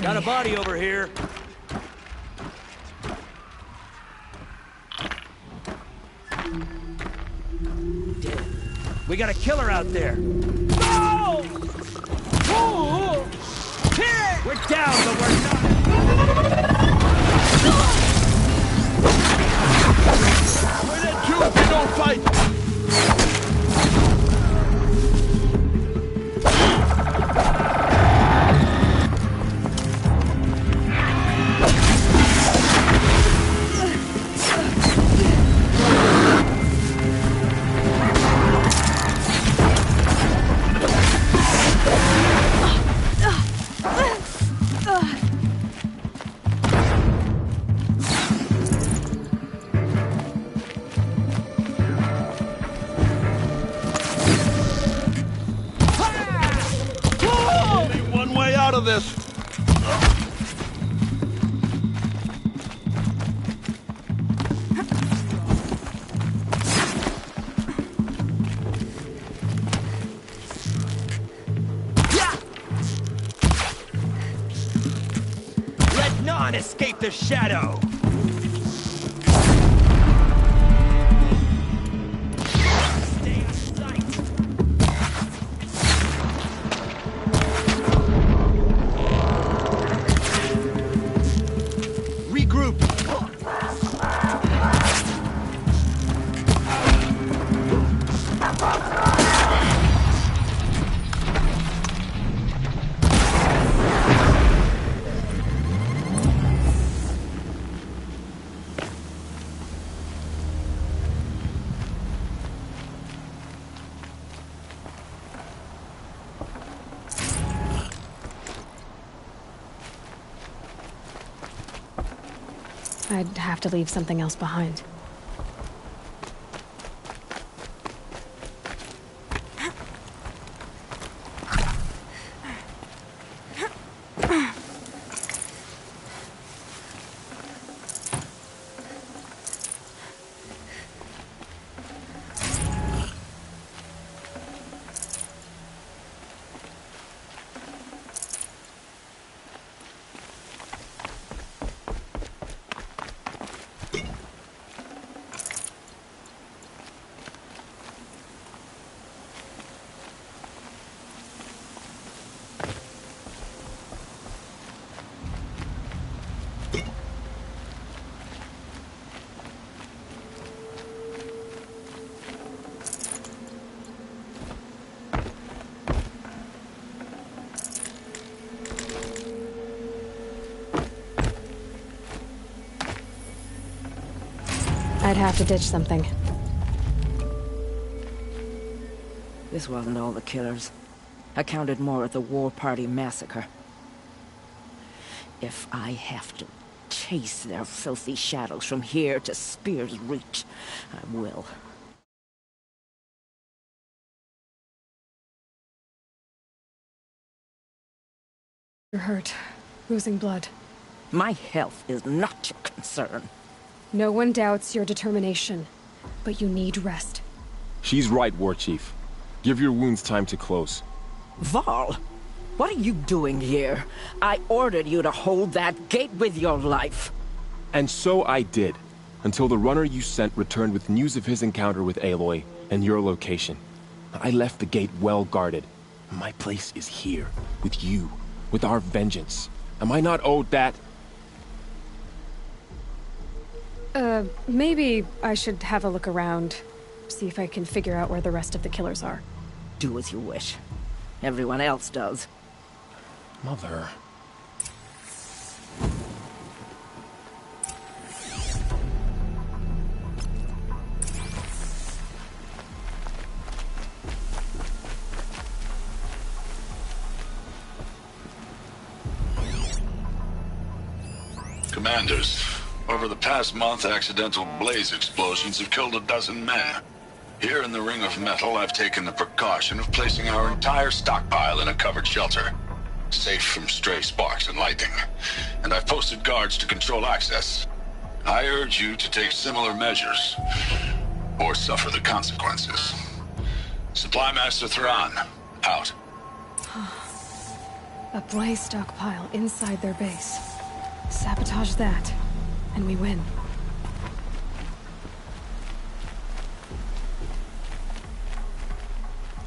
Got a body over here. Dead. We got a killer out there. No! Oh! We're down, but we're not. Where that Jews, they don't fight. This. Let none escape the shadow. I'd have to leave something else behind. I'd have to ditch something. This wasn't all the killers. I counted more at the War Party massacre. If I have to chase their filthy shadows from here to Spear's Reach, I will. You're hurt. Losing blood. My health is not your concern. No one doubts your determination, but you need rest. She's right, War Chief. Give your wounds time to close. Varl, what are you doing here? I ordered you to hold that gate with your life. And so I did, until the runner you sent returned with news of his encounter with Aloy and your location. I left the gate well guarded. My place is here, with you, with our vengeance. Am I not owed that? Maybe I should have a look around. See if I can figure out where the rest of the killers are. Do as you wish. Everyone else does. Mother... Commanders, over the past month, accidental blaze explosions have killed a dozen men. Here in the Ring of Metal, I've taken the precaution of placing our entire stockpile in a covered shelter, safe from stray sparks and lightning. And I've posted guards to control access. I urge you to take similar measures, or suffer the consequences. Supply Master Thrawn, out. A blaze stockpile inside their base. Sabotage that, and we win.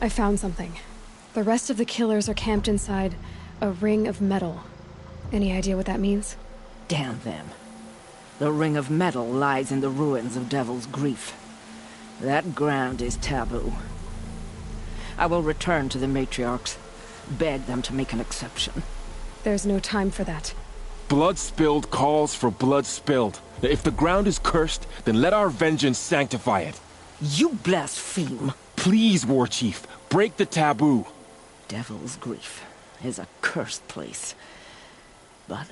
I found something. The rest of the killers are camped inside a ring of metal. Any idea what that means? Damn them. The Ring of Metal lies in the ruins of Devil's Grief. That ground is taboo. I will return to the matriarchs, beg them to make an exception. There's no time for that. Blood spilled calls for blood spilled. If the ground is cursed, then let our vengeance sanctify it. You blaspheme. Please, War Chief, break the taboo. Devil's Grief is a cursed place. But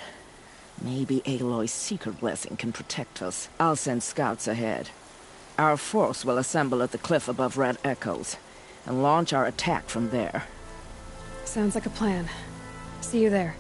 maybe Aloy's secret blessing can protect us. I'll send scouts ahead. Our force will assemble at the cliff above Red Echoes, and launch our attack from there. Sounds like a plan. See you there.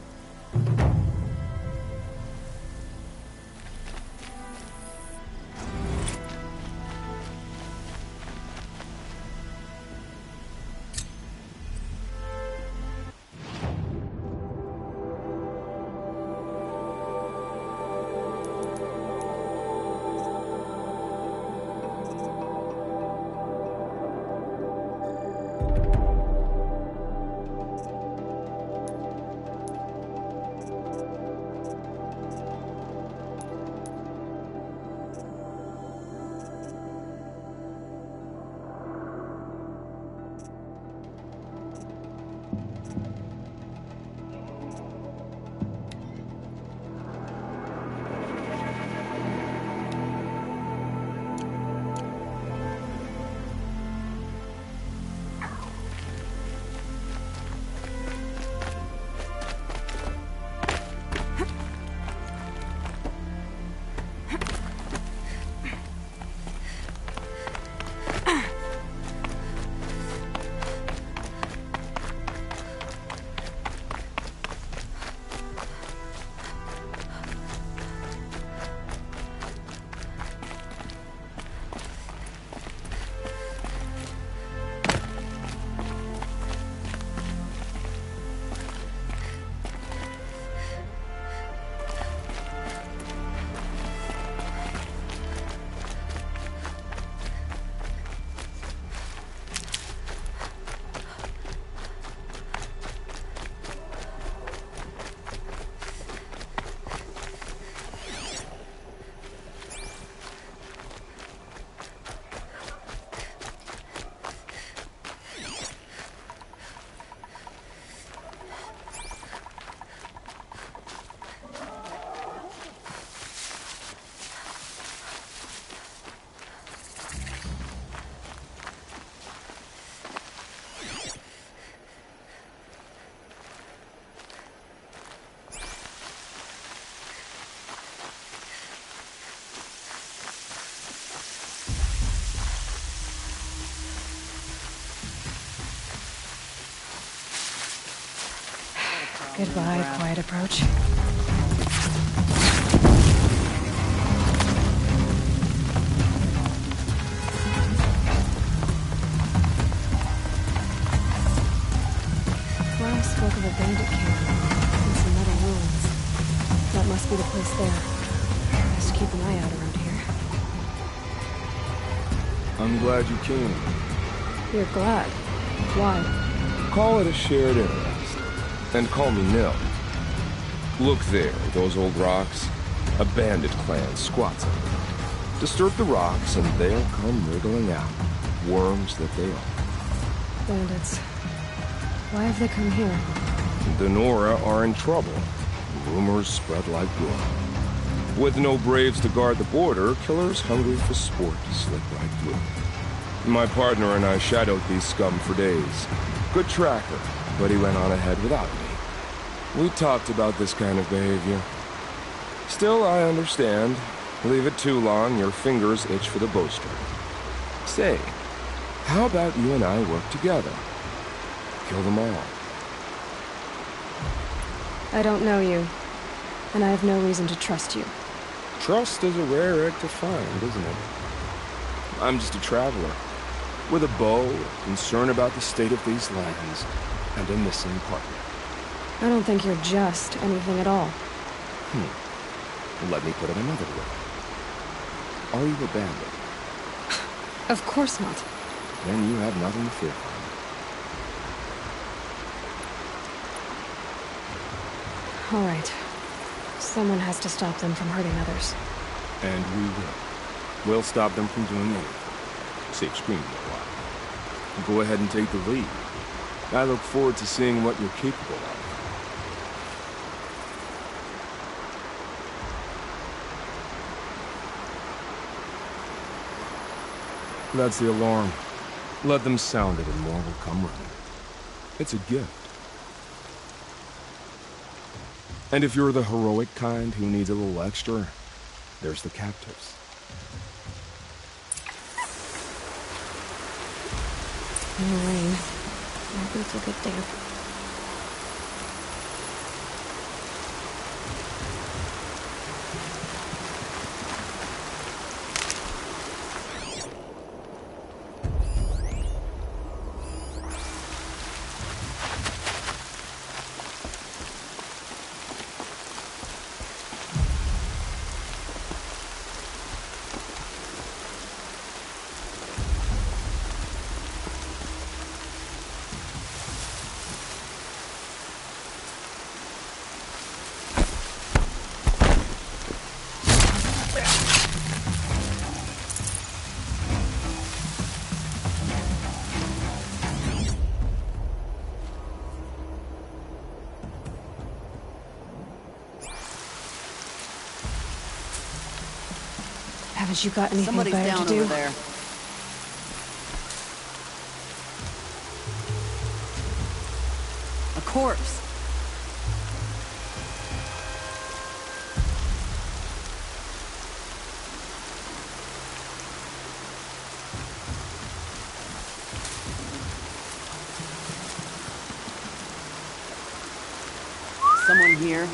Goodbye, quiet approach. Well, spoke of a bandit camp and some metal ruins. That must be the place there. Best keep an eye out around here. I'm glad you came. You're glad? Why? Call it a shared interest. And call me Nil. Look there, those old rocks. A bandit clan squats on them. Disturb the rocks and they'll come wriggling out. Worms that they are. Bandits. Why have they come here? The Nora are in trouble. Rumors spread like gore. With no braves to guard the border, killers hungry for sport slip right through. My partner and I shadowed these scum for days. Good tracker, but he went on ahead without me. We talked about this kind of behavior. Still, I understand. Leave it too long, your fingers itch for the bowstring. Say, how about you and I work together? Kill them all. I don't know you, and I have no reason to trust you. Trust is a rare egg to find, isn't it? I'm just a traveler, with a bow, concern about the state of these lands, and a missing partner. I don't think you're just anything at all. Let me put it another way. Are you a bandit? Of course not. Then you have nothing to fear from me. All right. Someone has to stop them from hurting others. And we will. We'll stop them from doing anything. Save screaming a while. Go ahead and take the lead. I look forward to seeing what you're capable of. That's the alarm. Let them sound it and more will come running. It's a gift. And if you're the heroic kind who needs a little extra, there's the captives. No rain. My boots will get damp. Haven't you got anything Somebody's better down to do? over there. A corpse. Someone here?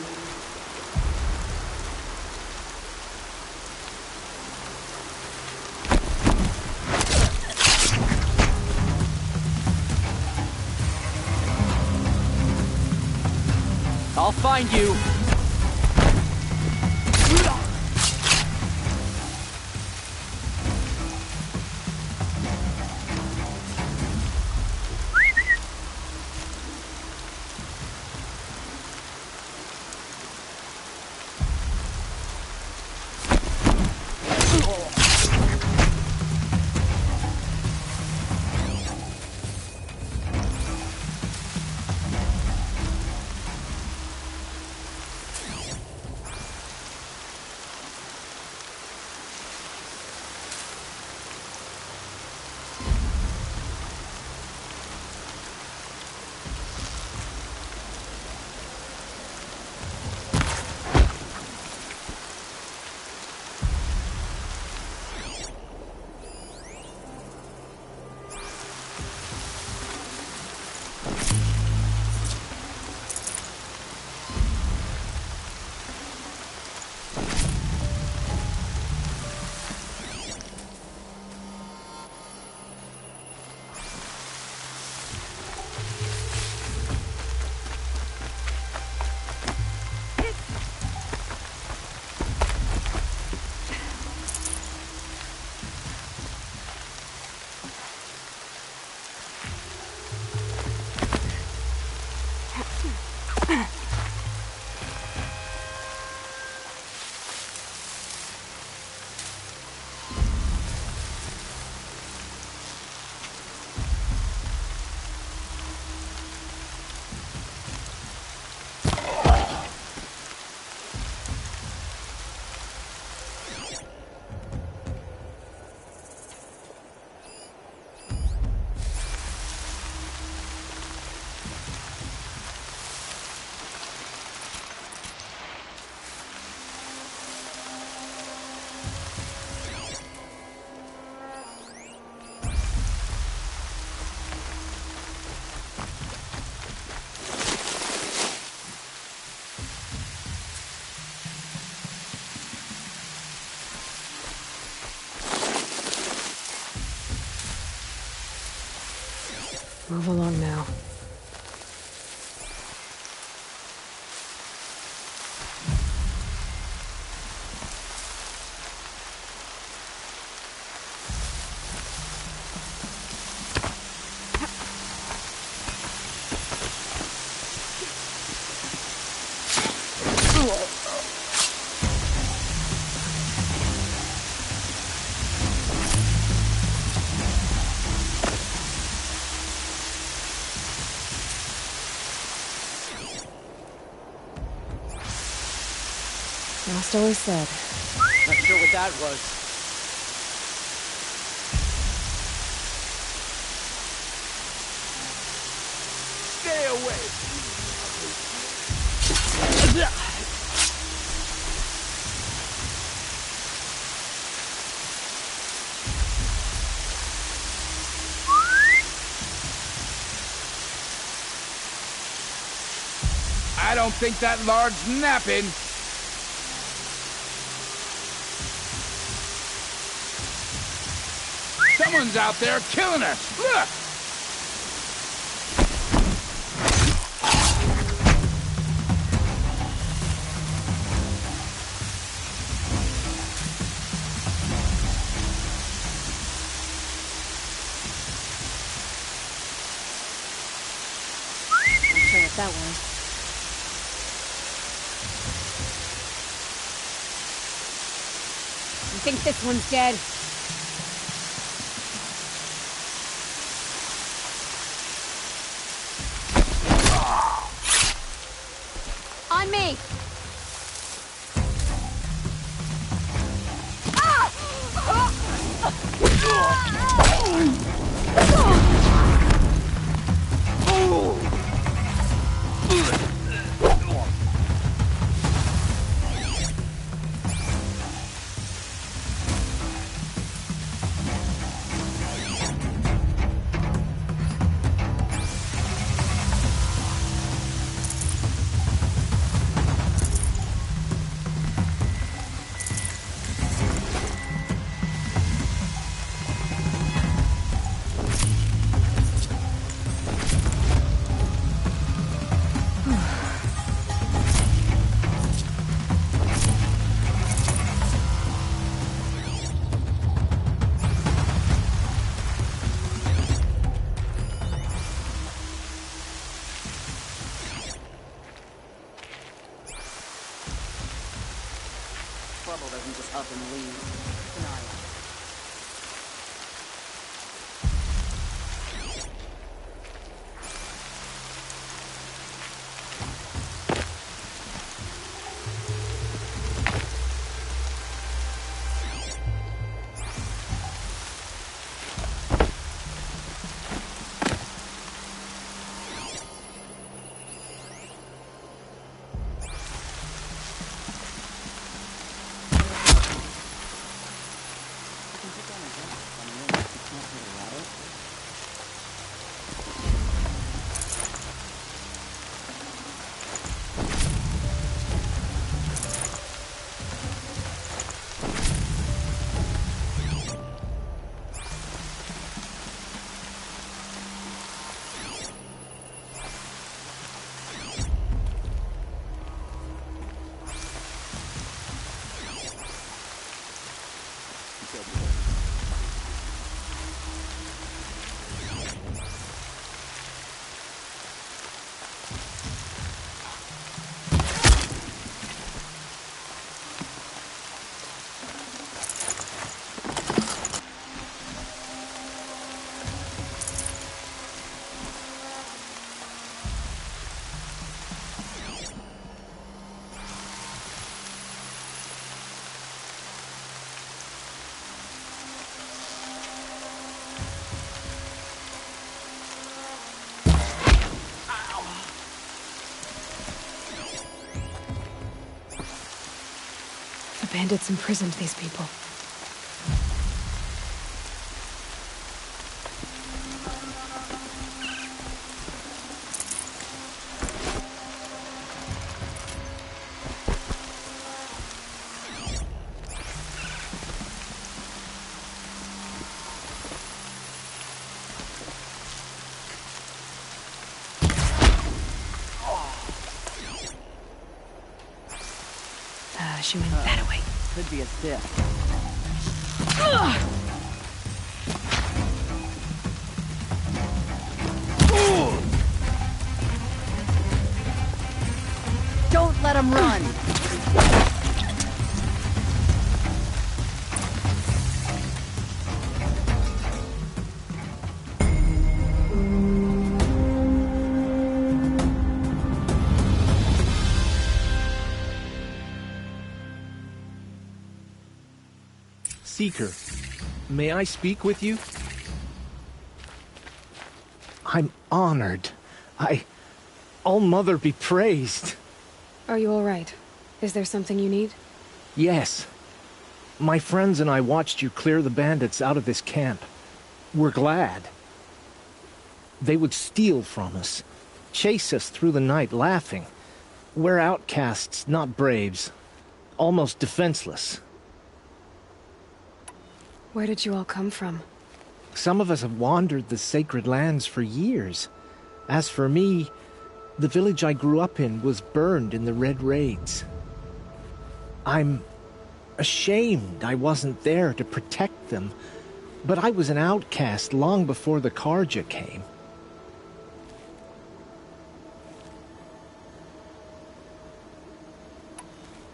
I'll find you! Move along now. Lost always said. Not sure what that was. Stay away! I don't think that large's napping. Someone's out there killing us! Look! Not sure what that was. I think this one's dead. On me! Trouble doesn't just up and leave. Denial. The bandits imprisoned these people. push you in that way. Could be a step. Don't let him run! Seeker, may I speak with you? I'm honored. All-Mother be praised. Are you all right? Is there something you need? Yes. My friends and I watched you clear the bandits out of this camp. We're glad. They would steal from us, chase us through the night laughing. We're outcasts, not braves. Almost defenseless. Where did you all come from? Some of us have wandered the sacred lands for years. As for me, the village I grew up in was burned in the Red Raids. I'm ashamed I wasn't there to protect them, but I was an outcast long before the Carja came.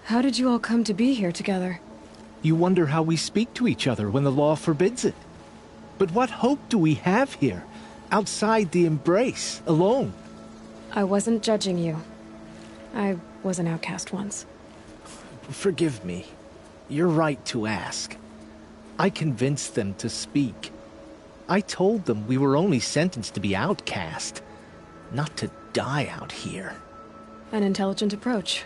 How did you all come to be here together? You wonder how we speak to each other when the law forbids it. But what hope do we have here, outside the embrace, alone? I wasn't judging you. I was an outcast once. Forgive me. You're right to ask. I convinced them to speak. I told them we were only sentenced to be outcast, not to die out here. An intelligent approach.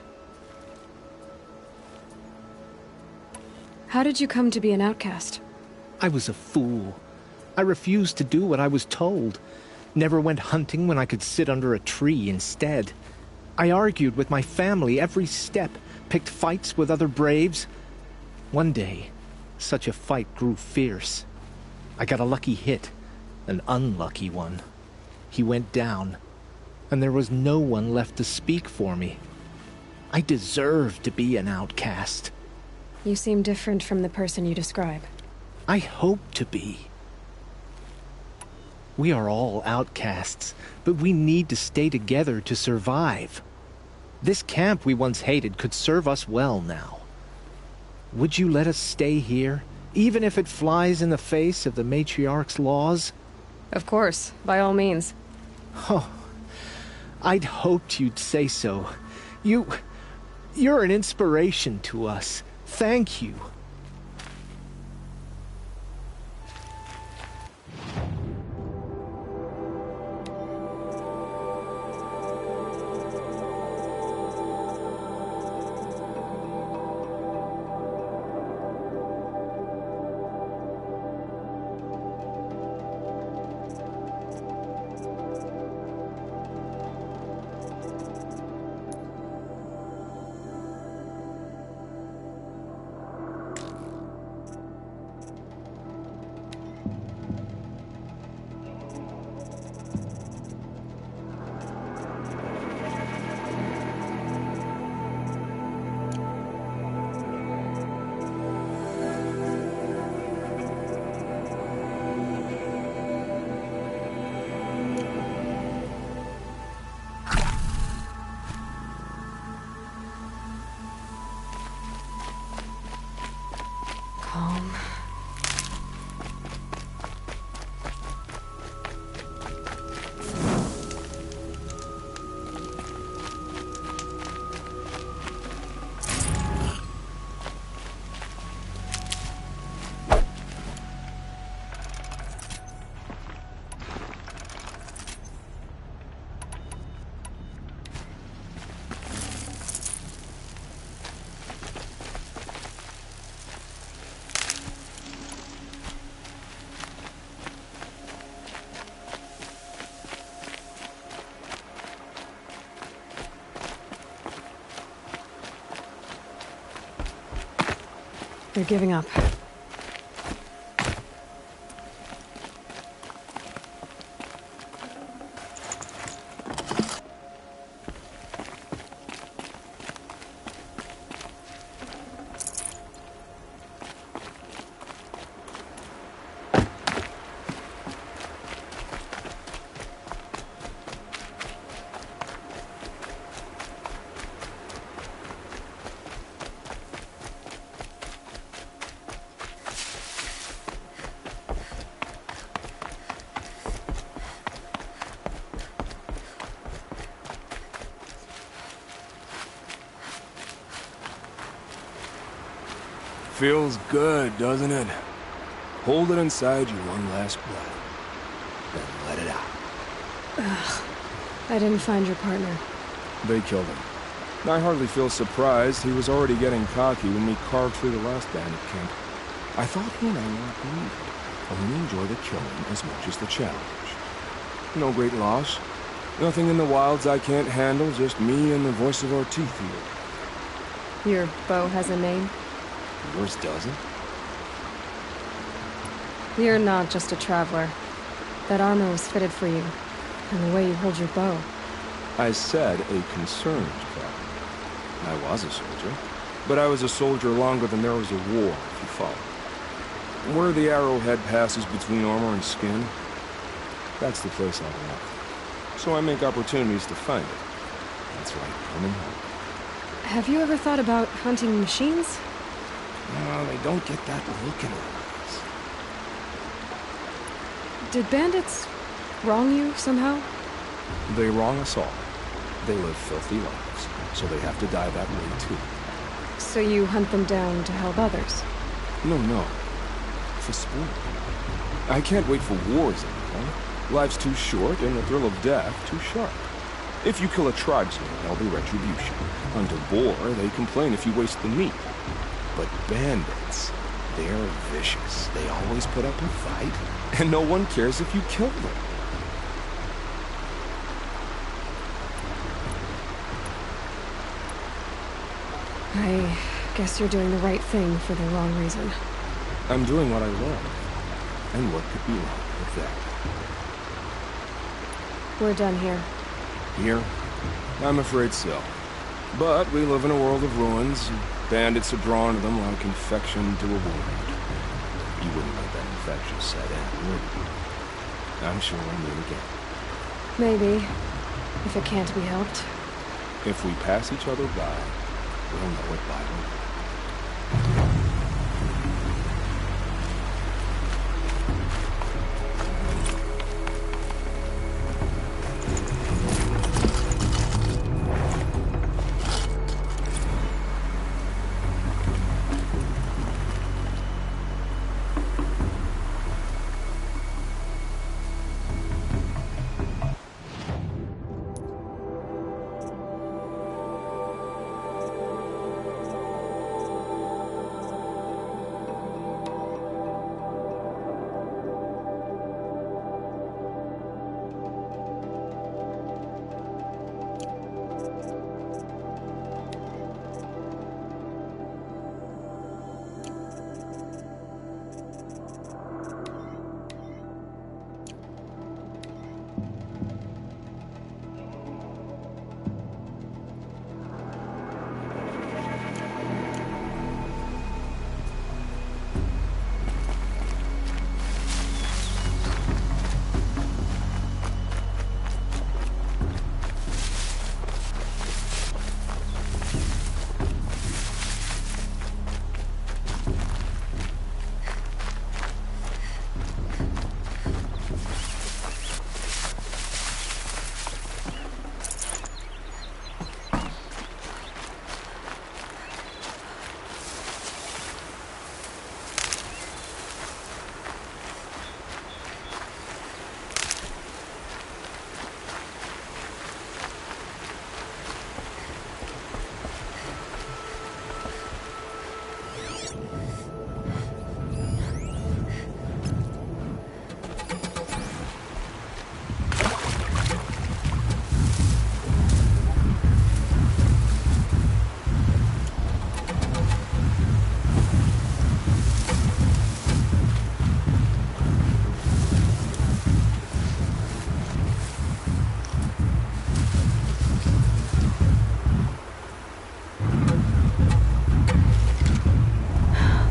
How did you come to be an outcast? I was a fool. I refused to do what I was told. Never went hunting when I could sit under a tree instead. I argued with my family every step, picked fights with other braves. One day, such a fight grew fierce. I got a lucky hit, an unlucky one. He went down, and there was no one left to speak for me. I deserved to be an outcast. You seem different from the person you describe. I hope to be. We are all outcasts, but we need to stay together to survive. This camp we once hated could serve us well now. Would you let us stay here, even if it flies in the face of the Matriarch's laws? Of course, by all means. Oh, I'd hoped you'd say so. You're an inspiration to us. Thank you. Calm. They're giving up. Feels good, doesn't it? Hold it inside you one last breath. Then let it out. Ugh. I didn't find your partner. They killed him. I hardly feel surprised. He was already getting cocky when we carved through the last bandit camp. I thought he and I were agreed. Only enjoy the killing as much as the challenge. No great loss. Nothing in the wilds I can't handle, just me and the voice of our teeth here. Your bow has a name? Yours doesn't? You're not just a traveler. That armor was fitted for you, and the way you hold your bow. I said a concerned traveler. I was a soldier, but I was a soldier longer than there was a war, if you follow. Where the arrowhead passes between armor and skin, that's the place I belong. So I make opportunities to find it. That's like coming home. Have you ever thought about hunting machines? No, they don't get that look in their eyes. Did bandits wrong you somehow? They wrong us all. They live filthy lives, so they have to die that way too. So you hunt them down to help others? No. For sport. I can't wait for wars anymore. Life's too short, and the thrill of death too sharp. If you kill a tribesman, there'll be retribution. Hunt a boar, they complain if you waste the meat. But bandits, they're vicious. They always put up a fight, and no one cares if you kill them. I guess you're doing the right thing for the wrong reason. I'm doing what I love. And what could be wrong with that? We're done here. Here? I'm afraid so. But we live in a world of ruins. Bandits are drawn to them like infection to a wound. You wouldn't let that infection set in, would you? I'm sure we'll meet again. Maybe. If it can't be helped. If we pass each other by, we'll know it by the way.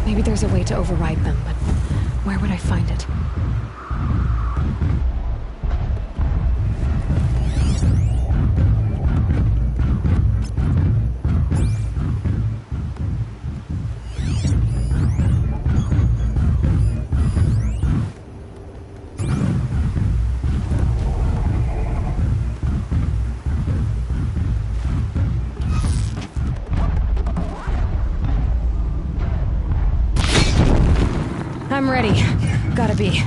Maybe there's a way to override them, but where would I find it? I'm ready. Gotta be.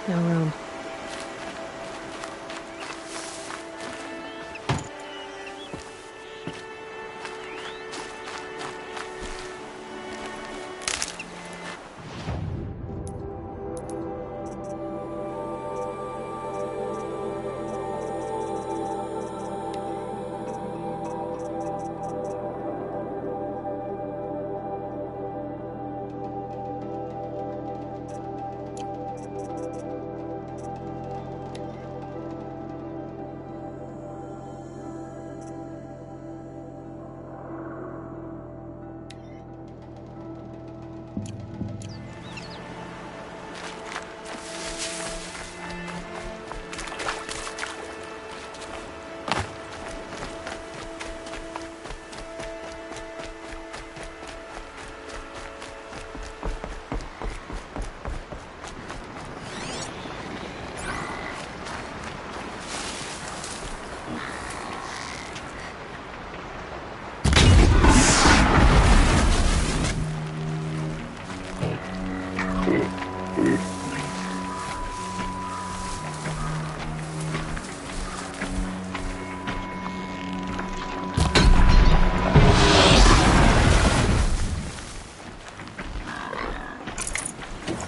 No room.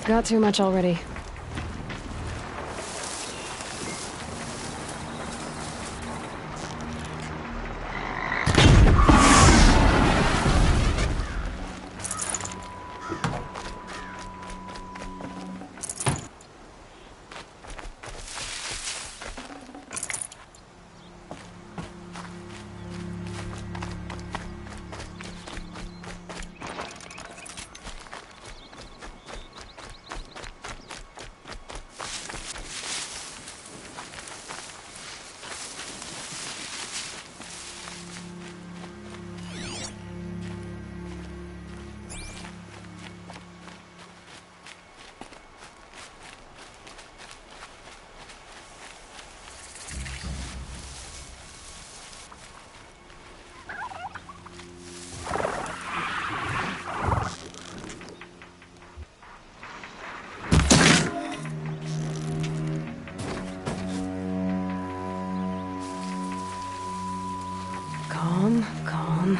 Got too much already. Calm, calm.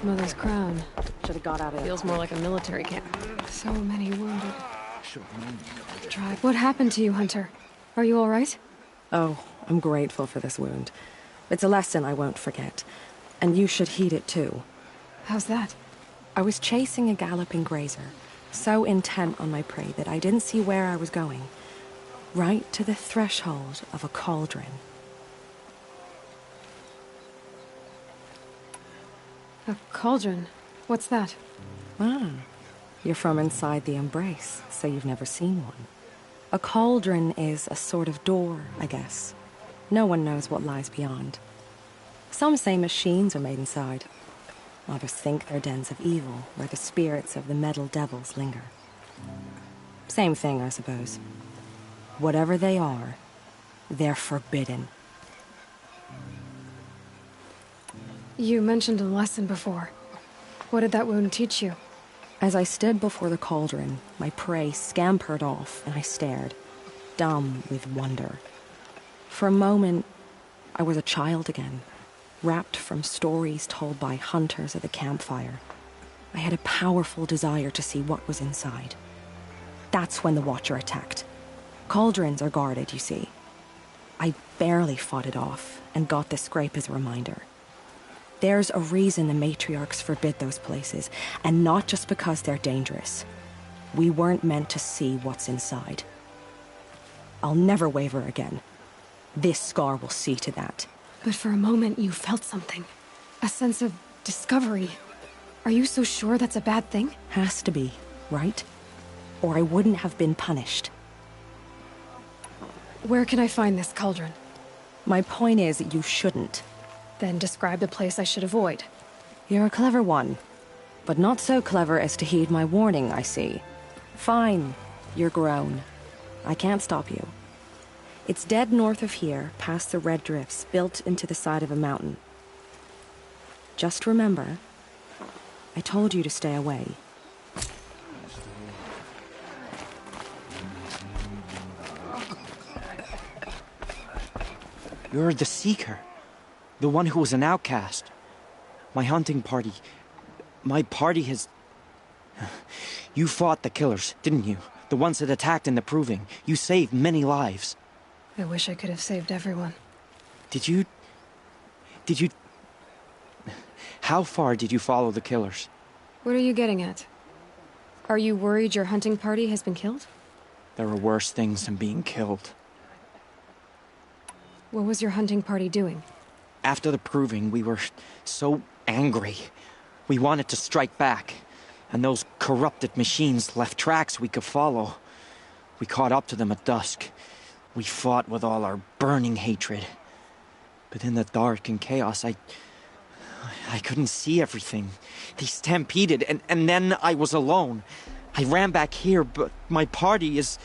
Mother's crown. Should have got out of Feels more like a military camp. So many wounded. What happened to you, Hunter? Are you all right? Oh, I'm grateful for this wound. It's a lesson I won't forget. And you should heed it too. How's that? I was chasing a galloping grazer, so intent on my prey that I didn't see where I was going. Right to the threshold of a cauldron. A cauldron? What's that? Ah, you're from inside the Embrace, so you've never seen one. A cauldron is a sort of door, I guess. No one knows what lies beyond. Some say machines are made inside. Others think they're dens of evil, where the spirits of the metal devils linger. Same thing, I suppose. Whatever they are, they're forbidden. You mentioned a lesson before. What did that wound teach you? As I stood before the cauldron, my prey scampered off, and I stared, dumb with wonder. For a moment, I was a child again, wrapped from stories told by hunters at the campfire. I had a powerful desire to see what was inside. That's when the Watcher attacked. Cauldrons are guarded, you see. I barely fought it off, and got the scrape as a reminder. There's a reason the matriarchs forbid those places, and not just because they're dangerous. We weren't meant to see what's inside. I'll never waver again. This scar will see to that. But for a moment you felt something. A sense of discovery. Are you so sure that's a bad thing? Has to be, right? Or I wouldn't have been punished. Where can I find this cauldron? My point is that you shouldn't. Then describe the place I should avoid. You're a clever one. But not so clever as to heed my warning, I see. Fine. You're grown. I can't stop you. It's dead north of here, past the red drifts, built into the side of a mountain. Just remember, I told you to stay away. You're the Seeker. The one who was an outcast. My hunting party. My party has... You fought the killers, didn't you? The ones that attacked in the Proving. You saved many lives. I wish I could have saved everyone. Did you... How far did you follow the killers? What are you getting at? Are you worried your hunting party has been killed? There are worse things than being killed. What was your hunting party doing? After the Proving, we were so angry. We wanted to strike back. And those corrupted machines left tracks we could follow. We caught up to them at dusk. We fought with all our burning hatred. But in the dark and chaos, I couldn't see everything. They stampeded, and then I was alone. I ran back here, but my party is...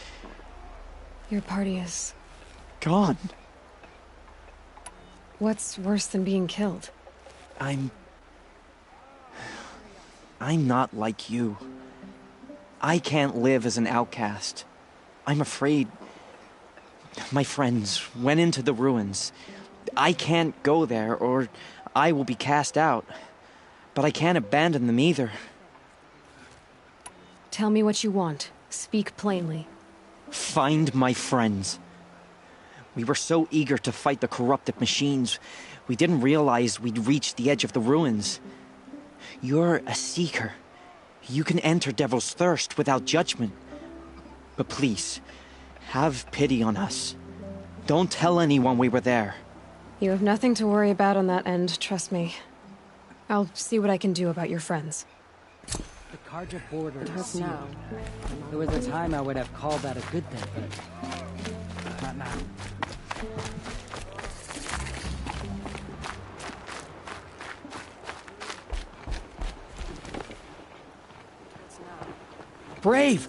Your party is... gone. What's worse than being killed? I'm not like you. I can't live as an outcast. I'm afraid. My friends went into the ruins. I can't go there, or I will be cast out. But I can't abandon them either. Tell me what you want. Speak plainly. Find my friends. We were so eager to fight the corrupted machines, we didn't realize we'd reached the edge of the ruins. You're a Seeker. You can enter Devil's Thirst without judgment. But please, have pity on us. Don't tell anyone we were there. You have nothing to worry about on that end, trust me. I'll see what I can do about your friends. The Carja border It is has sealed. now. There was a time I would have called that a good thing, but not now. Brave!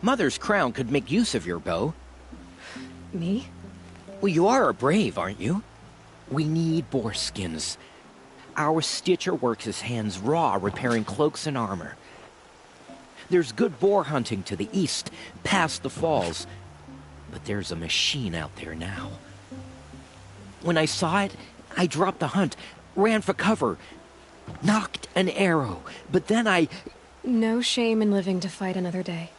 Mother's crown could make use of your bow. Me? Well, you are a brave, aren't you? We need boar skins. Our Stitcher works his hands raw repairing cloaks and armor. There's good boar hunting to the east, past the falls. But there's a machine out there now. When I saw it, I dropped the hunt, ran for cover, knocked an arrow, but then I... No shame in living to fight another day.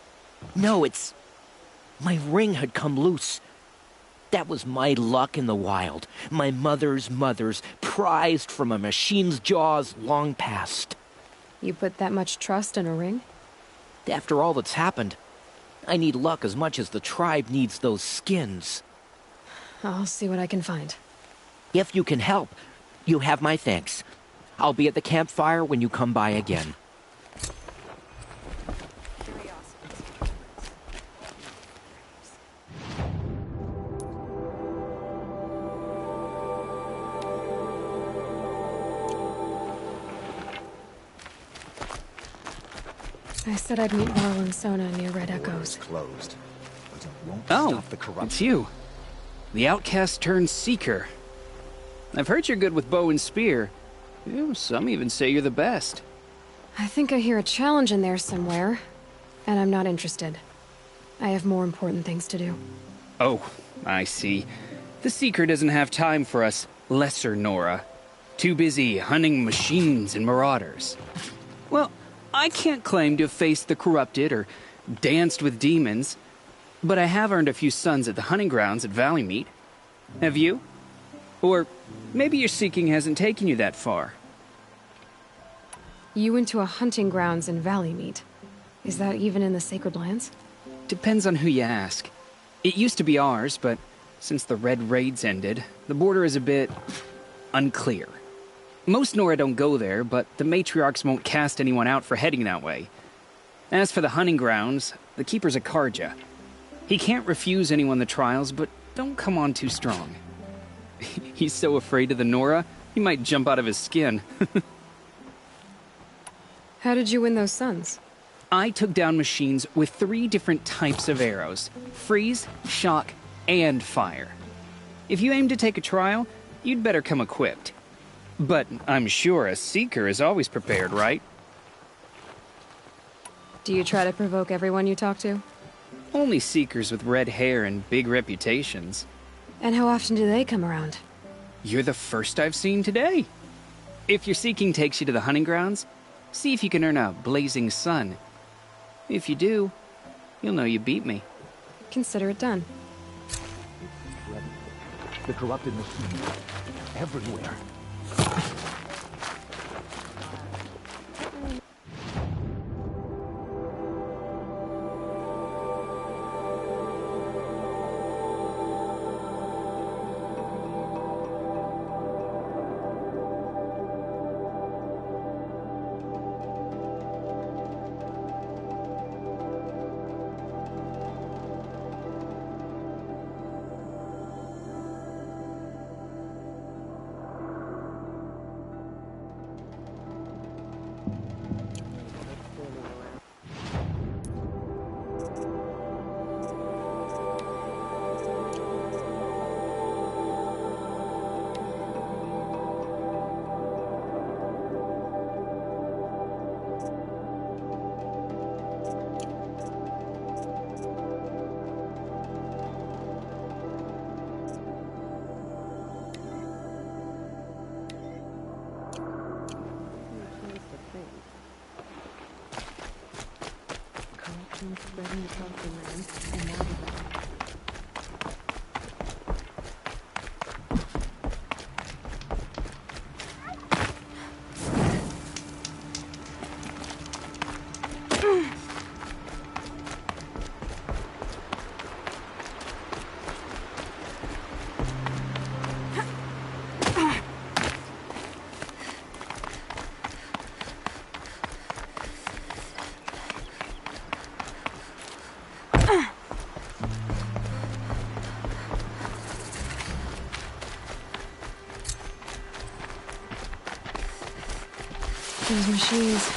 No, it's... My ring had come loose. That was my luck in the wild. My mother's prized from a machine's jaws long past. You put that much trust in a ring? After all that's happened, I need luck as much as the tribe needs those skins. I'll see what I can find. If you can help, you have my thanks. I'll be at the campfire when you come by again. I said I'd meet Laurel and Sona near Red Echoes. Closed. But it won't Oh, stop the corruption. it's you. The outcast turned seeker. I've heard you're good with bow and spear. Some even say you're the best. I think I hear a challenge in there somewhere, and I'm not interested. I have more important things to do. Oh, I see. The seeker doesn't have time for us lesser Nora. Too busy hunting machines and marauders. Well, I can't claim to have faced the corrupted or danced with demons, but I have earned a few sons at the hunting grounds at Valleymeet. Have you? Or maybe your seeking hasn't taken you that far. You went to a hunting grounds in Valleymeet. Is that even in the Sacred Lands? Depends on who you ask. It used to be ours, but since the Red Raids ended, the border is a bit unclear. Most Nora don't go there, but the matriarchs won't cast anyone out for heading that way. As for the hunting grounds, the keeper's a Carja. He can't refuse anyone the trials, but don't come on too strong. He's so afraid of the Nora, he might jump out of his skin. How did you win those sons? I took down machines with 3 different types of arrows: freeze, shock, and fire. If you aim to take a trial, you'd better come equipped. But I'm sure a seeker is always prepared, right? Do you try to provoke everyone you talk to? Only seekers with red hair and big reputations. And how often do they come around? You're the first I've seen today. If your seeking takes you to the hunting grounds, see if you can earn a blazing sun. If you do, you'll know you beat me. Consider it done. The corrupted machine everywhere. Spreading across the land, and now Those machines.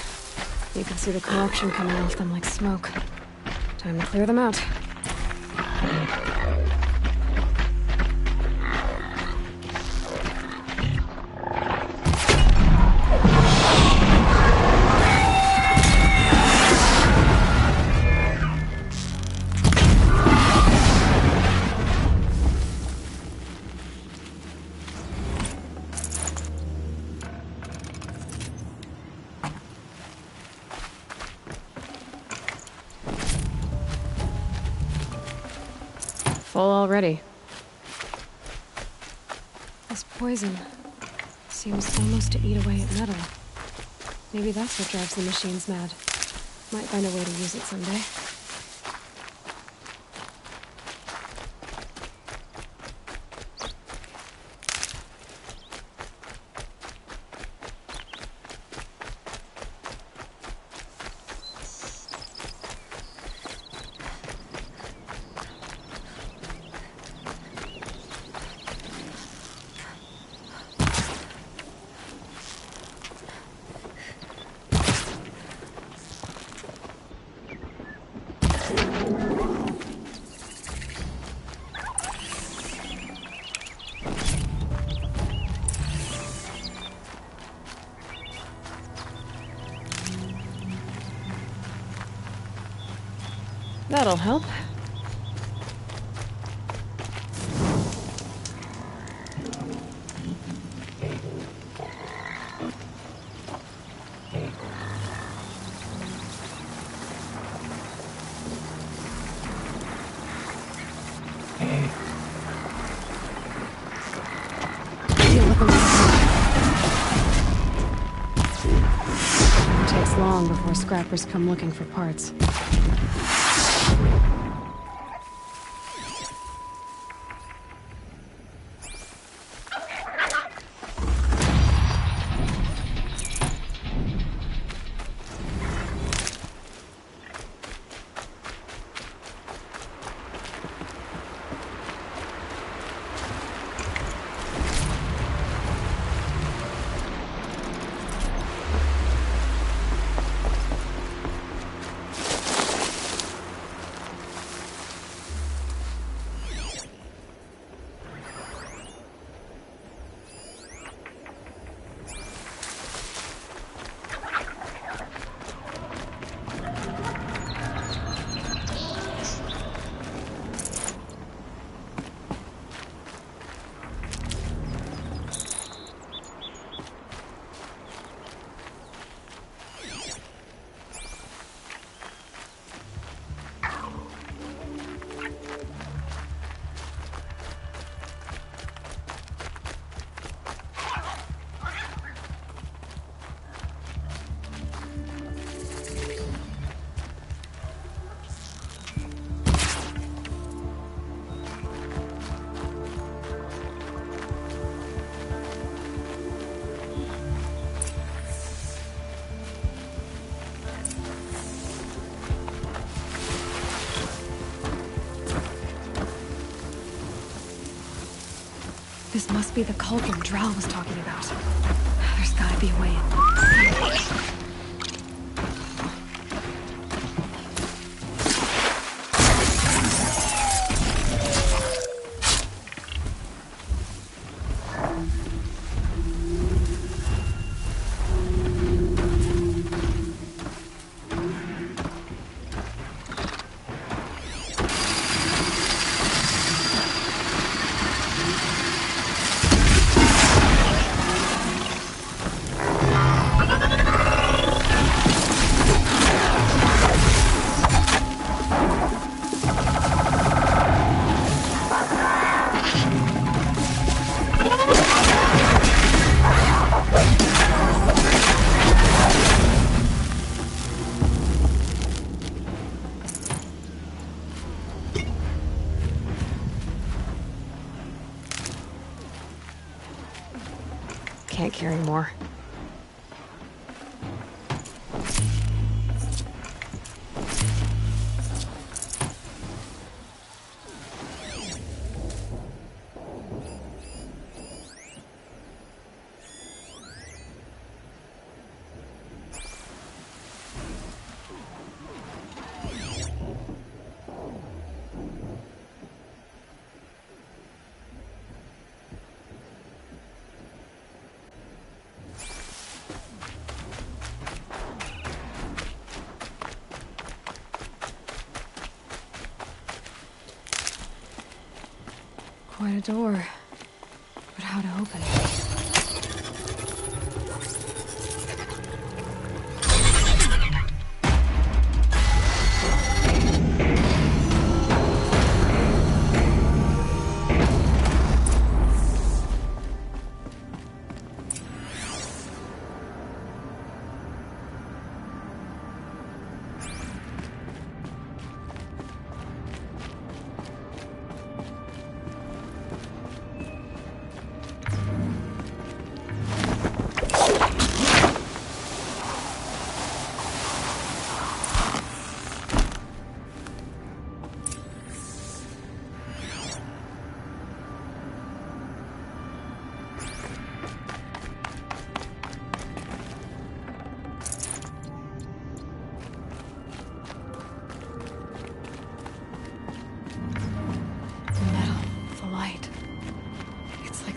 You can see the corruption coming off them like smoke. Time to clear them out. Full already. This poison seems almost to eat away at metal. Maybe that's what drives the machines mad. Might find a way to use it someday. That'll help. It takes long before scrappers come looking for parts. This must be the cauldron Drow was talking about. There's gotta be a way in. Can't carry more. Quite a door. But how to open it?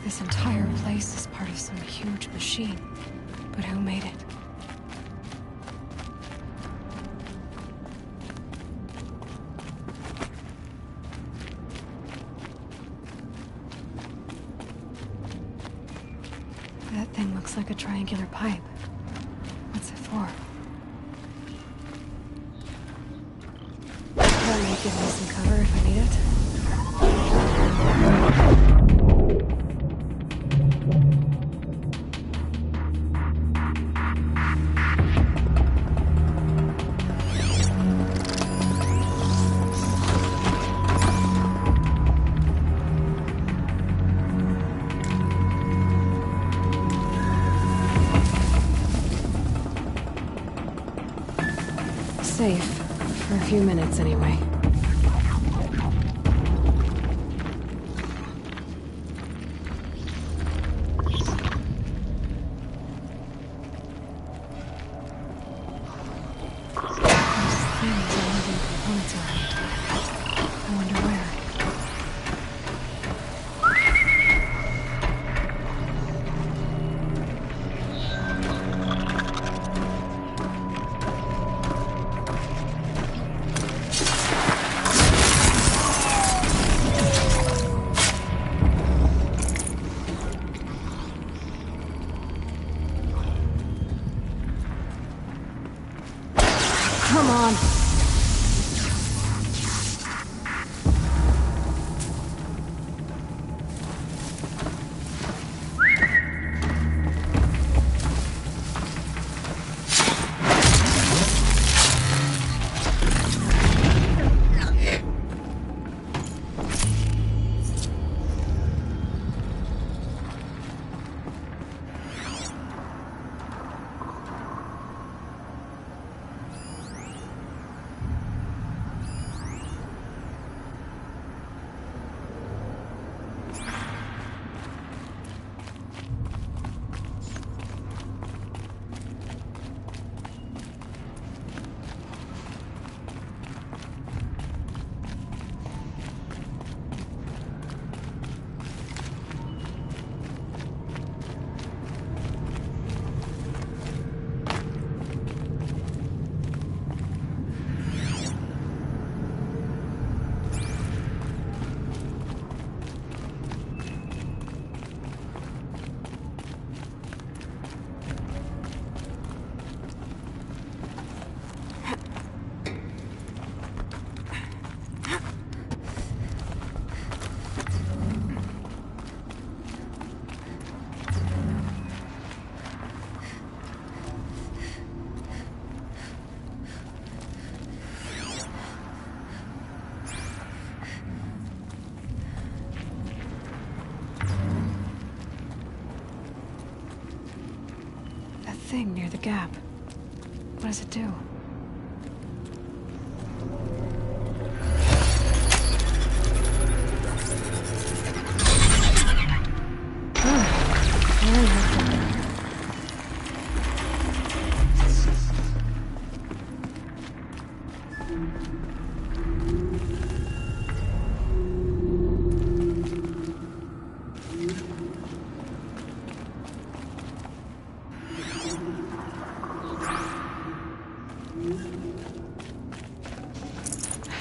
This entire place is part of some huge machine. But who made it? That thing looks like a triangular pipe. What's it for? That might give me some cover if I need it. Safe. For a few minutes, anyway. I wonder where. Come on. Thing near the gap. What does it do?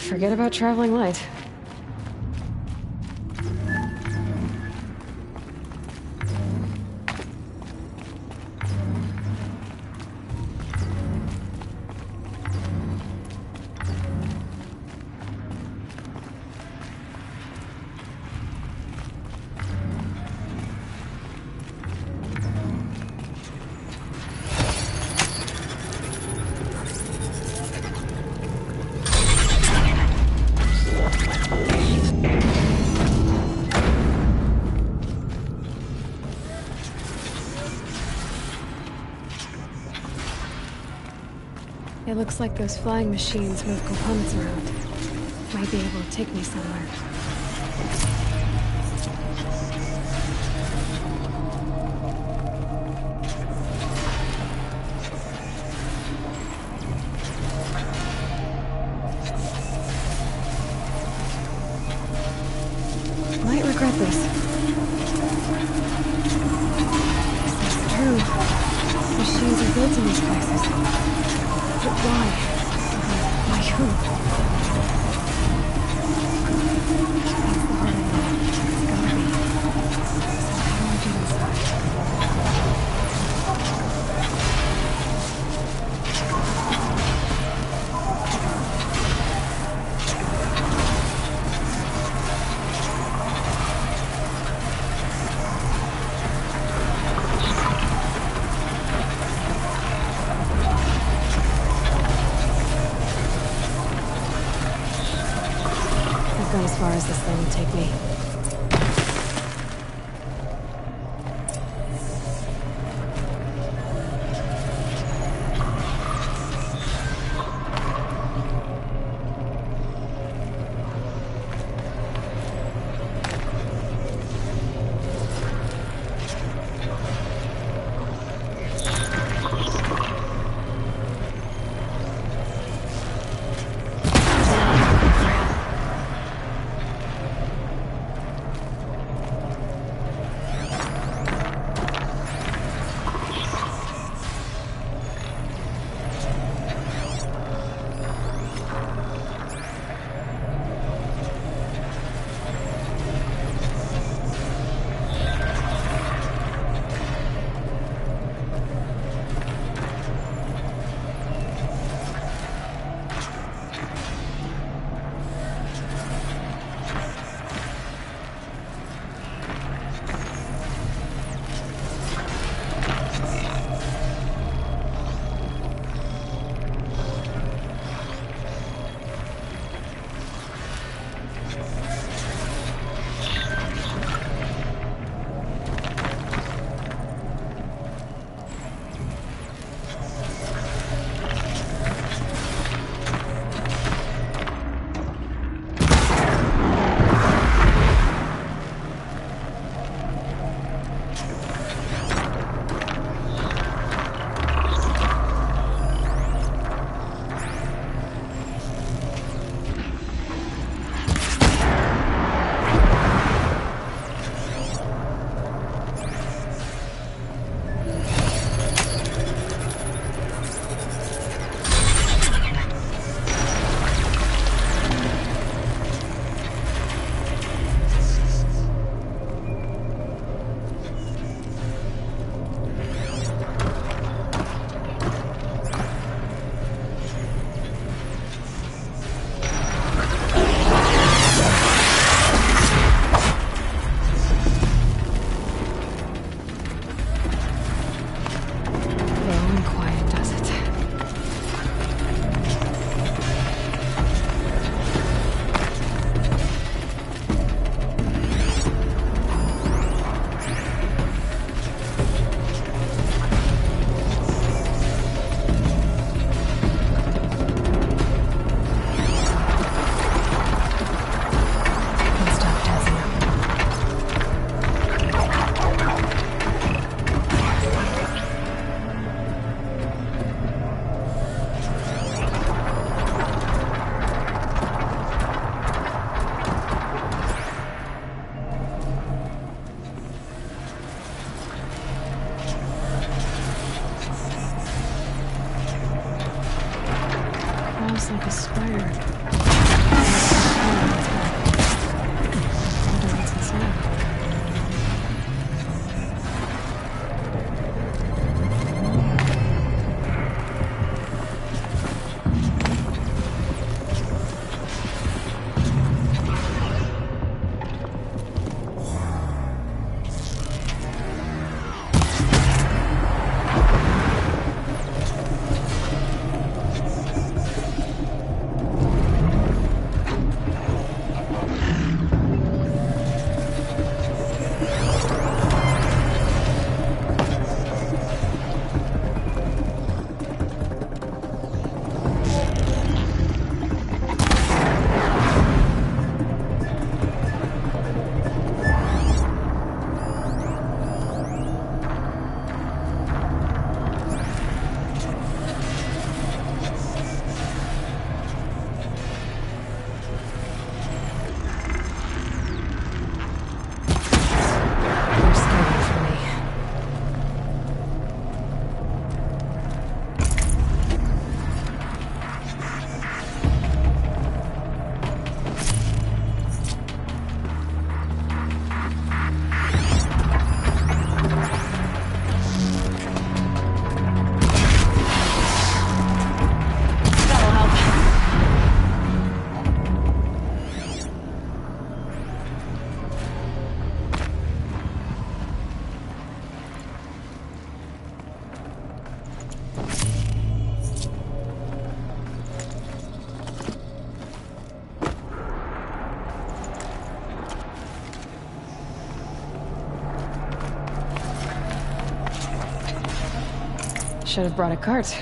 Forget about traveling light. Looks like those flying machines move components around. Might be able to take me somewhere. Might regret this. This is true. Machines are built in these places. But why? By who? That's the heart of it. It's gotta be. So how do I get inside? I've gone as far as this thing will take me. Almost like a spider. I wonder what's inside. Should have brought a cart.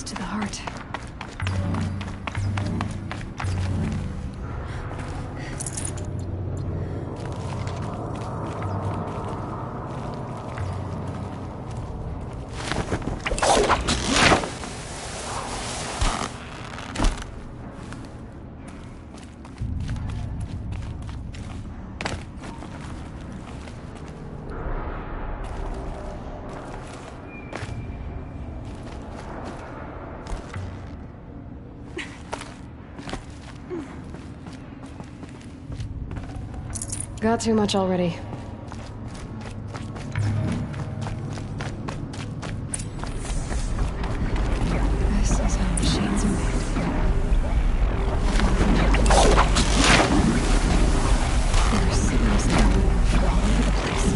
To the heart. Got too much already. This is how machines are made. There are signals now all over the place.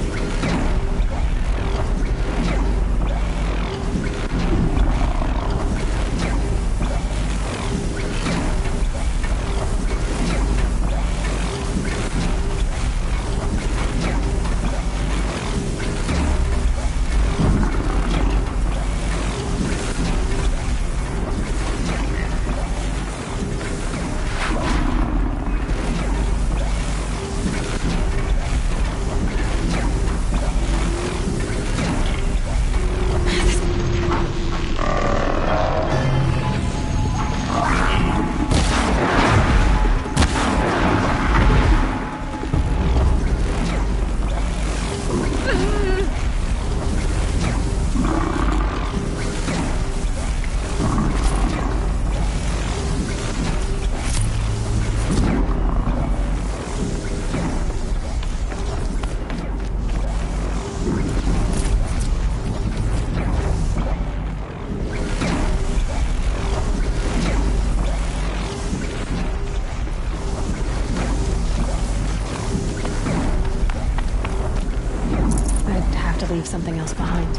Leave something else behind.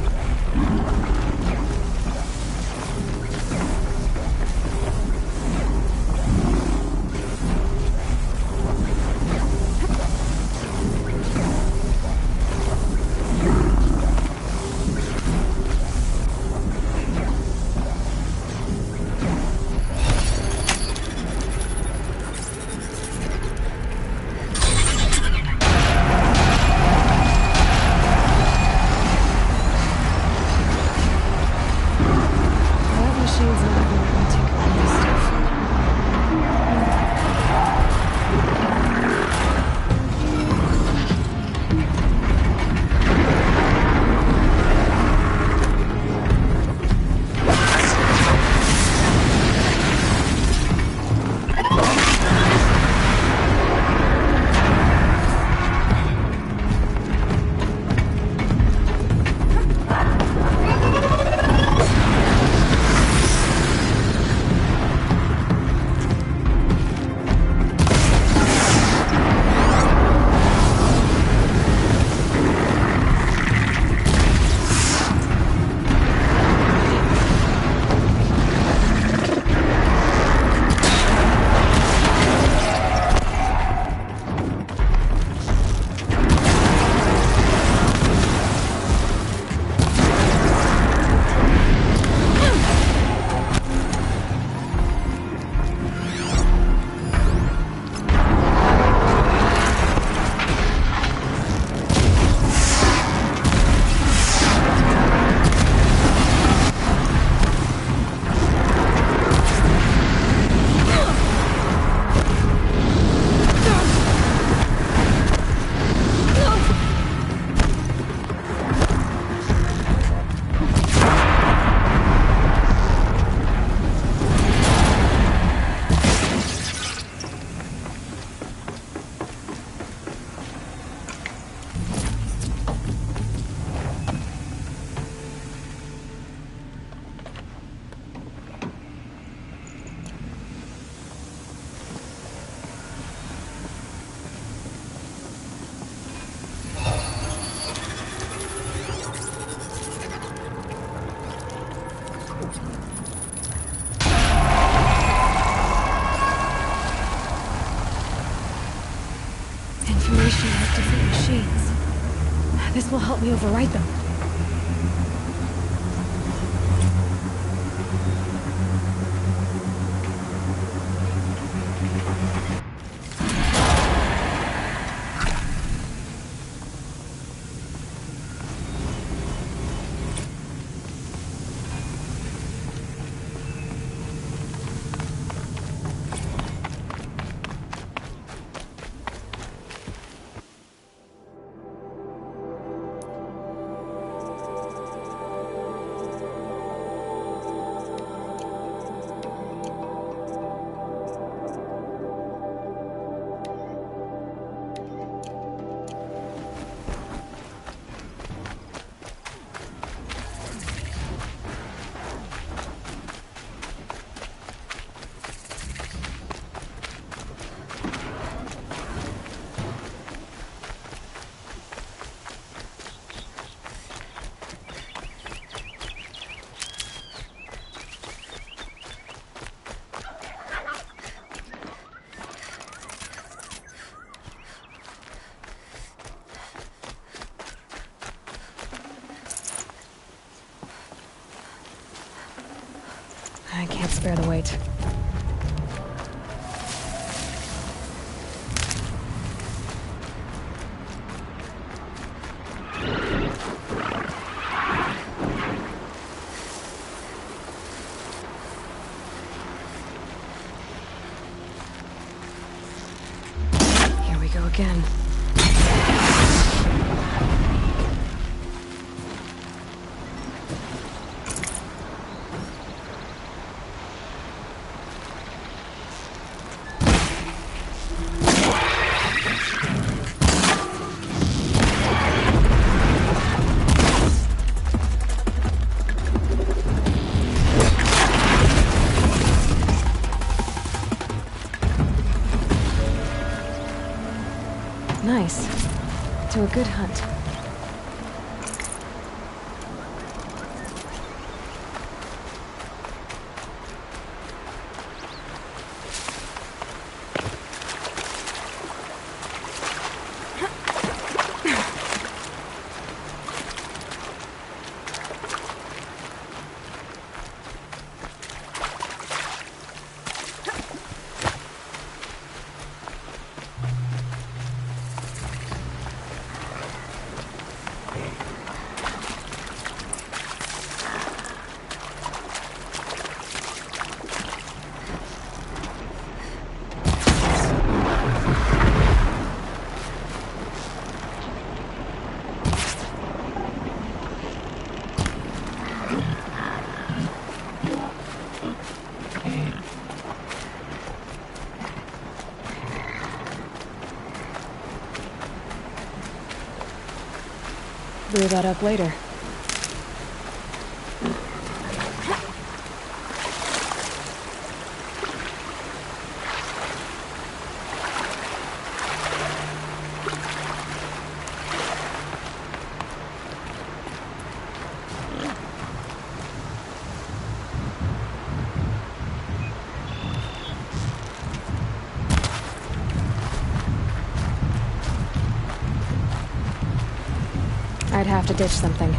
Information about different machines. This will help me override them. I can't spare the weight. Here we go again. Nice. To a good hunt. Blew that up later. I'd have to ditch something.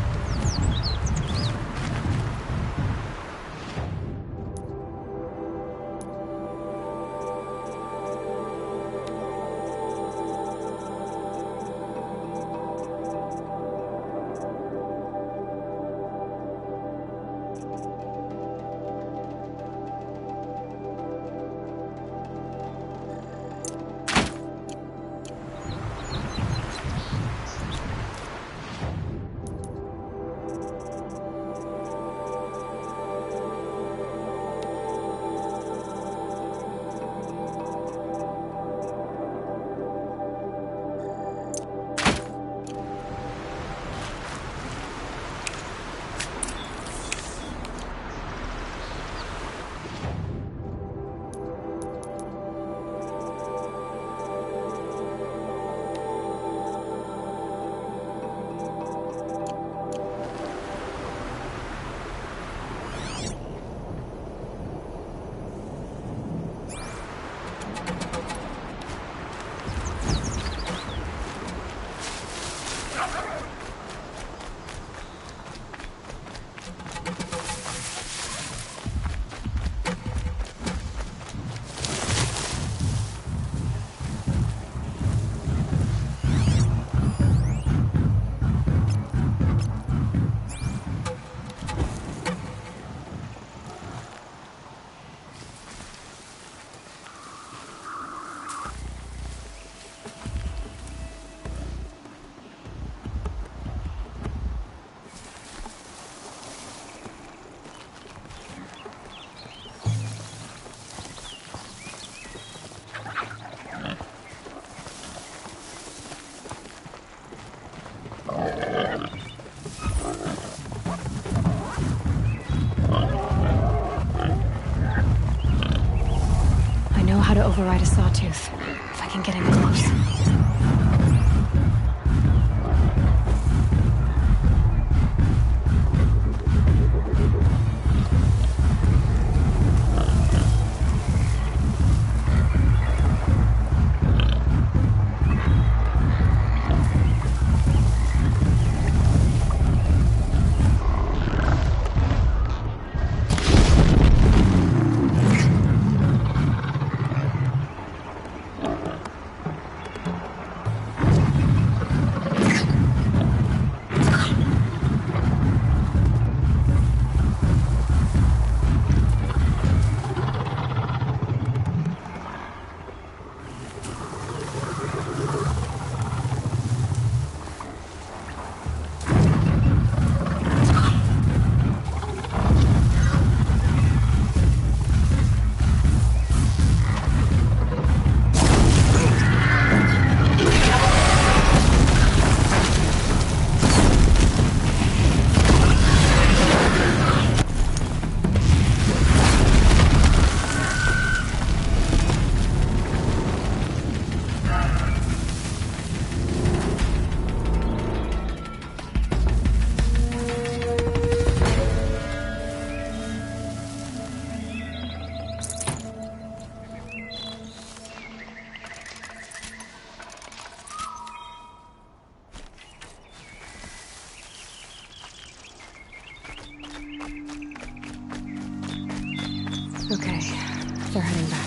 how to override a sawtooth, if I can get in close. Okay, they're heading back.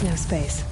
No space.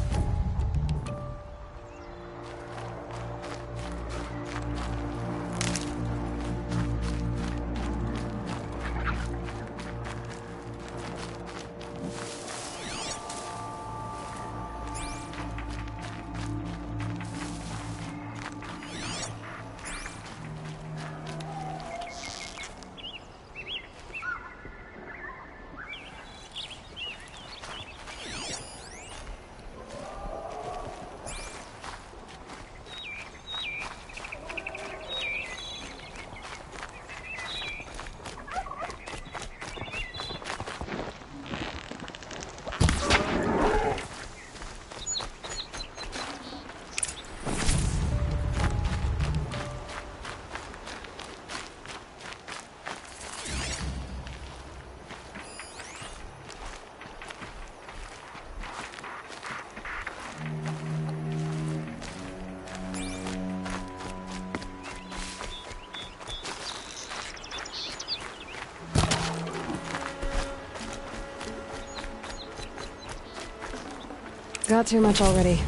Got too much already.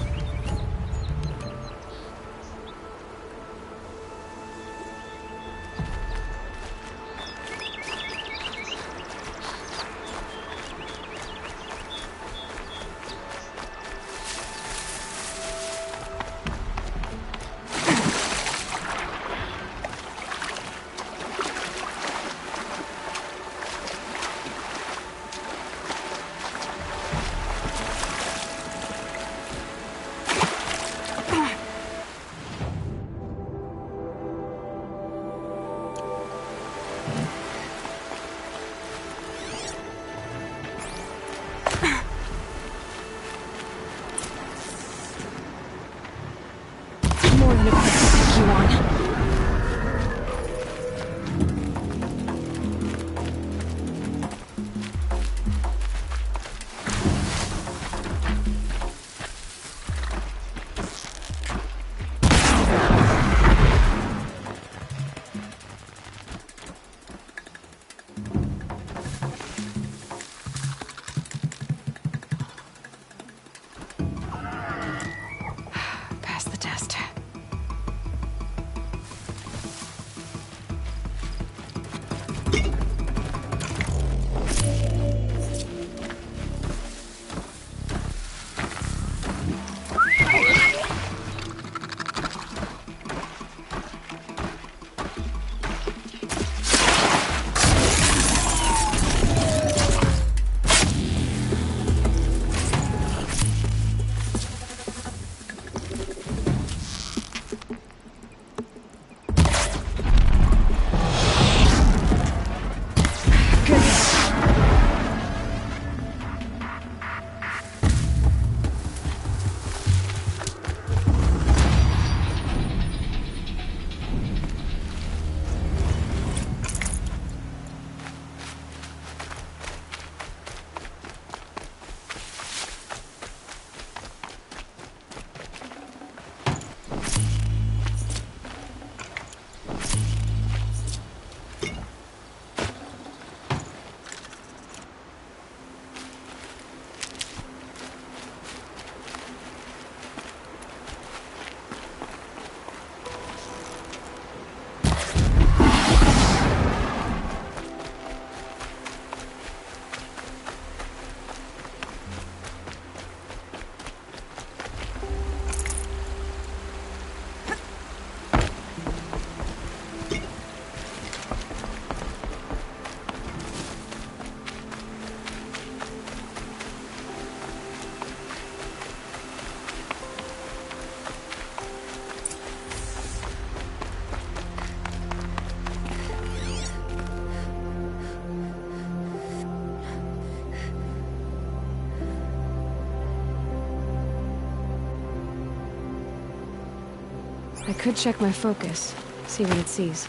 I could check my focus, see what it sees.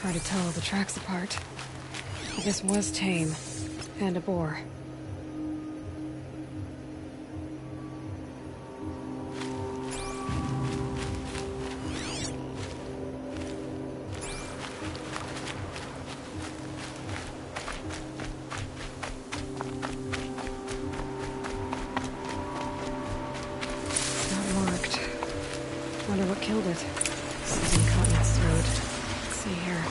Hard to tell the tracks apart. This was tame, and a boar. Not marked. Wonder what killed it. Something caught in its throat. Let's see here.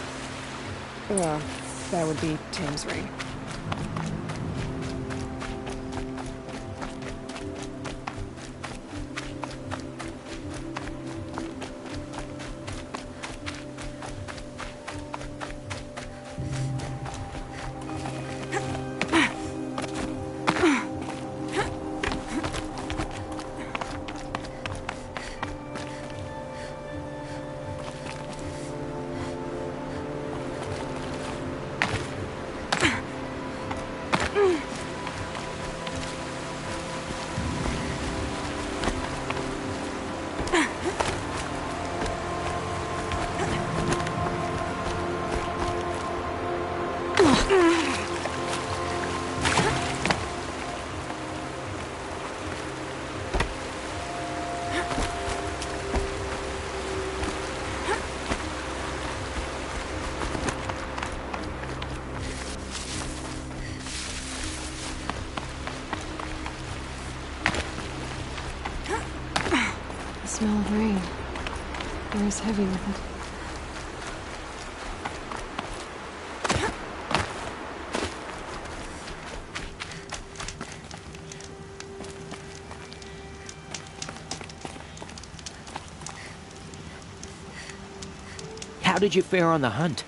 Well, that would be Tame's ring. The smell of rain. Air is heavy with it. How did you fare on the hunt?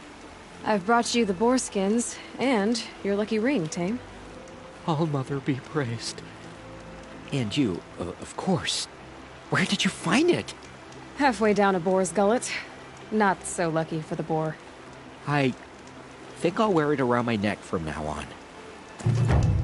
I've brought you the boar skins, and your lucky ring, Tame. All-Mother be praised. And you, of course. Where did you find it? Halfway down a boar's gullet. Not so lucky for the boar. I think I'll wear it around my neck from now on.